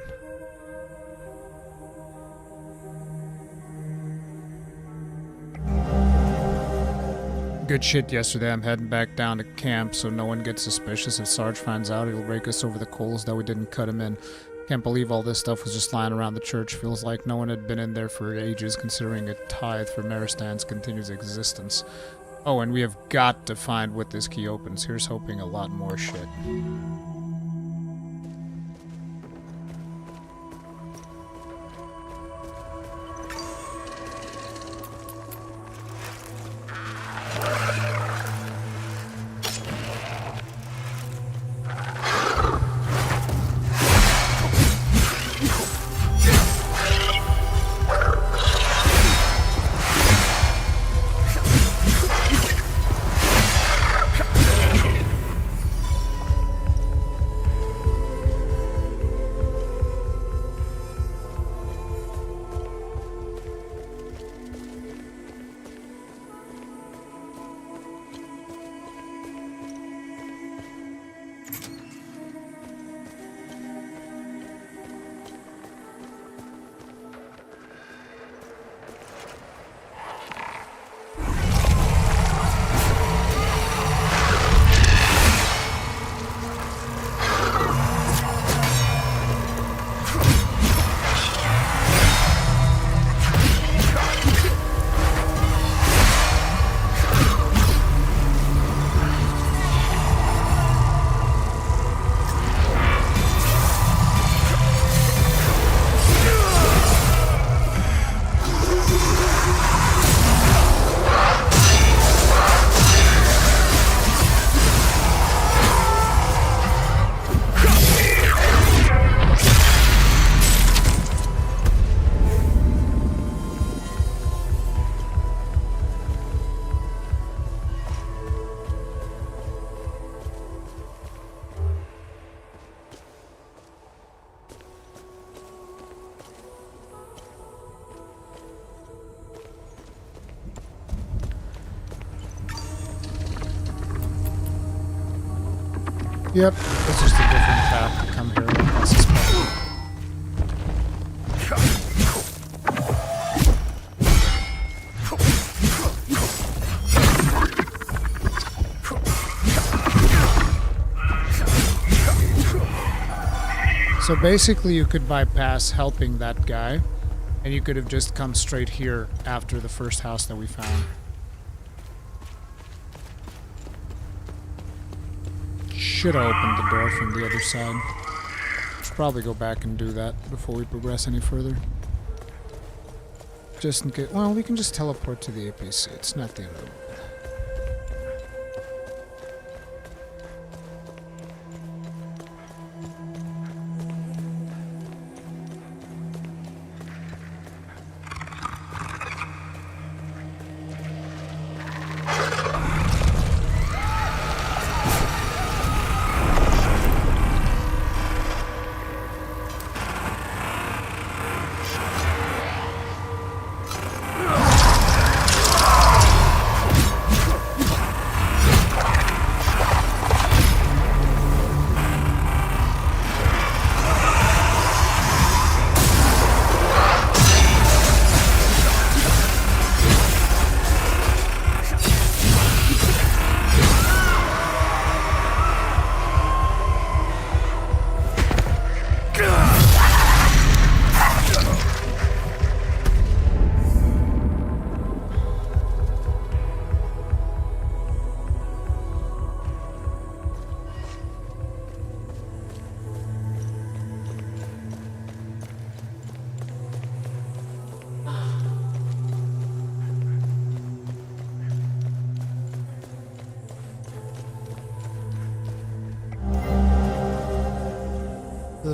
[SPEAKER 1] Good shit yesterday. I'm heading back down to camp so no one gets suspicious. If Sarge finds out, he'll rake us over the coals that we didn't cut him in. Can't believe all this stuff was just lying around the church. Feels like no one had been in there for ages, considering a tithe for Maristan's continued existence. Oh, and we have got to find what this key opens. Here's hoping a lot more shit. Yep, it's just a different path to come here, I suspect. So basically you could bypass helping that guy, and you could have just come straight here after the first house that we found. Should have opened the door from the other side. Should probably go back and do that before we progress any further. Just in case. Well, we can just teleport to the APC. It's not the end of the world.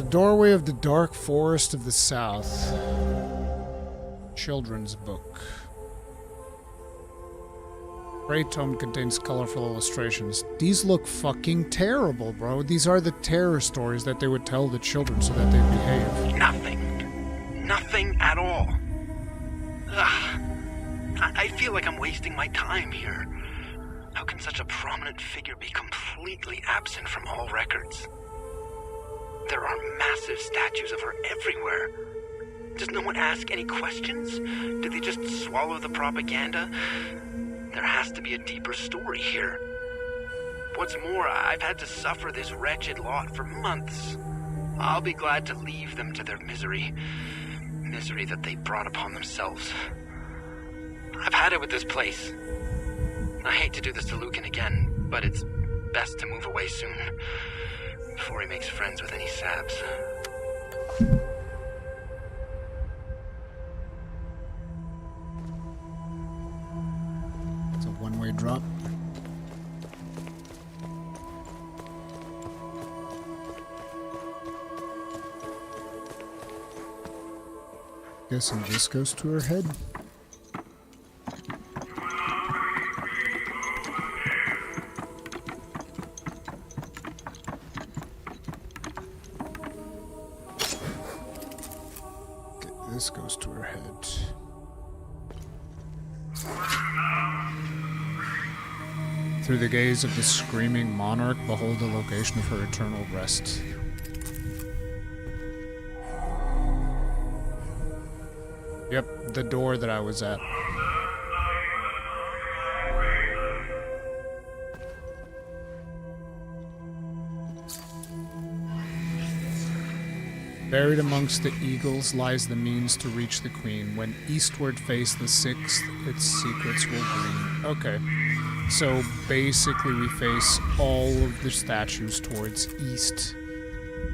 [SPEAKER 1] Doorway of the Dark Forest of the South. Children's book. Gray tome contains colorful illustrations. These look fucking terrible, bro. These are the terror stories that they would tell the children so that they behave.
[SPEAKER 20] Nothing. Nothing at all. Ugh. I feel like I'm wasting my time here. How can such a prominent figure be completely absent from all records? There are massive statues of her everywhere. Does no one ask any questions? Do they just swallow the propaganda? There has to be a deeper story here. What's more, I've had to suffer this wretched lot for months. I'll be glad to leave them to their misery. Misery that they brought upon themselves. I've had it with this place. I hate to do this to Lucan again, but it's best to move away soon. Before he makes friends with any sabs.
[SPEAKER 1] It's a one-way drop. Guessing this goes to her head. This goes to her head. Through the gaze of the screaming monarch, behold the location of her eternal rest. Yep, the door that I was at. Buried amongst the eagles lies the means to reach the queen. When eastward face the sixth, its secrets will gleam. Okay, so basically we face all of the statues towards east.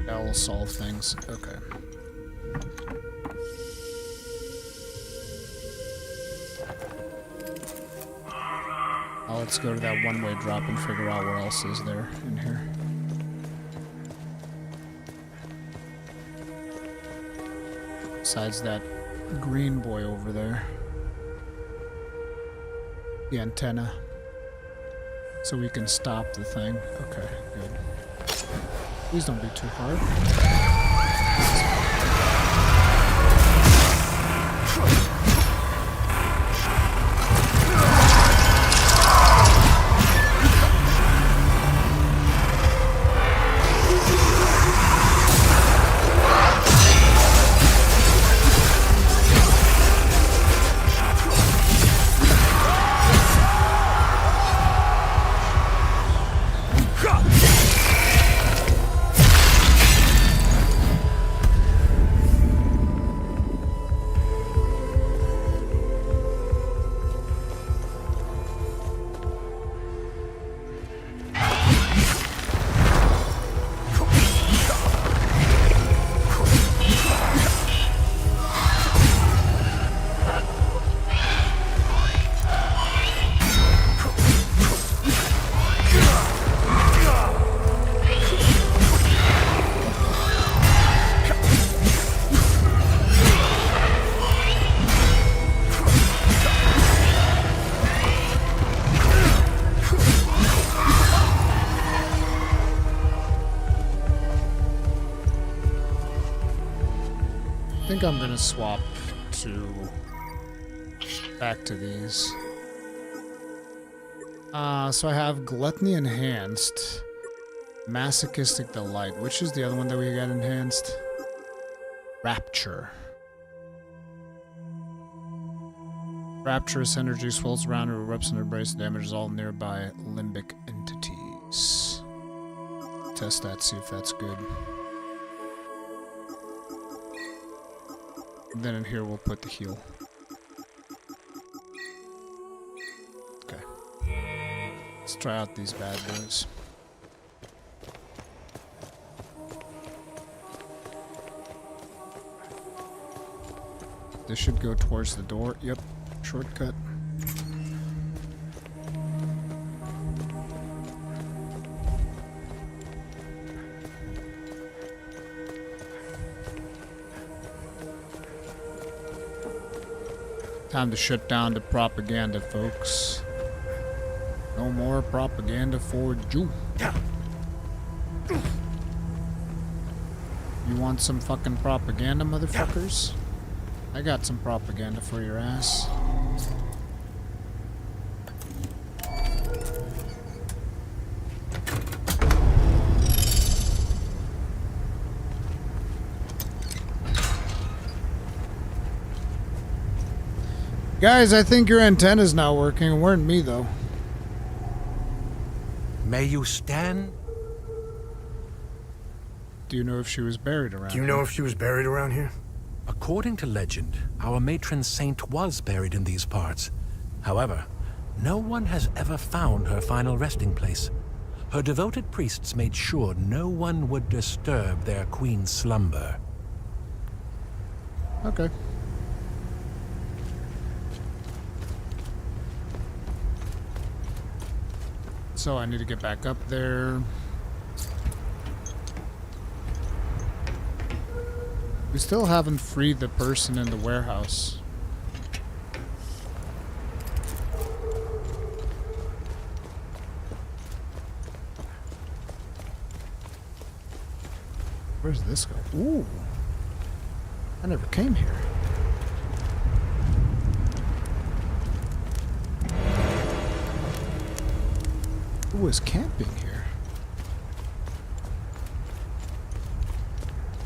[SPEAKER 1] That'll solve things. Okay. Now let's go to that one-way drop and figure out what else is there in here. Besides that green boy over there. The antenna. So we can stop the thing. Okay, good. Please don't be too hard. I think I'm gonna swap back to these. So I have Gluttony Enhanced, Masochistic Delight. Which is the other one that we got enhanced? Rapture. Rapturous energy swells around her, erupts and embraces, damages all nearby limbic entities. Test that, see if that's good. Then in here we'll put the heal. Okay. Let's try out these bad boys. This should go towards the door. Yep. Shortcut. Time to shut down the propaganda, folks. No more propaganda for you. You want some fucking propaganda, motherfuckers? I got some propaganda for your ass. Guys, I think your antenna's not working. It weren't me, though.
[SPEAKER 17] May you stand?
[SPEAKER 1] Do you know if she was buried around
[SPEAKER 18] Do you know if she was buried around here?
[SPEAKER 17] According to legend, our matron saint was buried in these parts. However, no one has ever found her final resting place. Her devoted priests made sure no one would disturb their queen's slumber.
[SPEAKER 1] Okay. So I need to get back up there. We still haven't freed the person in the warehouse. Where's this go? Ooh. I never came here. Who was camping here?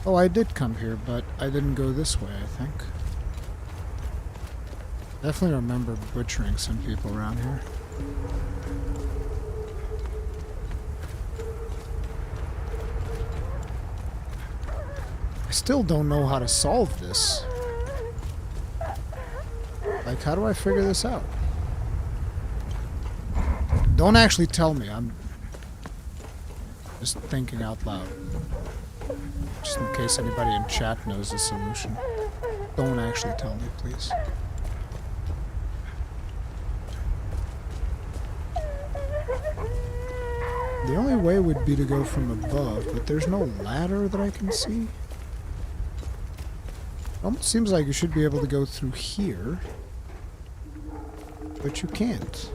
[SPEAKER 1] Oh, I did come here, but I didn't go this way, I think. Definitely remember butchering some people around here. I still don't know how to solve this. Like, how do I figure this out? Don't actually tell me. I'm just thinking out loud. Just in case anybody in chat knows the solution. Don't actually tell me, please. The only way would be to go from above, but there's no ladder that I can see. Almost seems like you should be able to go through here, but you can't.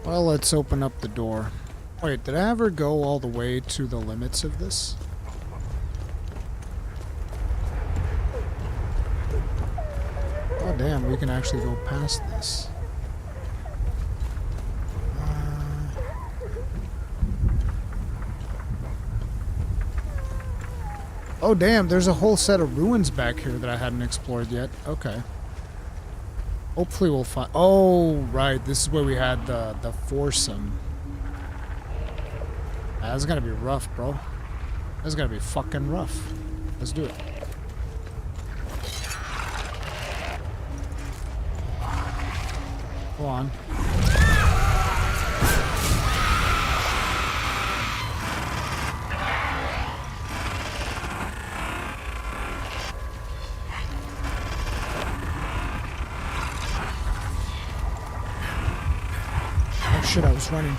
[SPEAKER 1] Well, let's open up the door. Wait, did I ever go all the way to the limits of this? Oh damn, we can actually go past this. Oh damn, there's a whole set of ruins back here that I hadn't explored yet. Okay. Hopefully we'll find... Oh, right. This is where we had the foursome. That's gonna be rough, bro. That's gonna be fucking rough. Let's do it. Go on. Shit, I was running.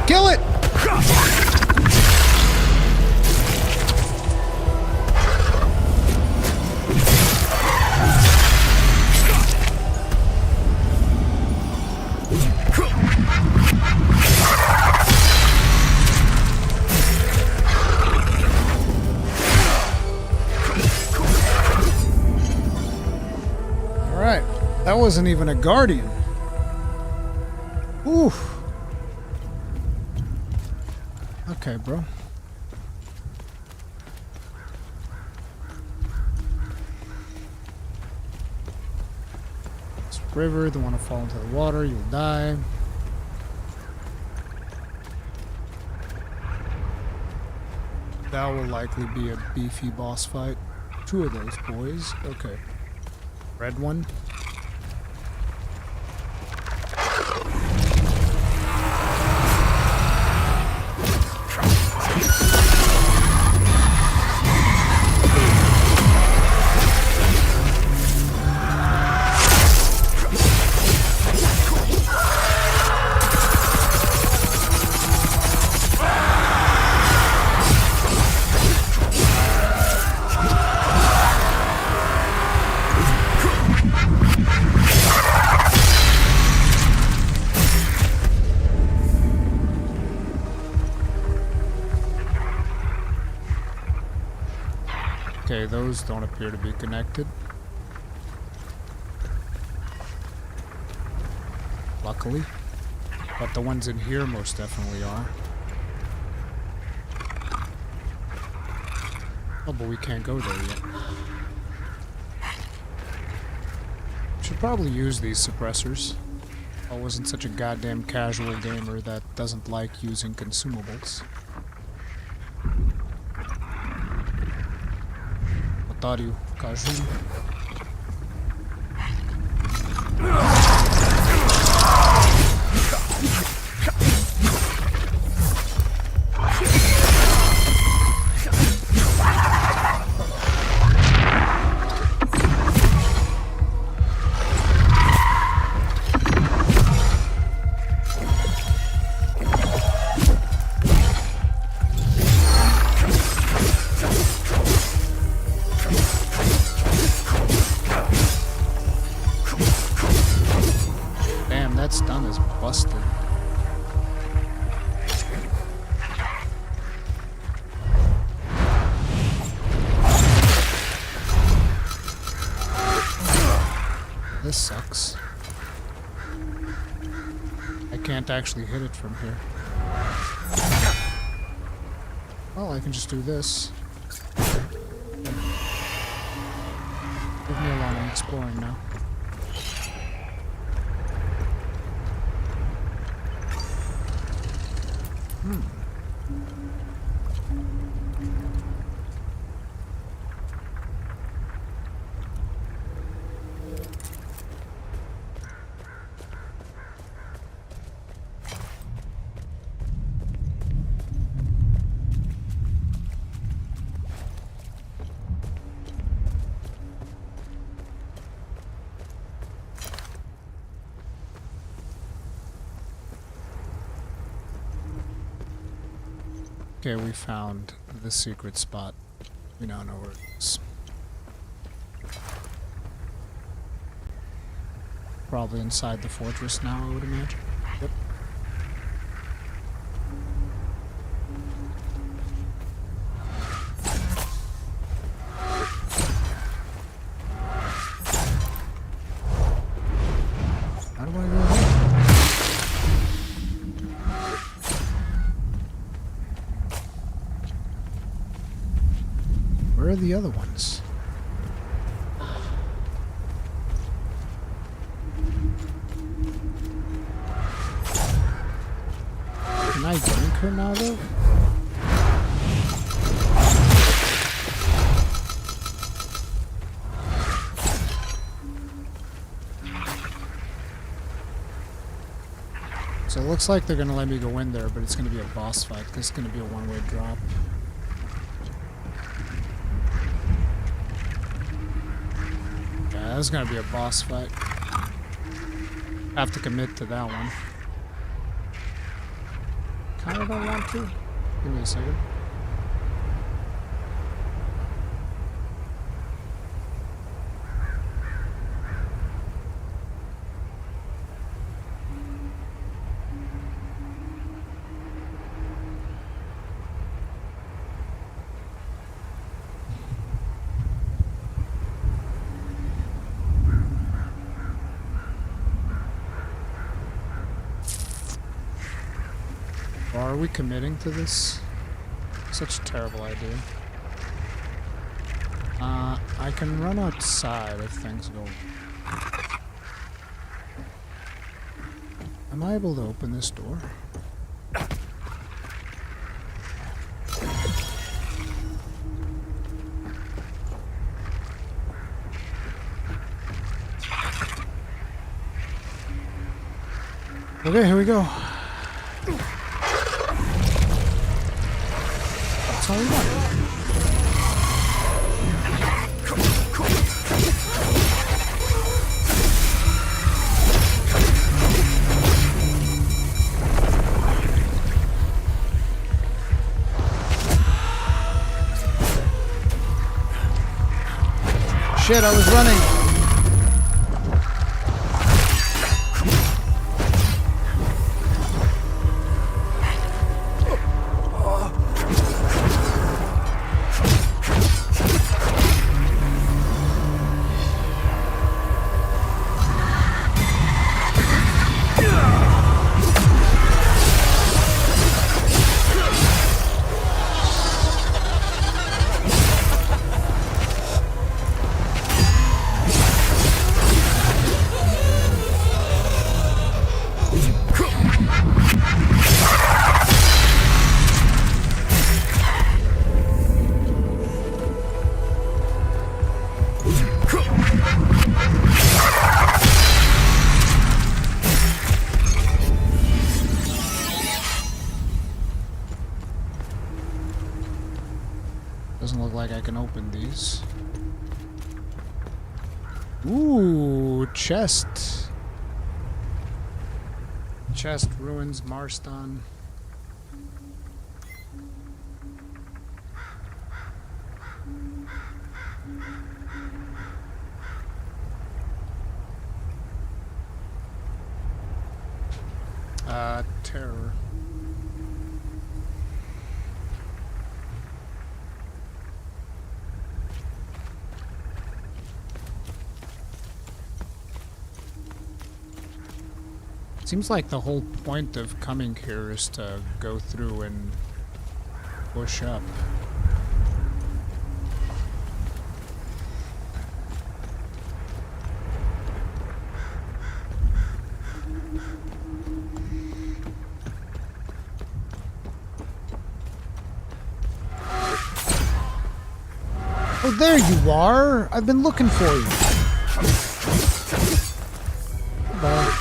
[SPEAKER 1] Kill it! Alright, that wasn't even a guardian. Ooh. Okay, bro. This river, don't want to fall into the water, you'll die. That will likely be a beefy boss fight. 2 of those boys. Okay. Red one. Okay, those don't appear to be connected. Luckily. But the ones in here most definitely are. Oh, but we can't go there yet. Should probably use these suppressors. I wasn't such a goddamn casual gamer that doesn't like using consumables. Otário, caju. This sucks. I can't actually hit it from here. Well, I can just do this. Leave me alone, I'm exploring now. Okay, we found the secret spot. We now know where it is. Probably inside the fortress now, I would imagine. Yep. How do I go there? Where are the other ones? Can I drink her now, though? So it looks like they're gonna let me go in there, but it's gonna be a boss fight. This is gonna be a one-way drop. Yeah, this is gonna be a boss fight. Have to commit to that one. kind of don't want to. Give me a second. Are we committing to this? Such a terrible idea. I can run outside if things go... Am I able to open this door? Okay, here we go. That's all we want. Shit, I was running. Doesn't look like I can open these. Ooh, chest. Chest, ruins, Marristan. Terror. Seems like the whole point of coming here is to go through and push up. Oh, there you are! I've been looking for you. Bye.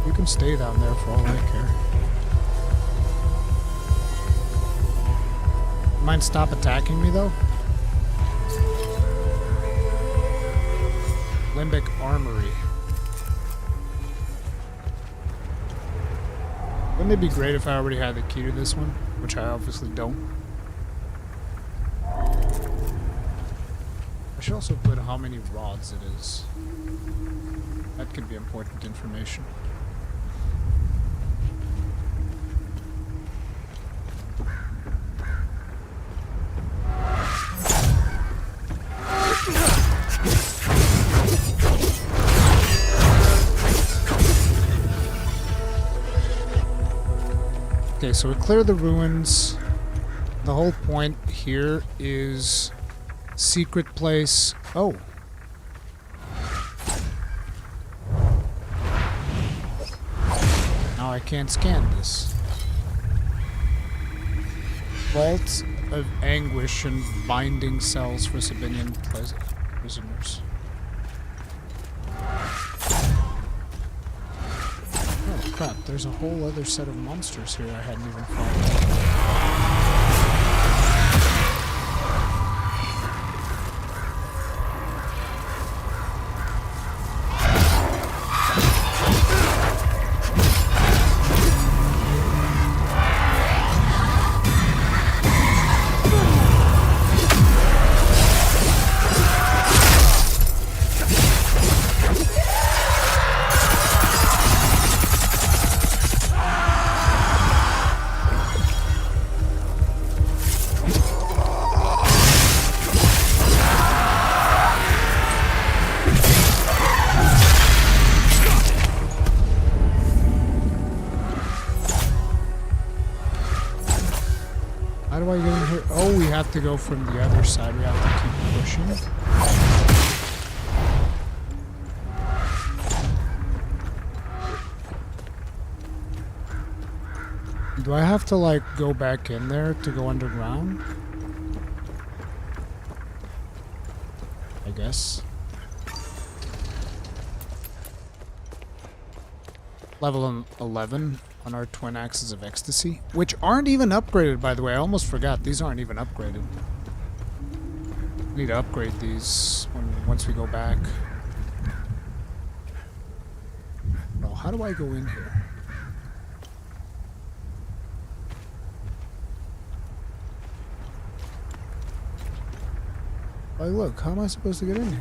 [SPEAKER 1] You can stay down there for all I care. Mind stop attacking me though? Limbic Armory. Wouldn't it be great if I already had the key to this one? Which I obviously don't. I should also put how many rods it is. That could be important information. Okay, so we clear the ruins. The whole point here is secret place. Oh. Now I can't scan this. Vault of anguish and binding cells for civilian prisoners. Oh crap, there's a whole other set of monsters here I hadn't even found. to go from the other side. We have to keep pushing. Do I have to, like, go back in there to go underground? I guess. Level 11 on our twin axes of ecstasy, which aren't even upgraded, by the way. I almost forgot. These aren't even upgraded. Need to upgrade these once we go back. No, how do I go in here? Oh, look, how am I supposed to get in here?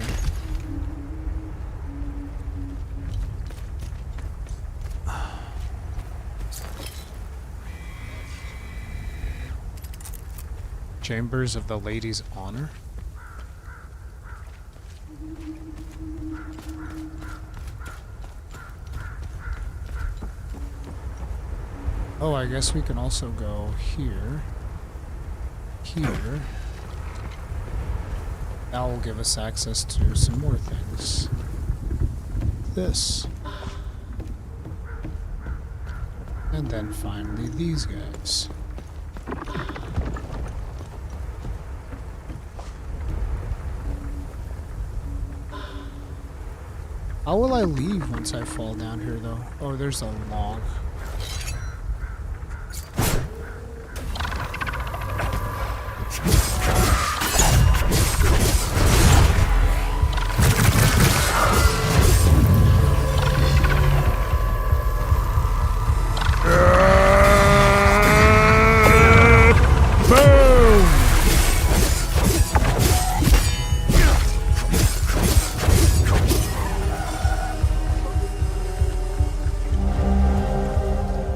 [SPEAKER 1] Chambers of the Lady's Honor? Oh, I guess we can also go here. Here. That will give us access to some more things. This. And then finally these guys. How will I leave once I fall down here, though? Oh, there's a log.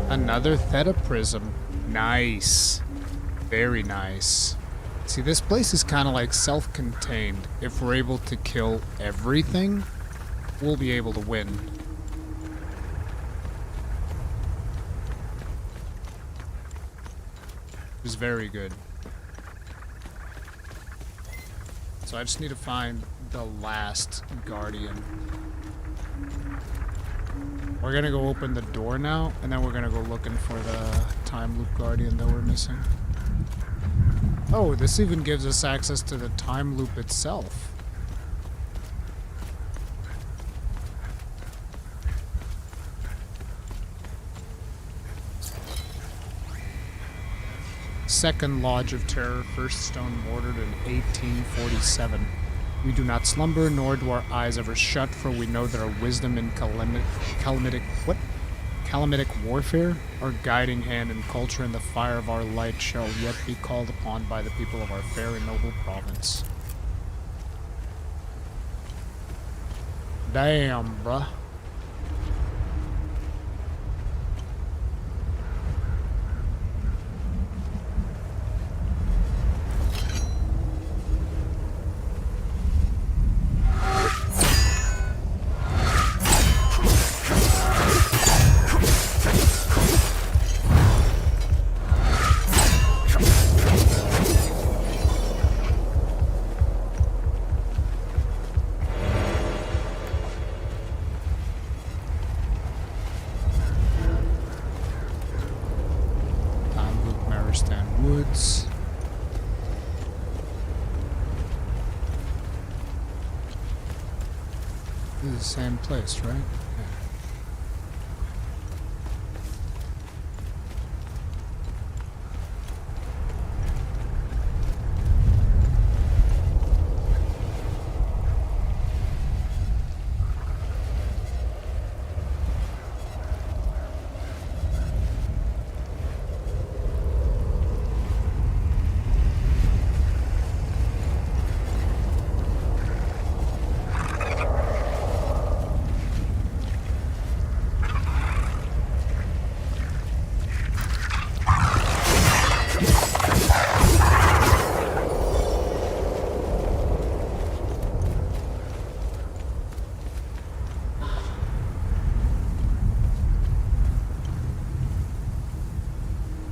[SPEAKER 1] Another theta prism. Nice. Very nice. See, this place is kind of like self-contained. If we're able to kill everything, we'll be able to win. It's very good. So I just need to find the last guardian. We're gonna go open the door now, and then we're gonna go looking for the time loop guardian that we're missing. Oh, this even gives us access to the time loop itself. Second Lodge of Terror, first stone mortared in 1847. We do not slumber, nor do our eyes ever shut, for we know that our wisdom in calamitic warfare, our guiding hand in culture, and the fire of our light shall yet be called upon by the people of our fair and noble province. Damn, bruh. Marristan Woods. This is the same place, right? Yeah.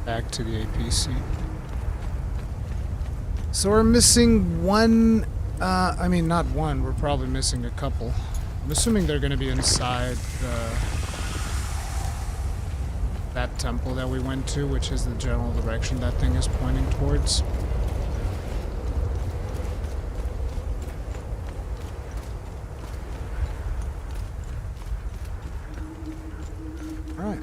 [SPEAKER 1] Back to the APC. So we're missing one, I mean not one, we're probably missing a couple. I'm assuming they're gonna be inside that temple that we went to, which is the general direction that thing is pointing towards. Alright.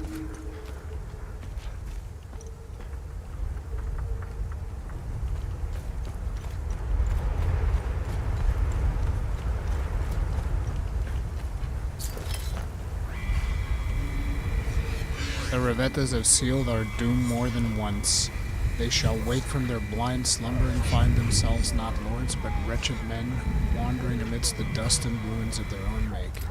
[SPEAKER 1] The Revettas have sealed our doom more than once. They shall wake from their blind slumber and find themselves not lords, but wretched men, wandering amidst the dust and ruins of their own making.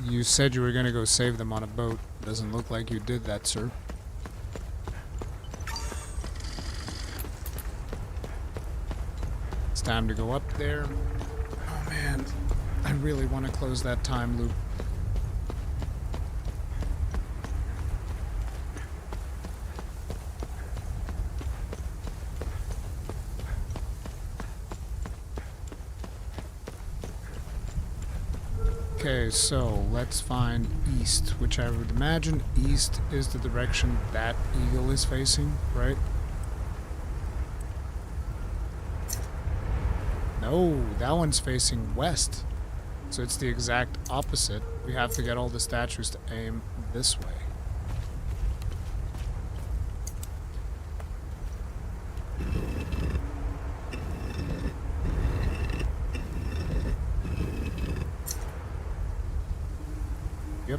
[SPEAKER 1] You said you were gonna go save them on a boat. Doesn't look like you did that, sir. It's time to go up there. Oh man, I really want to close that time loop. Okay, so let's find east, which I would imagine east is the direction that eagle is facing, right? No, that one's facing west. So it's the exact opposite. We have to get all the statues to aim this way. Yep.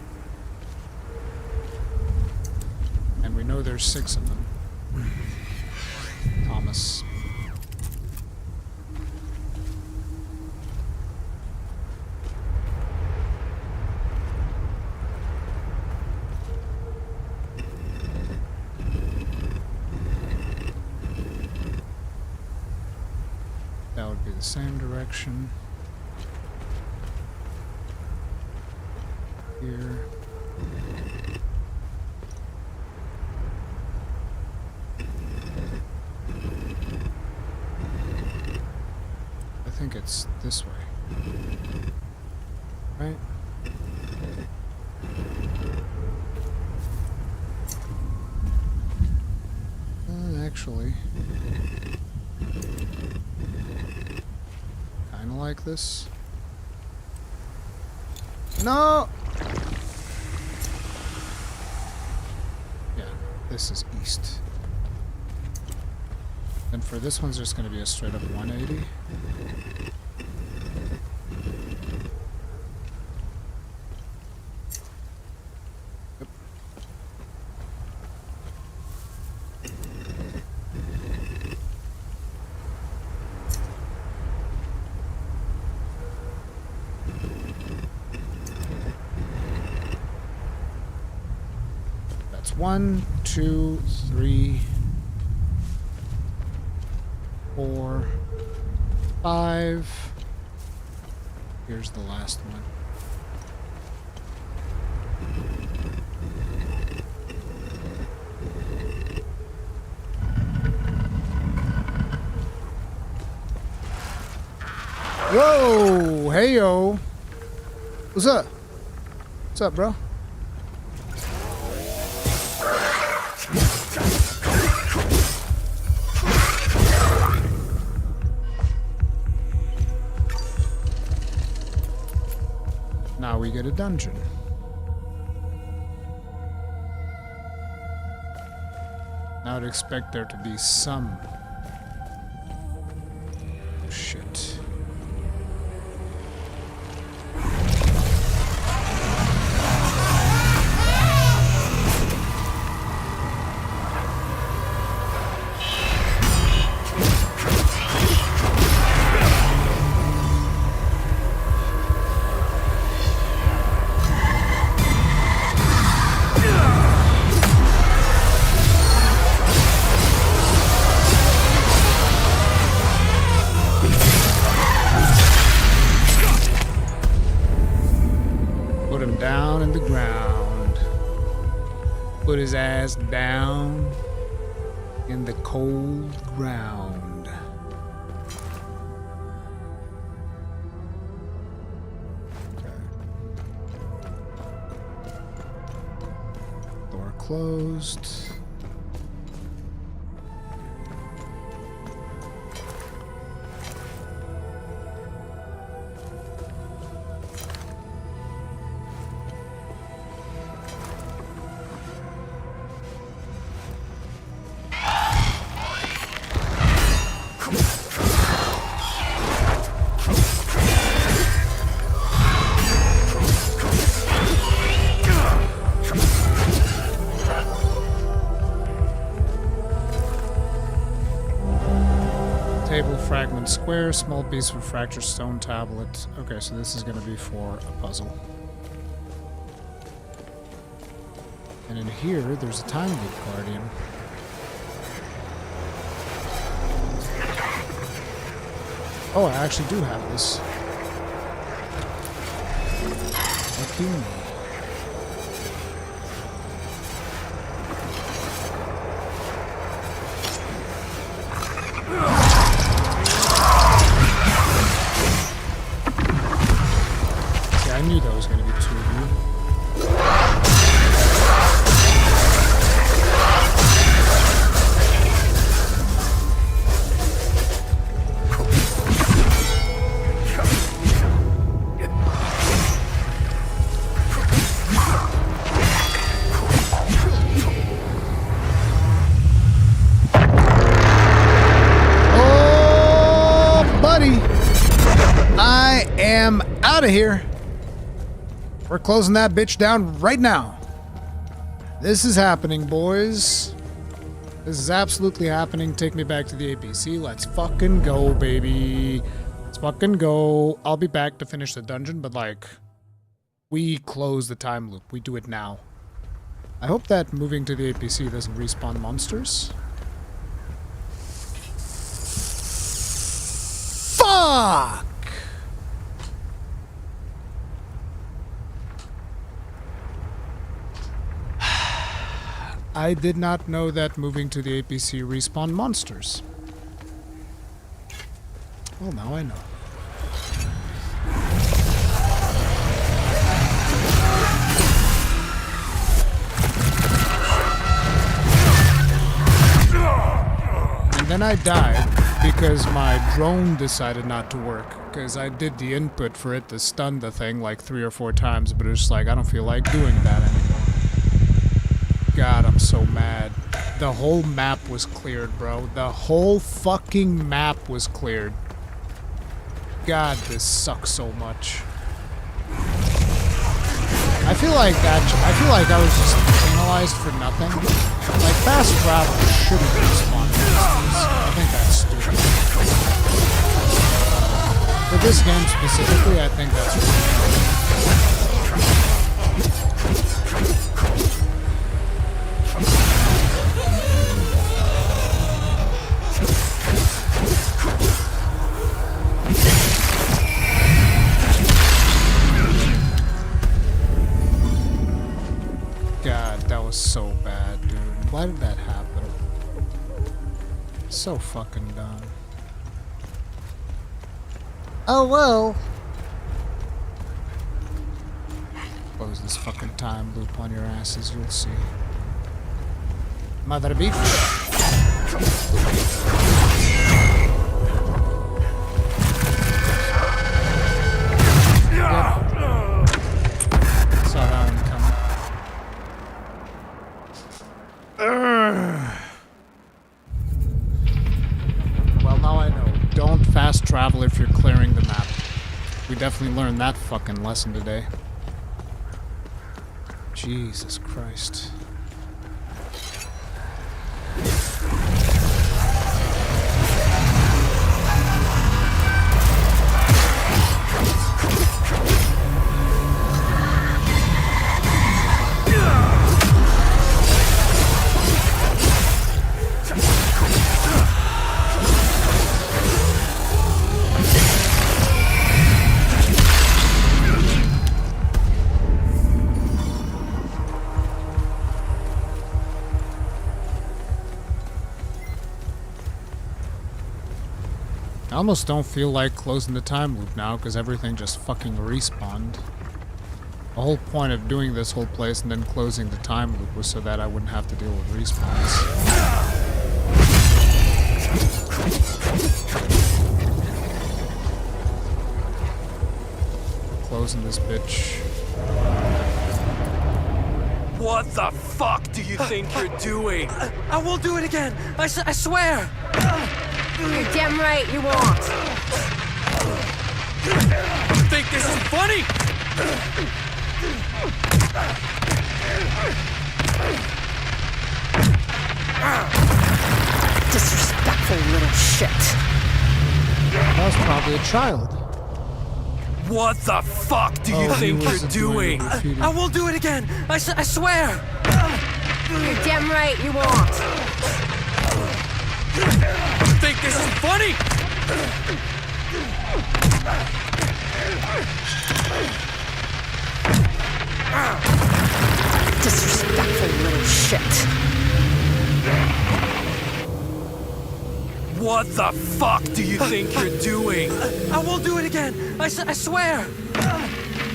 [SPEAKER 1] And we know there's 6 of them. Thomas. That would be the same direction. Here. I think it's this way. Right? Actually, kinda like this. No! Yeah, this is east. And for this one's just gonna be a straight up 180. Yep. That's 1, 2, 3, 4, 5. Here's the last one. Whoa! Hey yo! What's up? What's up, bro? Now we get a dungeon. Now I'd expect there to be some... Oh, shit. down in the ground. Put his ass down in the cold ground. Okay. Door closed. Fragment square, small piece of fractured stone tablet. Okay, so this is going to be for a puzzle. And in here, there's a time loop guardian. Oh, I actually do have this. Okay. I knew that was going to be two of you. Oh, buddy. I am out of here. We're closing that bitch down right now. This is happening, boys. This is absolutely happening. Take me back to the APC. Let's fucking go, baby. Let's fucking go. I'll be back to finish the dungeon, but like, we close the time loop. We do it now. I hope that moving to the APC doesn't respawn monsters. Fuck! I did not know that moving to the APC respawn monsters. Well, now I know. And then I died because my drone decided not to work. Because I did the input for it to stun the thing like 3 or 4 times, but it's like, I don't feel like doing that anymore. God, I'm so mad. The whole map was cleared, bro. The whole fucking map was cleared. God, this sucks so much. I feel like I was just penalized for nothing. Like, fast travel shouldn't respawn monsters. I think that's stupid. For this game specifically, I think that's really God, that was so bad, dude. Why did that happen? So fucking dumb. Oh well. Close this fucking time loop on your asses, you'll see. Mother beach. Saw that one coming. Well, now I know. Don't fast travel if you're clearing the map. We definitely learned that fucking lesson today. Jesus Christ. I almost don't feel like closing the time loop now because everything just fucking respawned. The whole point of doing this whole place and then closing the time loop was so that I wouldn't have to deal with respawns. Closing this bitch.
[SPEAKER 7] What the fuck do you think you're doing? I won't do it again. I swear.
[SPEAKER 3] You're damn right you won't.
[SPEAKER 7] You think this is funny?
[SPEAKER 3] Disrespectful little shit.
[SPEAKER 1] That was probably a child.
[SPEAKER 7] What the fuck do you think you're doing? I won't do it again. I swear.
[SPEAKER 3] You're damn right you won't.
[SPEAKER 7] You think this is funny?
[SPEAKER 3] Disrespectful little shit.
[SPEAKER 7] What the fuck do you think you're doing? I won't do it again. I swear.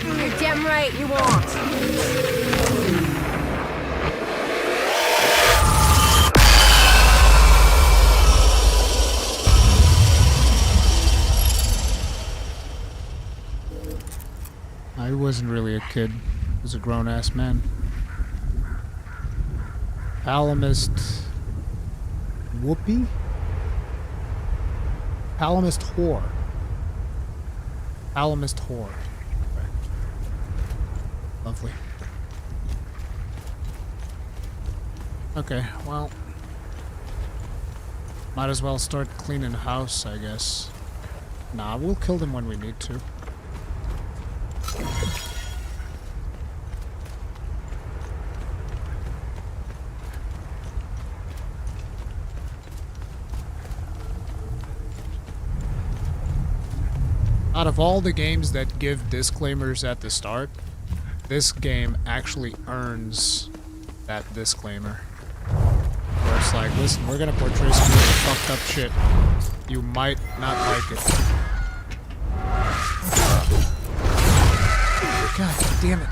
[SPEAKER 3] You're damn right you won't.
[SPEAKER 1] I wasn't really a kid. I was a grown-ass man. Palamist... Whoopee? Palamist whore. Palamist whore. Right. Lovely. Okay, well... might as well start cleaning house, I guess. Nah, we'll kill them when we need to. Out of all the games that give disclaimers at the start, this game actually earns that disclaimer. Where it's like, listen, we're gonna portray some really fucked up shit. You might not like it. God damn it.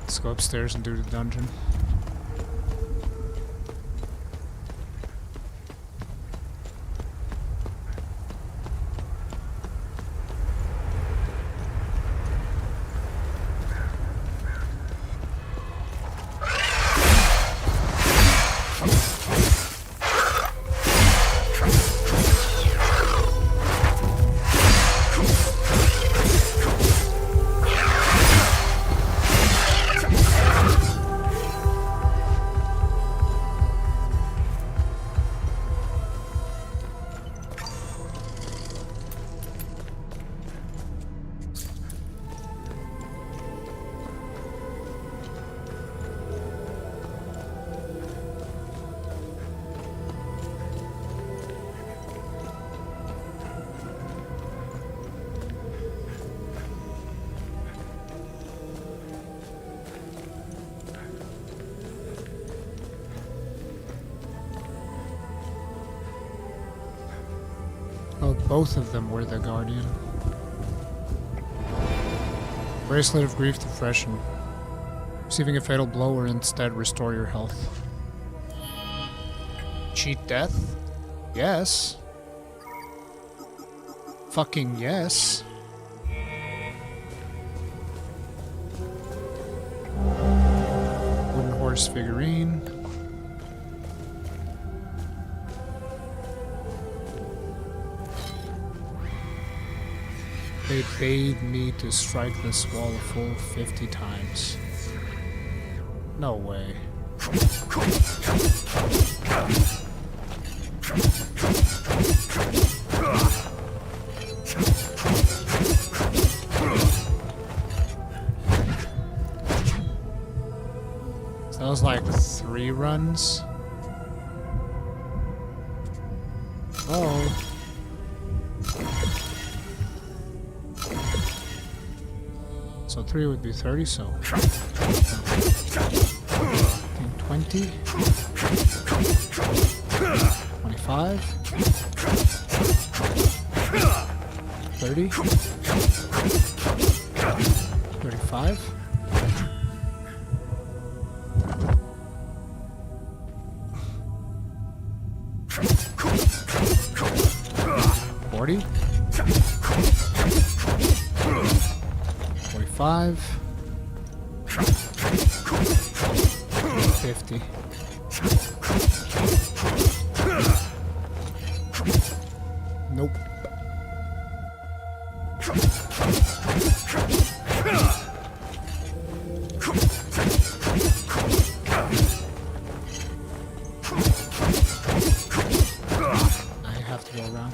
[SPEAKER 1] Let's go upstairs and do the dungeon. Oh, both of them were the Guardian. Bracelet of Grief to freshen. Receiving a fatal blow or instead restore your health. Cheat death? Yes. Fucking yes. Wooden horse figurine. They bade me to strike this wall a full 50 times. No way. So that was like 3 runs. Oh. So 3 would be 30, so 20, 25, 30, 35, 40, 45, 50. Nope. I have to go around.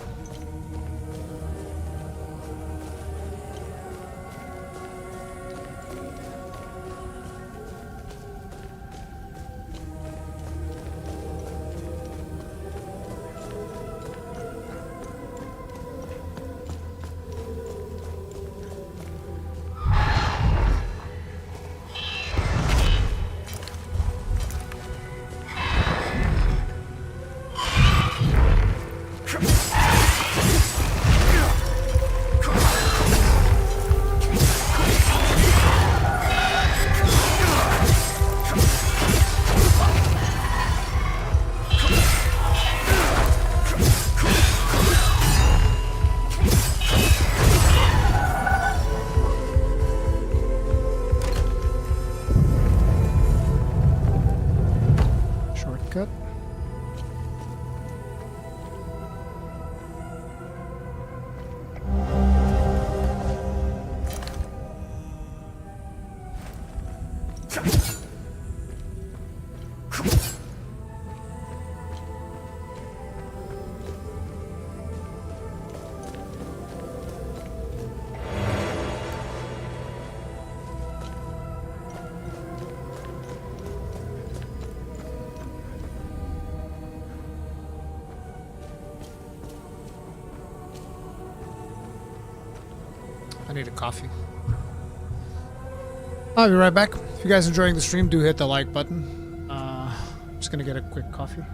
[SPEAKER 1] Shortcut. I need a coffee. I'll be right back. If you guys are enjoying the stream, do hit the like button. I'm just gonna get a quick coffee.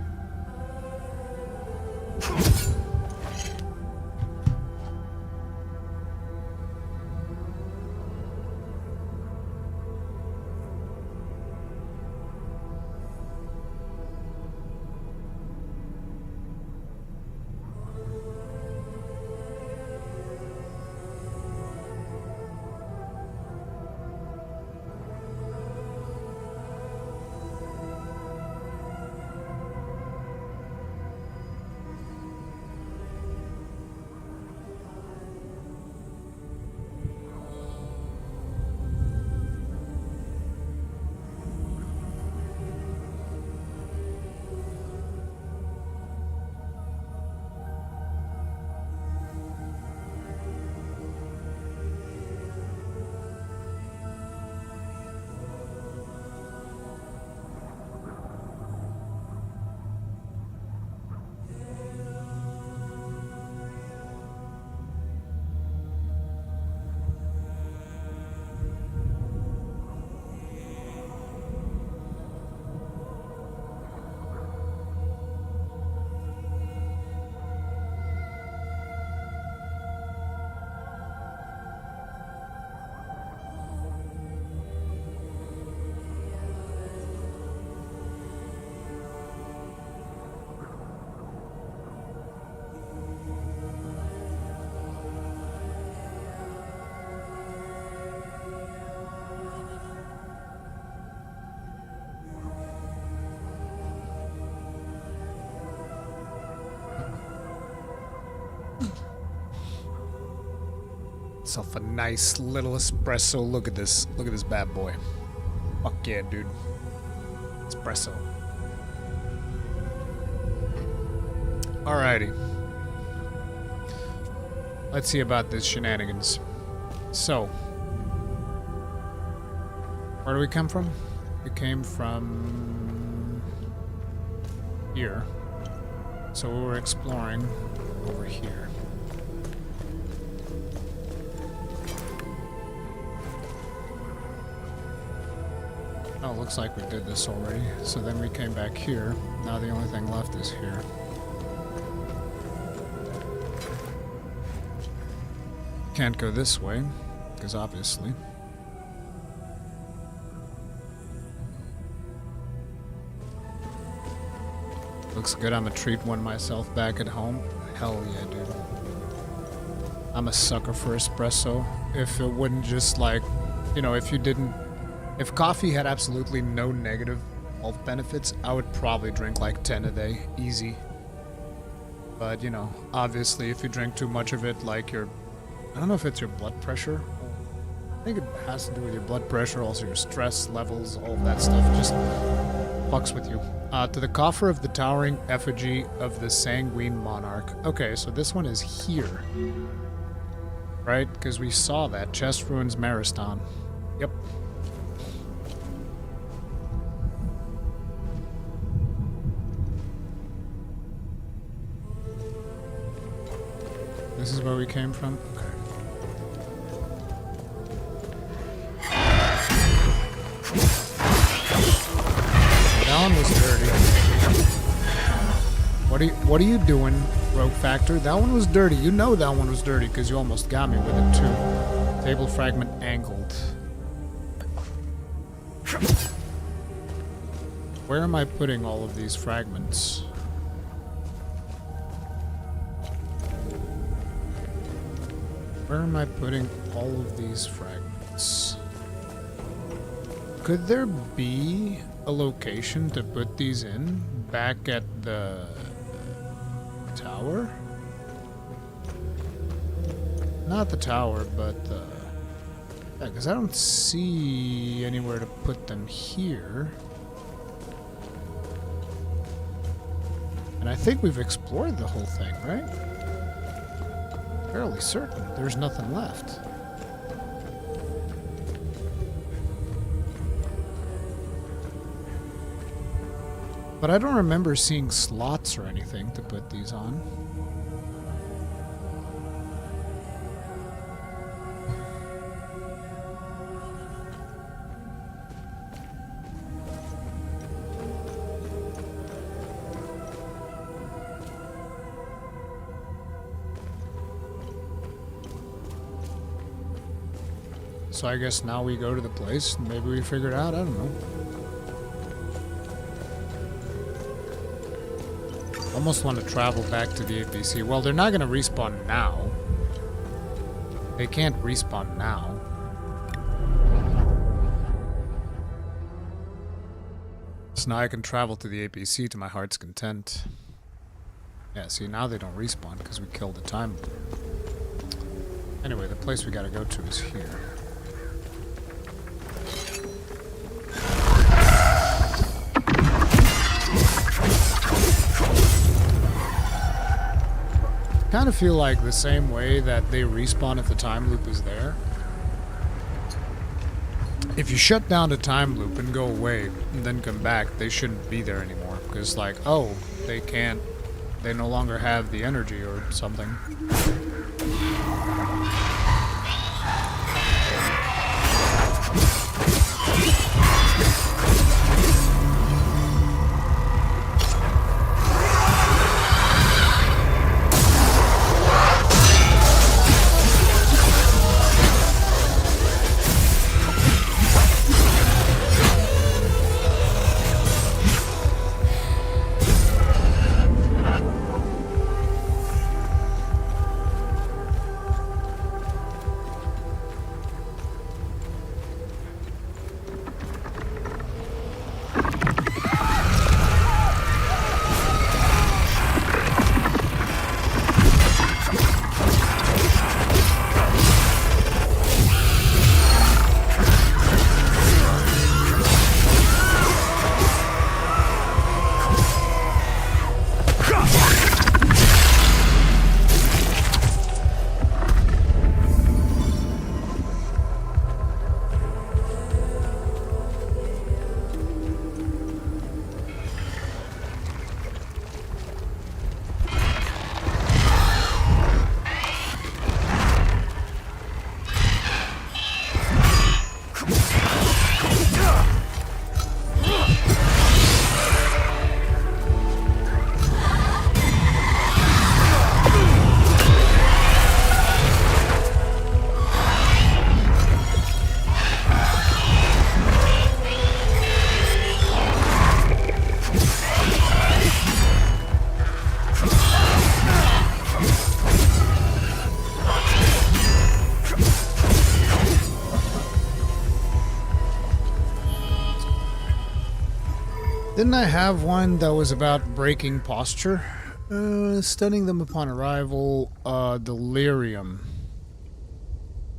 [SPEAKER 1] myself a nice little espresso. Look at this. Look at this bad boy. Fuck yeah, dude. Espresso. Alrighty. Let's see about this shenanigans. So, where do we come from? We came from here. So we were exploring over here. Oh, looks like we did this already. So then we came back here. Now the only thing left is here. Can't go this way, because obviously. Looks good. I'm a treat one myself back at home. Hell yeah, dude. I'm a sucker for espresso. If it wouldn't just like, you know, if coffee had absolutely no negative health benefits, I would probably drink like 10 a day, easy. But, you know, obviously if you drink too much of it, like I don't know if it's your blood pressure. I think it has to do with your blood pressure, also your stress levels, all of that stuff just fucks with you. To the coffer of the towering effigy of the sanguine monarch. Okay, so this one is here. Right? Because we saw that. Chest ruins Marristan. Yep. This is where we came from? Okay. That one was dirty. What are you doing, Rogue Factor? That one was dirty. You know that one was dirty because you almost got me with it too. Table fragment angled. Where am I putting all of these fragments? Where am I putting all of these fragments? Could there be a location to put these in back at the tower? Not the tower, but the... Yeah, because I don't see anywhere to put them here. And I think we've explored the whole thing, right? Fairly certain there's nothing left. But I don't remember seeing slots or anything to put these on. So I guess now we go to the place and maybe we figure it out, I don't know. Almost want to travel back to the APC. Well, they're not going to respawn now. They can't respawn now. So now I can travel to the APC to my heart's content. Yeah, see, now they don't respawn because we killed the time. Anyway, the place we gotta go to is here. Kind of feel like the same way that they respawn if the time loop is there. If you shut down the time loop and go away and then come back, they shouldn't be there anymore. Because like, oh, they no longer have the energy or something. Didn't I have one that was about breaking posture? Stunning them upon arrival. Delirium.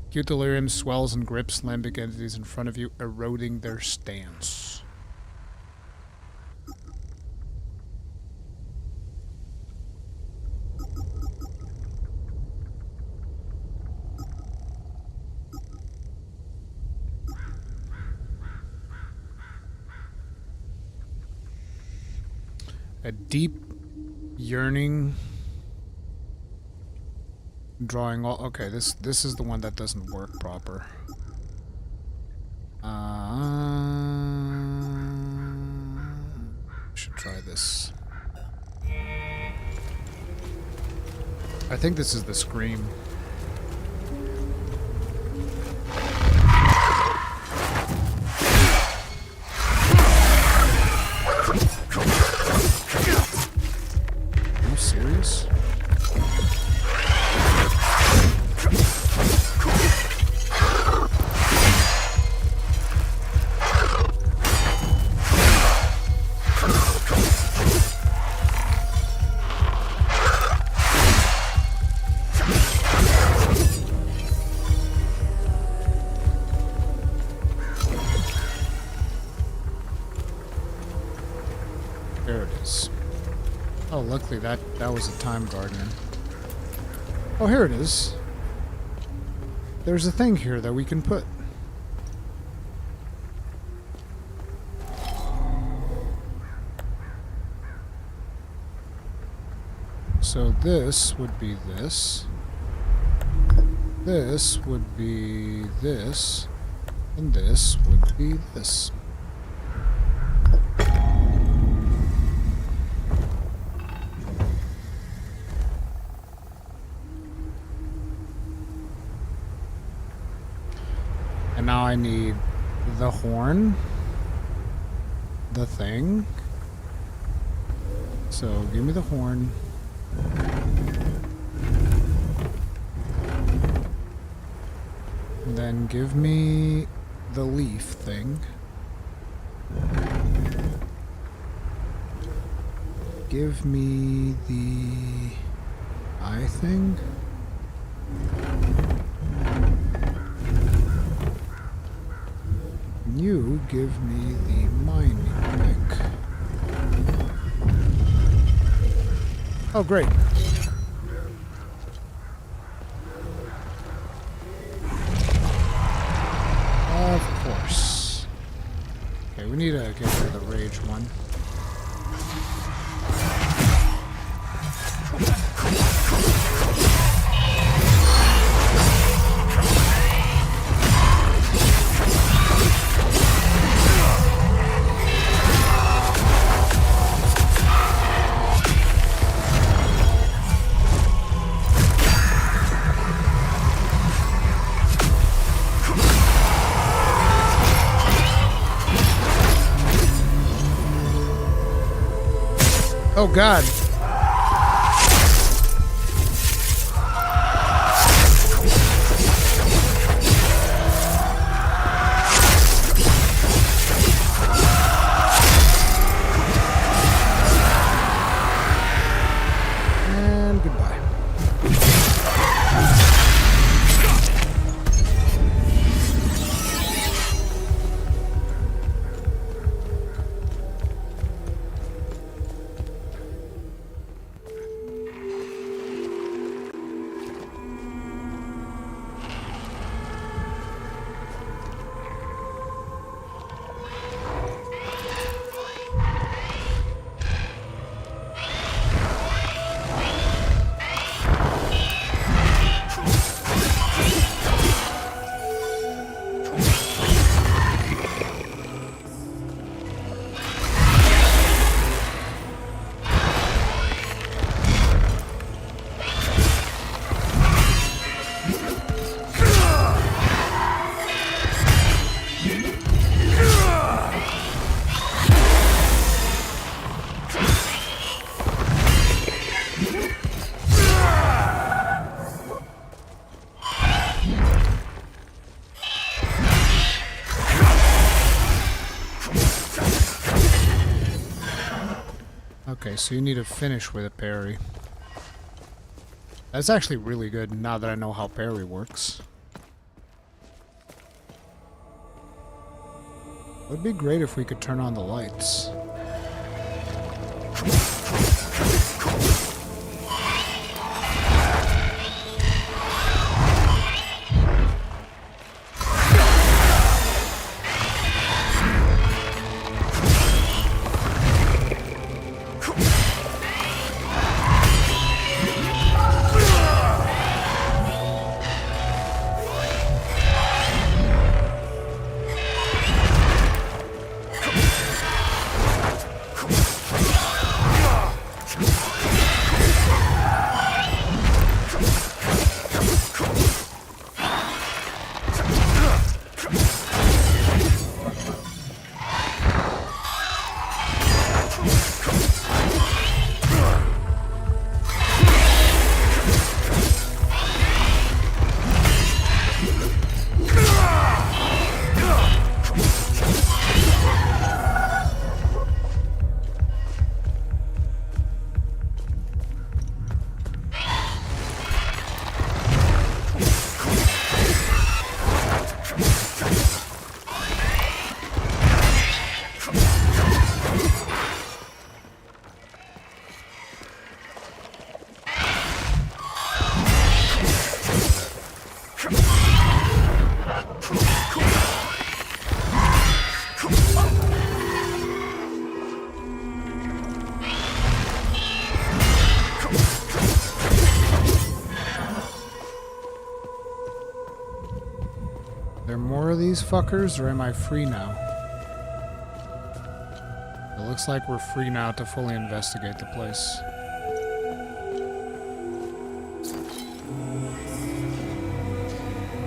[SPEAKER 1] Acute delirium swells and grips limbic entities in front of you, eroding their stance. A deep yearning, drawing all. Okay, this is the one that doesn't work proper. Should try this. I think this is the scream. Serious? There it is. Oh, luckily that was a time guardian. Oh, here it is. There's a thing here that we can put. So this would be this. This would be this. And this would be this. And now I need the horn, the thing. So give me the horn. And then give me the leaf thing. Give me the eye thing. You give me the mining pick. Oh, great. Of course. Okay, we need to get rid of the rage one. Oh God. And goodbye. so you need to finish with a parry. That's actually really good now that I know how parry works. It would be great if we could turn on the lights. These fuckers, or am I free now? It looks like we're free now to fully investigate the place.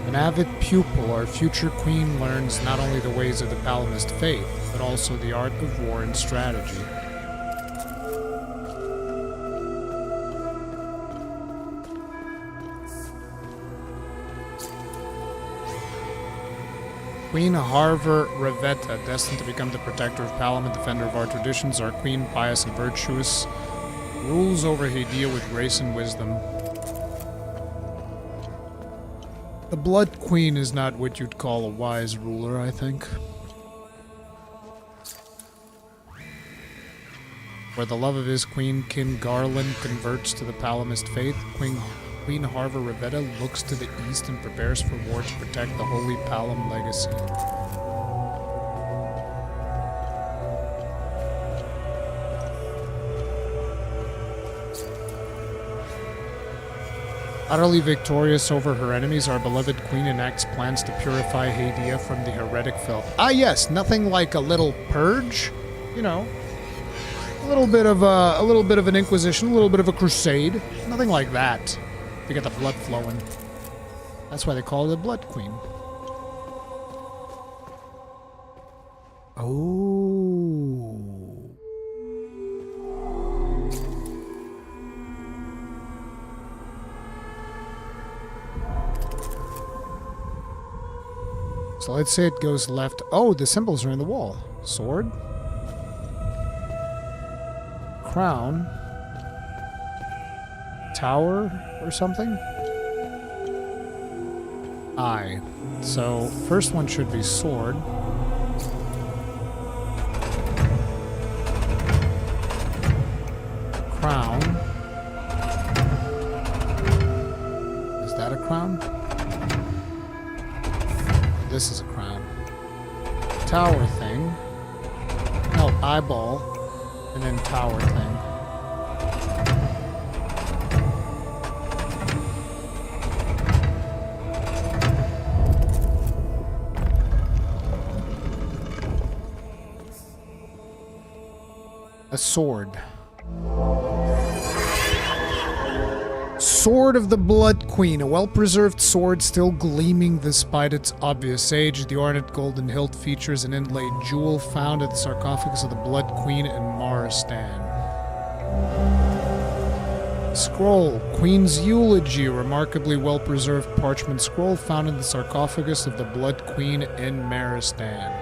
[SPEAKER 1] An avid pupil, our future queen learns not only the ways of the Palamist faith, but also the art of war and strategy. Queen Harver Revetta, destined to become the protector of Palam and defender of our traditions, our queen, pious and virtuous, rules over Hadia with grace and wisdom. The Blood Queen is not what you'd call a wise ruler, I think. Where the love of his queen, Kin Garland, converts to the Palamist faith, Queen Harver Revetta looks to the east and prepares for war to protect the Holy Palam legacy. Utterly victorious over her enemies, our beloved queen enacts plans to purify Hadia from the heretic filth. Ah yes, nothing like a little purge, you know. A little bit of an inquisition, a little bit of a crusade. Nothing like that. To get the blood flowing. That's why they call her the Blood Queen. Oh. So let's say it goes left. Oh, the symbols are in the wall. Sword. Crown. Tower or something? Eye. So, first one should be sword. Crown. Is that a crown? This is a crown. Tower thing. No, eyeball. And then tower thing. A sword. Sword of the Blood Queen, a well-preserved sword still gleaming despite its obvious age. The ornate golden hilt features an inlaid jewel found at the sarcophagus of the Blood Queen in Marristan. Scroll, Queen's Eulogy, a remarkably well-preserved parchment scroll found in the sarcophagus of the Blood Queen in Marristan.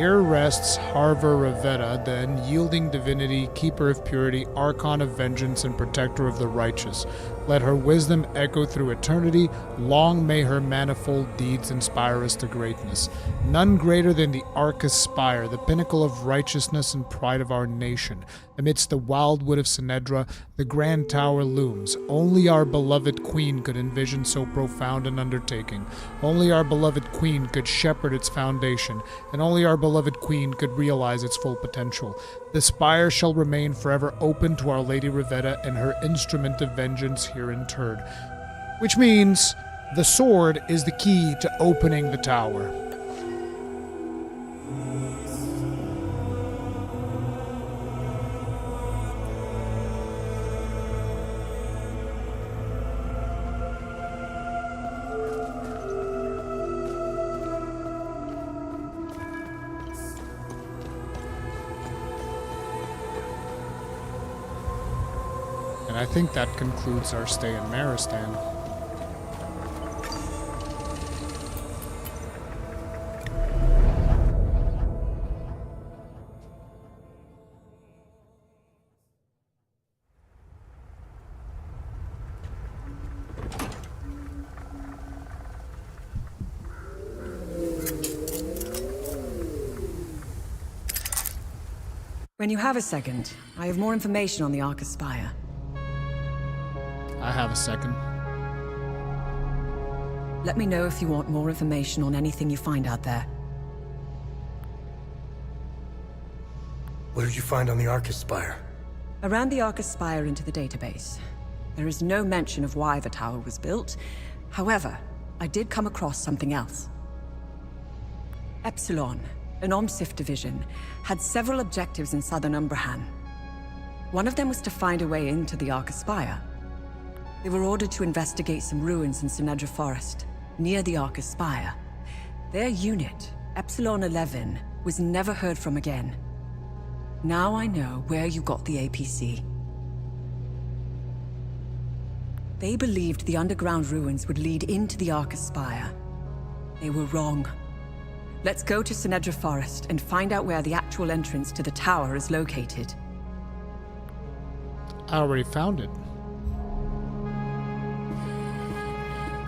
[SPEAKER 1] Here rests Harva Revetta, the unyielding divinity, keeper of purity, archon of vengeance, and protector of the righteous. Let her wisdom echo through eternity. Long may her manifold deeds inspire us to greatness. None greater than the Arcus Spire, the pinnacle of righteousness and pride of our nation. Amidst the wildwood of Sinedra, the grand tower looms. Only our beloved queen could envision so profound an undertaking. Only our beloved queen could shepherd its foundation, and only our beloved queen could realize its full potential. The spire shall remain forever open to Our Lady Revetta and her instrument of vengeance here interred. Which means the sword is the key to opening the tower. And I think that concludes our stay in Marristan.
[SPEAKER 6] When you have a second, I have more information on the Acasa Spire.
[SPEAKER 1] I have a second.
[SPEAKER 6] Let me know if you want more information on anything you find out there.
[SPEAKER 18] What did you find on the Acasa Spire?
[SPEAKER 6] I ran the Acasa Spire into the database. There is no mention of why the tower was built. However, I did come across something else. Epsilon, an Omsif division, had several objectives in southern Umbrahan. One of them was to find a way into the Acasa Spire. They were ordered to investigate some ruins in Sinedra Forest, near the Acasa Spire. Their unit, Epsilon 11, was never heard from again. Now I know where you got the APC. They believed the underground ruins would lead into the Acasa Spire. They were wrong. Let's go to Sinedra Forest and find out where the actual entrance to the tower is located.
[SPEAKER 1] I already found it.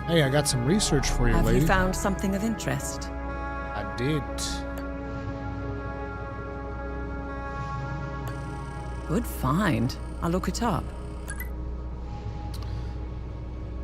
[SPEAKER 1] Hey, I got some research for you,
[SPEAKER 6] Have
[SPEAKER 1] lady.
[SPEAKER 6] you found something of interest?
[SPEAKER 1] I did.
[SPEAKER 6] Good find. I'll look it up.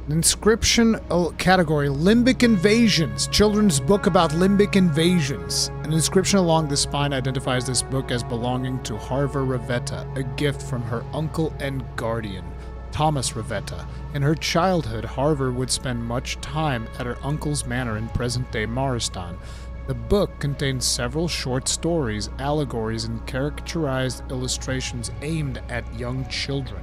[SPEAKER 1] Inscription category, Limbic Invasions. Children's book about limbic invasions. An inscription along the spine identifies this book as belonging to Harva Revetta, a gift from her uncle and guardian, Thomas Revetta. In her childhood, Harva would spend much time at her uncle's manor in present-day Marristan. The book contains several short stories, allegories, and caricaturized illustrations aimed at young children.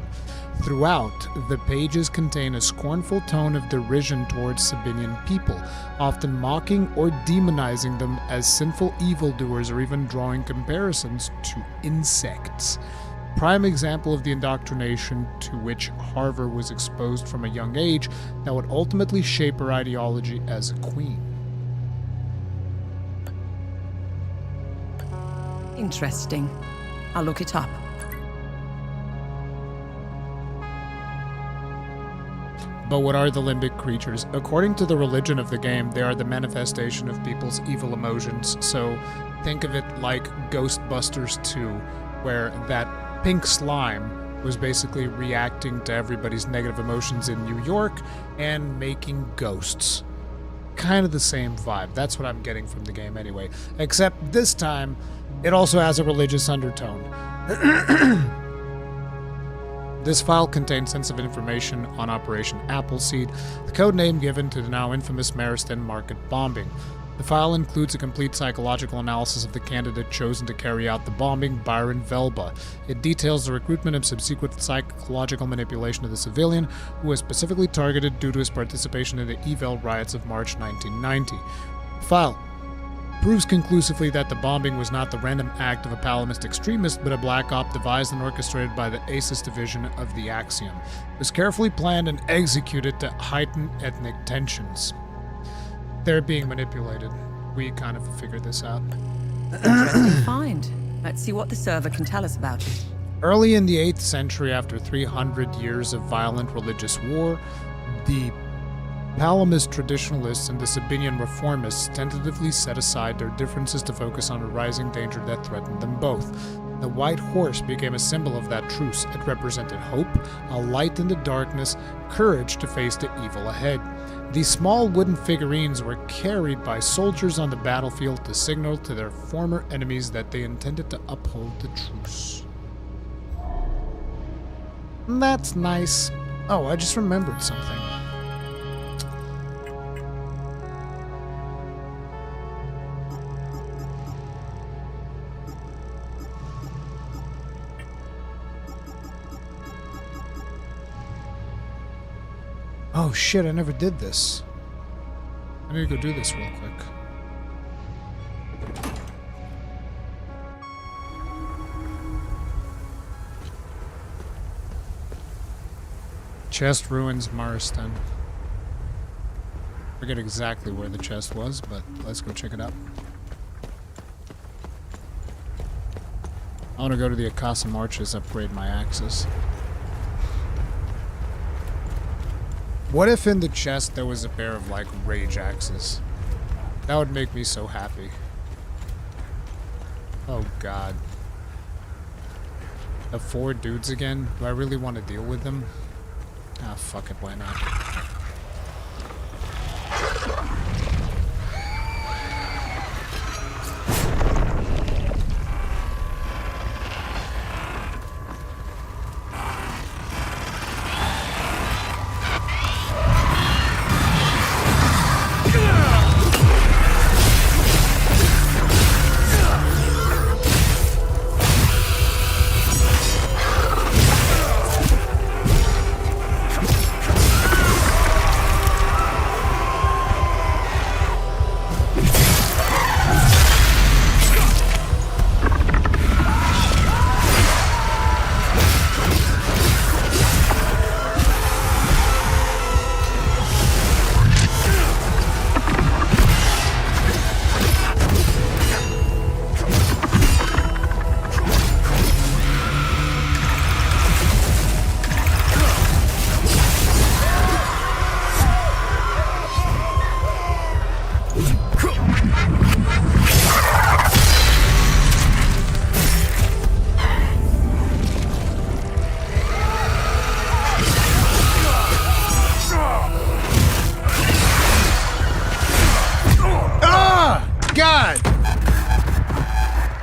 [SPEAKER 1] Throughout, the pages contain a scornful tone of derision towards Sabinian people, often mocking or demonizing them as sinful evildoers or even drawing comparisons to insects. Prime example of the indoctrination to which Harva was exposed from a young age that would ultimately shape her ideology as a queen.
[SPEAKER 6] Interesting. I'll look it up.
[SPEAKER 1] But what are the limbic creatures? According to the religion of the game, they are the manifestation of people's evil emotions. So think of it like Ghostbusters 2, where that pink slime was basically reacting to everybody's negative emotions in New York and making ghosts. Kind of the same vibe. That's what I'm getting from the game anyway. Except this time, it also has a religious undertone. This file contains sensitive information on Operation Appleseed, the code name given to the now infamous Marristan market bombing. The file includes a complete psychological analysis of the candidate chosen to carry out the bombing, Byron Velba. It details the recruitment and subsequent psychological manipulation of the civilian, who was specifically targeted due to his participation in the Evel riots of March 1990. The file proves conclusively that the bombing was not the random act of a Palamist extremist, but a black op devised and orchestrated by the ASIS division of the Axiom. It was carefully planned and executed to heighten ethnic tensions. They're being manipulated. We kind of figured this out.
[SPEAKER 6] Interesting find. Let's see what the server can tell us about it.
[SPEAKER 1] Early in the 8th century, after 300 years of violent religious war, the Palamist traditionalists and the Sabinian reformists tentatively set aside their differences to focus on a rising danger that threatened them both. The white horse became a symbol of that truce. It represented hope, a light in the darkness, courage to face the evil ahead. These small wooden figurines were carried by soldiers on the battlefield to signal to their former enemies that they intended to uphold the truce. That's nice. Oh, I just remembered something. Oh shit, I never did this. I need to go do this real quick. Chest ruins Marristan. Forget exactly where the chest was, but let's go check it out. I want to go to the Acasa Marshes, upgrade my axes. What if in the chest there was a pair of, like, rage axes? That would make me so happy. Oh, God. The 4 dudes again? Do I really want to deal with them? Ah, fuck it, why not?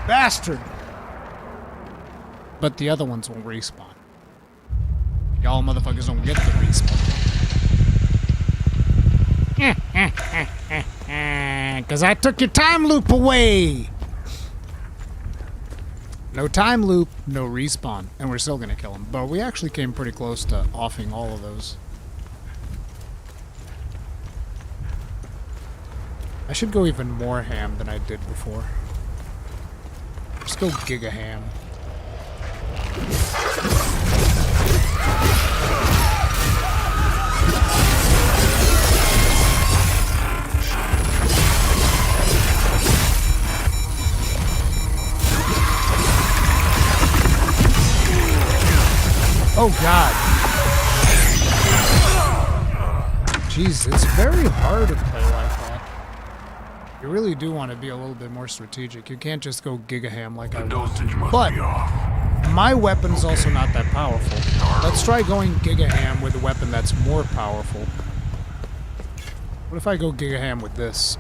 [SPEAKER 1] Bastard! But the other ones will respawn. Y'all motherfuckers don't get the respawn. Cause I took your time loop away! No time loop, no respawn. And we're still gonna kill him. But we actually came pretty close to offing all of those. I should go even more ham than I did before. Let's go giga ham. Oh God. Jeez, it's very hard to play like that. You really do want to be a little bit more strategic. You can't just go giga ham like I want to. But my weapon's also not that powerful. Let's try going giga ham with a weapon that's more powerful. What if I go giga ham with this?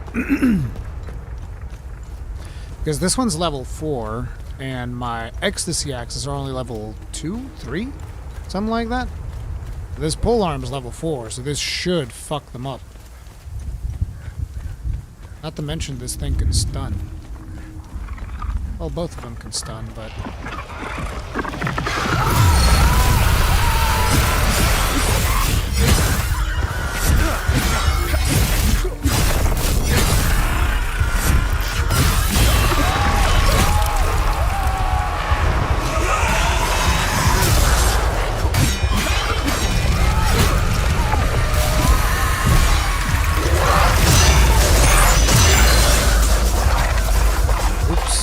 [SPEAKER 1] Because this one's level 4, and my ecstasy axes are only level 2, 3? Something like that. This pole arm's level 4, so this should fuck them up. Not to mention this thing can stun. Well, both of them can stun, but... Oops.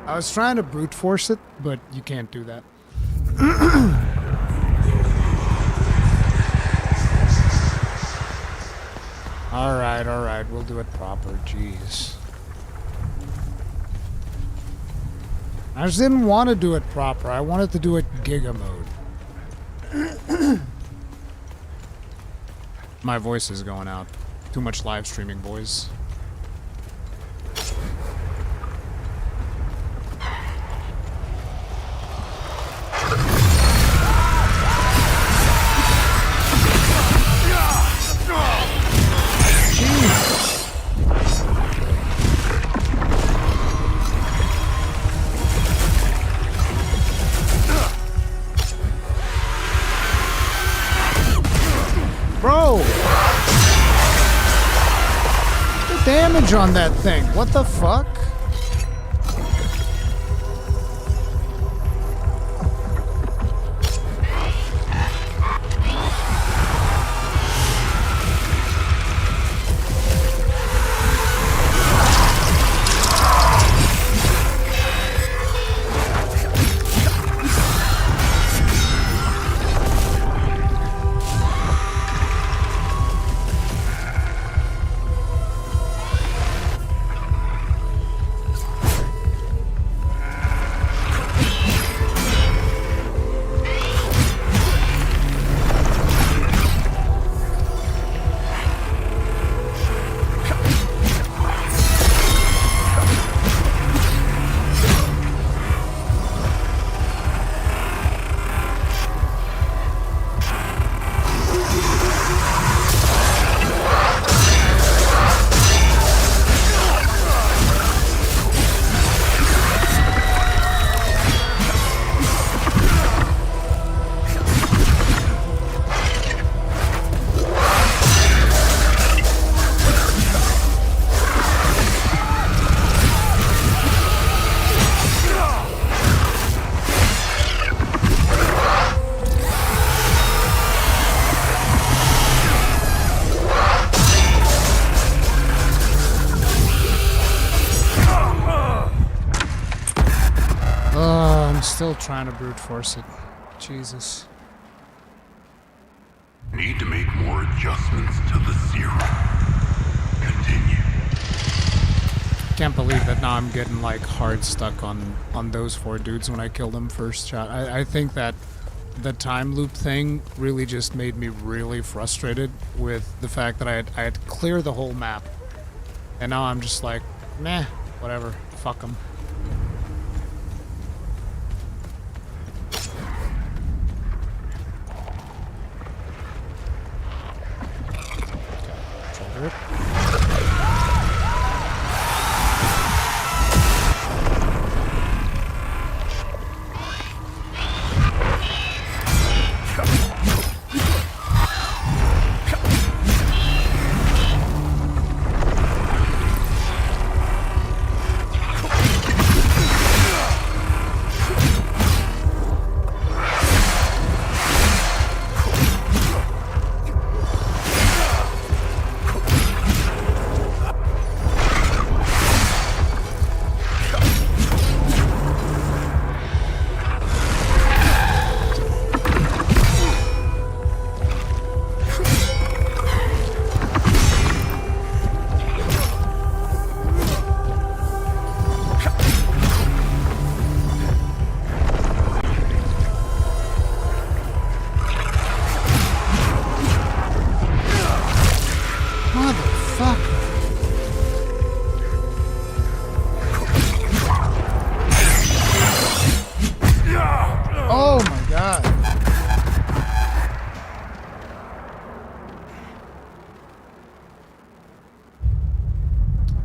[SPEAKER 1] I was trying to brute force it, but you can't do that. Alright, we'll do it proper, jeez. I just didn't want to do it proper, I wanted to do it Giga mode. My voice is going out. Too much live streaming, boys. Bro! The damage on that thing, what the fuck? Still trying to brute force it. Jesus.
[SPEAKER 11] Need to make more adjustments to the serum. Continue.
[SPEAKER 1] Can't believe that now I'm getting like hard stuck on those 4 dudes when I killed them first shot. I think that the time loop thing really just made me really frustrated with the fact that I had to clear the whole map. And now I'm just like, meh, whatever, fuck them.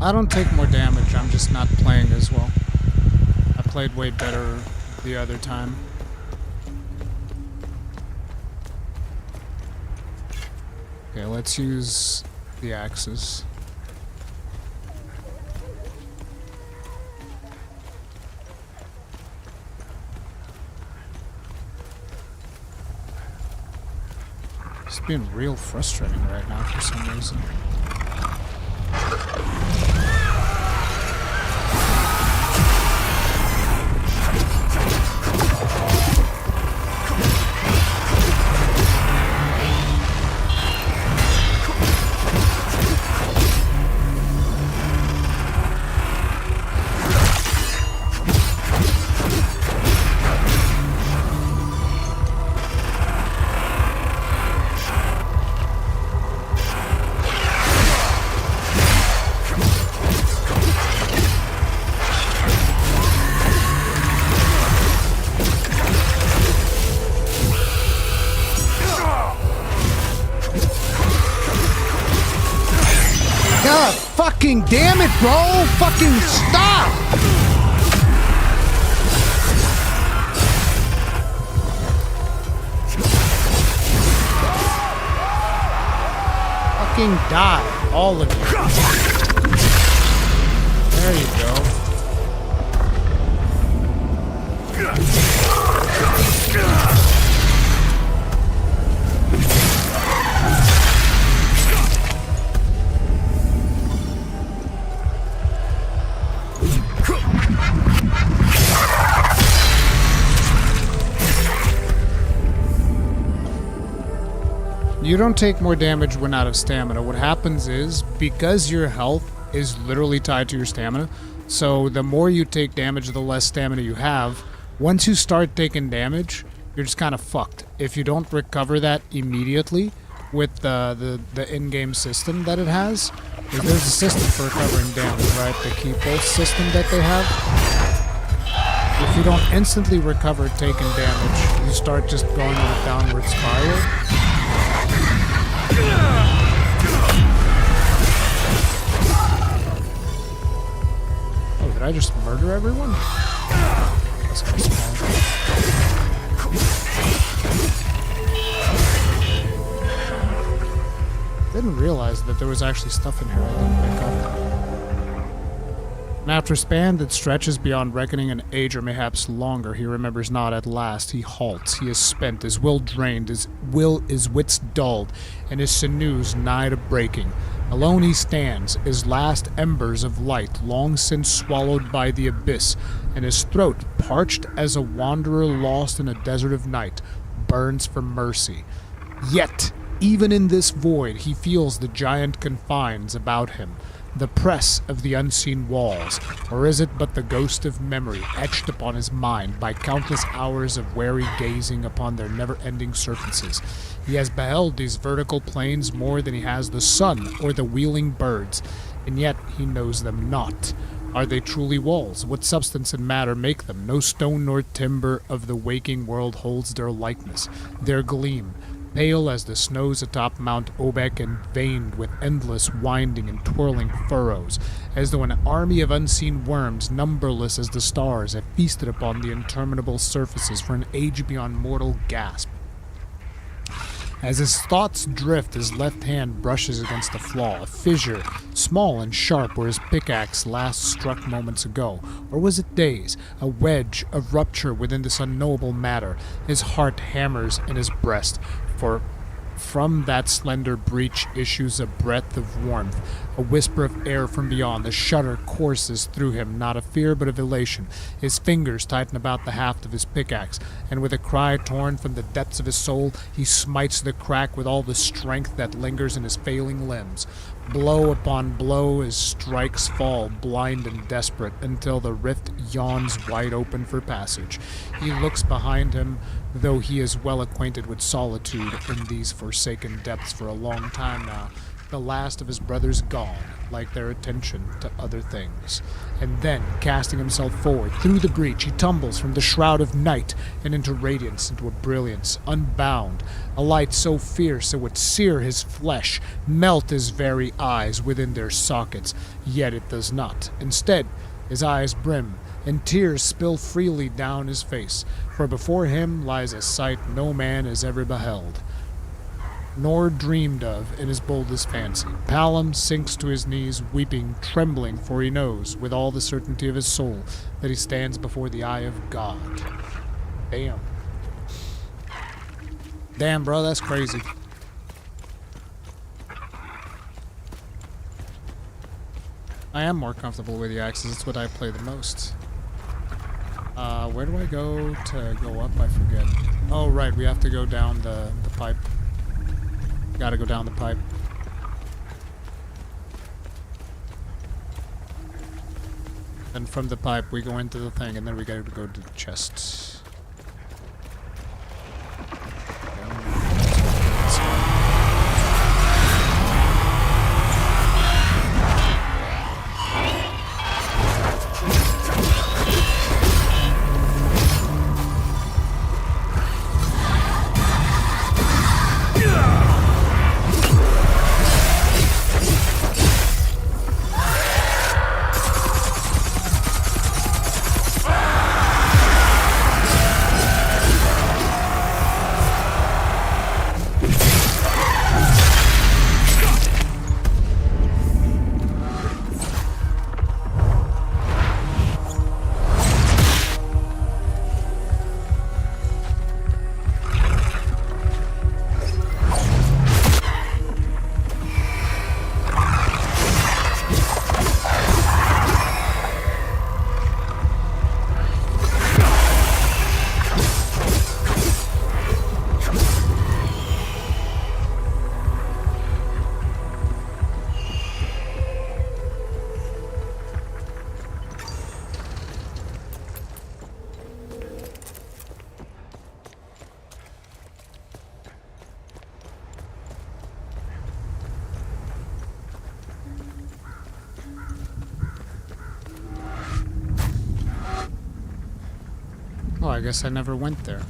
[SPEAKER 1] I don't take more damage, I'm just not playing as well. I played way better the other time. Okay, let's use the axes. It's being real frustrating right now for some reason. fucking damn it, bro! Fucking stop! Fucking die, all of you. There you go. You don't take more damage when out of stamina. What happens is, because your health is literally tied to your stamina, so the more you take damage, the less stamina you have. Once you start taking damage, you're just kind of fucked. If you don't recover that immediately with the in-game system that it has, there's a system for recovering damage, right? The key pulse system that they have. If you don't instantly recover taking damage, you start just going on a downward spiral. Oh, did I just murder everyone? That's kind of small. Didn't realize that there was actually stuff in here I didn't pick up. And after a span that stretches beyond reckoning an age or mayhaps longer, he remembers not at last. He halts, he is spent, his will drained, his wits dulled, and his sinews nigh to breaking. Alone he stands, his last embers of light long since swallowed by the abyss, and his throat, parched as a wanderer lost in a desert of night, burns for mercy. Yet, even in this void, he feels the giant confines about him, the press of the unseen walls, or is it but the ghost of memory etched upon his mind by countless hours of wary gazing upon their never-ending surfaces? He has beheld these vertical plains more than he has the sun or the wheeling birds, and yet he knows them not. Are they truly walls? What substance and matter make them? No stone nor timber of the waking world holds their likeness, their gleam, pale as the snows atop Mount Obek and veined with endless winding and twirling furrows, as though an army of unseen worms, numberless as the stars, have feasted upon the interminable surfaces for an age beyond mortal gasp. As his thoughts drift, his left hand brushes against a flaw, a fissure, small and sharp where his pickaxe last struck moments ago. Or was it days? A wedge of rupture within this unknowable matter. His heart hammers in his breast, for from that slender breach issues a breath of warmth, a whisper of air from beyond. The shudder courses through him, not of fear but of elation. His fingers tighten about the haft of his pickaxe, and with a cry torn from the depths of his soul, he smites the crack with all the strength that lingers in his failing limbs. Blow upon blow, his strikes fall, blind and desperate, until the rift yawns wide open for passage. He looks behind him, though he is well acquainted with solitude in these forsaken depths for a long time now. The last of his brothers gone, like their attention to other things. And then, casting himself forward through the breach, he tumbles from the shroud of night and into radiance, into a brilliance unbound, a light so fierce it would sear his flesh, melt his very eyes within their sockets. Yet it does not. Instead, his eyes brim, and tears spill freely down his face, for before him lies a sight no man has ever beheld, nor dreamed of in his boldest fancy. Palom sinks to his knees, weeping, trembling, for he knows, with all the certainty of his soul, that he stands before the eye of God. Damn. Damn, bro, that's crazy. I am more comfortable with the axes. It's what I play the most. Where do I go to go up? I forget. Oh, right, we have to go down the pipe. Gotta go down the pipe. Then from the pipe we go into the thing, and then we gotta go to the chests. Oh, I guess I never went there.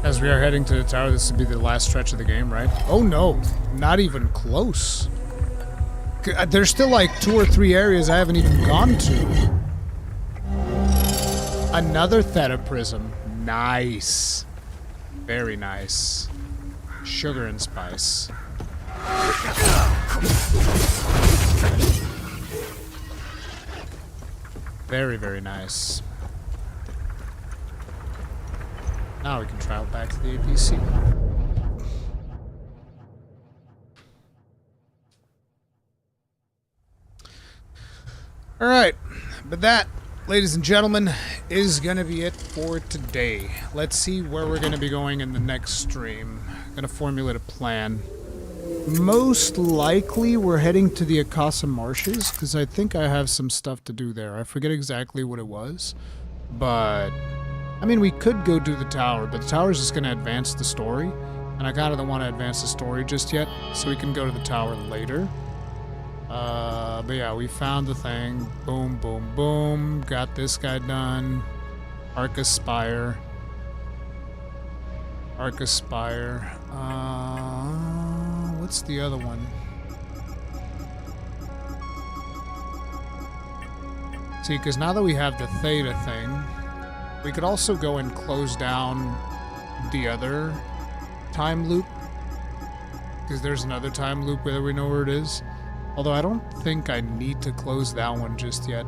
[SPEAKER 1] As we are heading to the tower, this would be the last stretch of the game, right? Oh no, not even close. There's still like 2 or 3 areas I haven't even gone to. Another Theta Prism. Nice. Very nice. Sugar and spice. Very, very nice. Now we can travel back to the APC. Alright, but that, ladies and gentlemen, is gonna be it for today. Let's see where we're gonna be going in the next stream. Gonna formulate a plan. Most likely we're heading to the Acasa Marshes, because I think I have some stuff to do there. I forget exactly what it was, but I mean, we could go do the tower, but the tower is just going to advance the story, and I kind of don't want to advance the story just yet, so we can go to the tower later. But yeah, we found the thing. Boom, boom, boom. Got this guy done. Arcus Spire. Arcus Spire. What's the other one? See, because now that we have the Theta thing, we could also go and close down the other time loop, because there's another time loop whether we know where it is. Although I don't think I need to close that one just yet.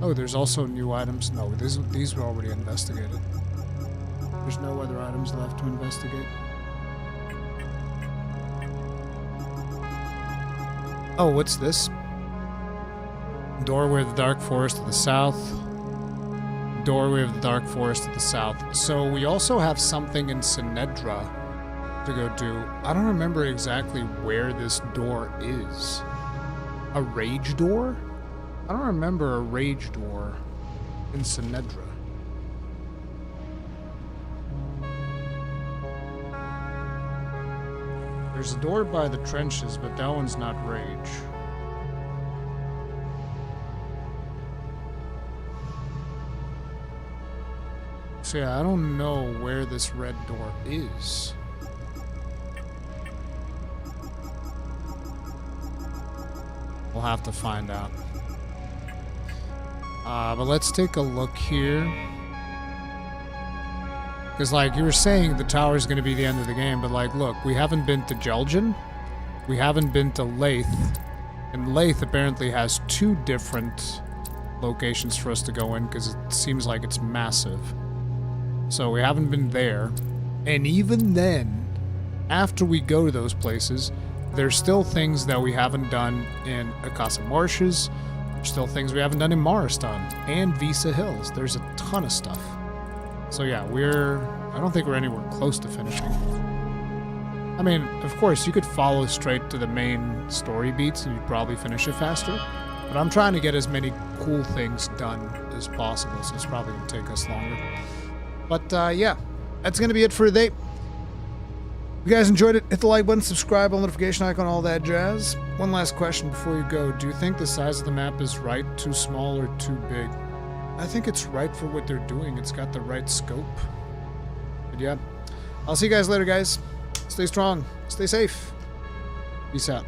[SPEAKER 1] Oh, there's also new items. No, these were already investigated. There's no other items left to investigate. Oh, what's this? Doorway of the Dark Forest to the south. Doorway of the Dark Forest to the south. So we also have something in Sinedra to go do. I don't remember exactly where this door is. A rage door? I don't remember a rage door in Sinedra. There's a door by the trenches, but that one's not rage. So yeah, I don't know where this red door is. We'll have to find out. But let's take a look here. Because, like, you were saying the tower is going to be the end of the game, but, like, look, we haven't been to Jelgen. We haven't been to Lathe. And Lathe apparently has 2 different locations for us to go in, because it seems like it's massive. So we haven't been there. And even then, after we go to those places, there's still things that we haven't done in Acasa Marshes, There's still things we haven't done in Marristan and Vyssa Hills. There's a ton of stuff. So yeah, I don't think we're anywhere close to finishing. I mean, of course, you could follow straight to the main story beats and you'd probably finish it faster. But I'm trying to get as many cool things done as possible, so it's probably going to take us longer. But yeah, that's going to be it for today. If you guys enjoyed it, hit the like button, subscribe, on the notification icon, all that jazz. One last question before you go. Do you think the size of the map is right, too small, or too big? I think it's right for what they're doing. It's got the right scope. But yeah, I'll see you guys later, guys. Stay strong. Stay safe. Peace out.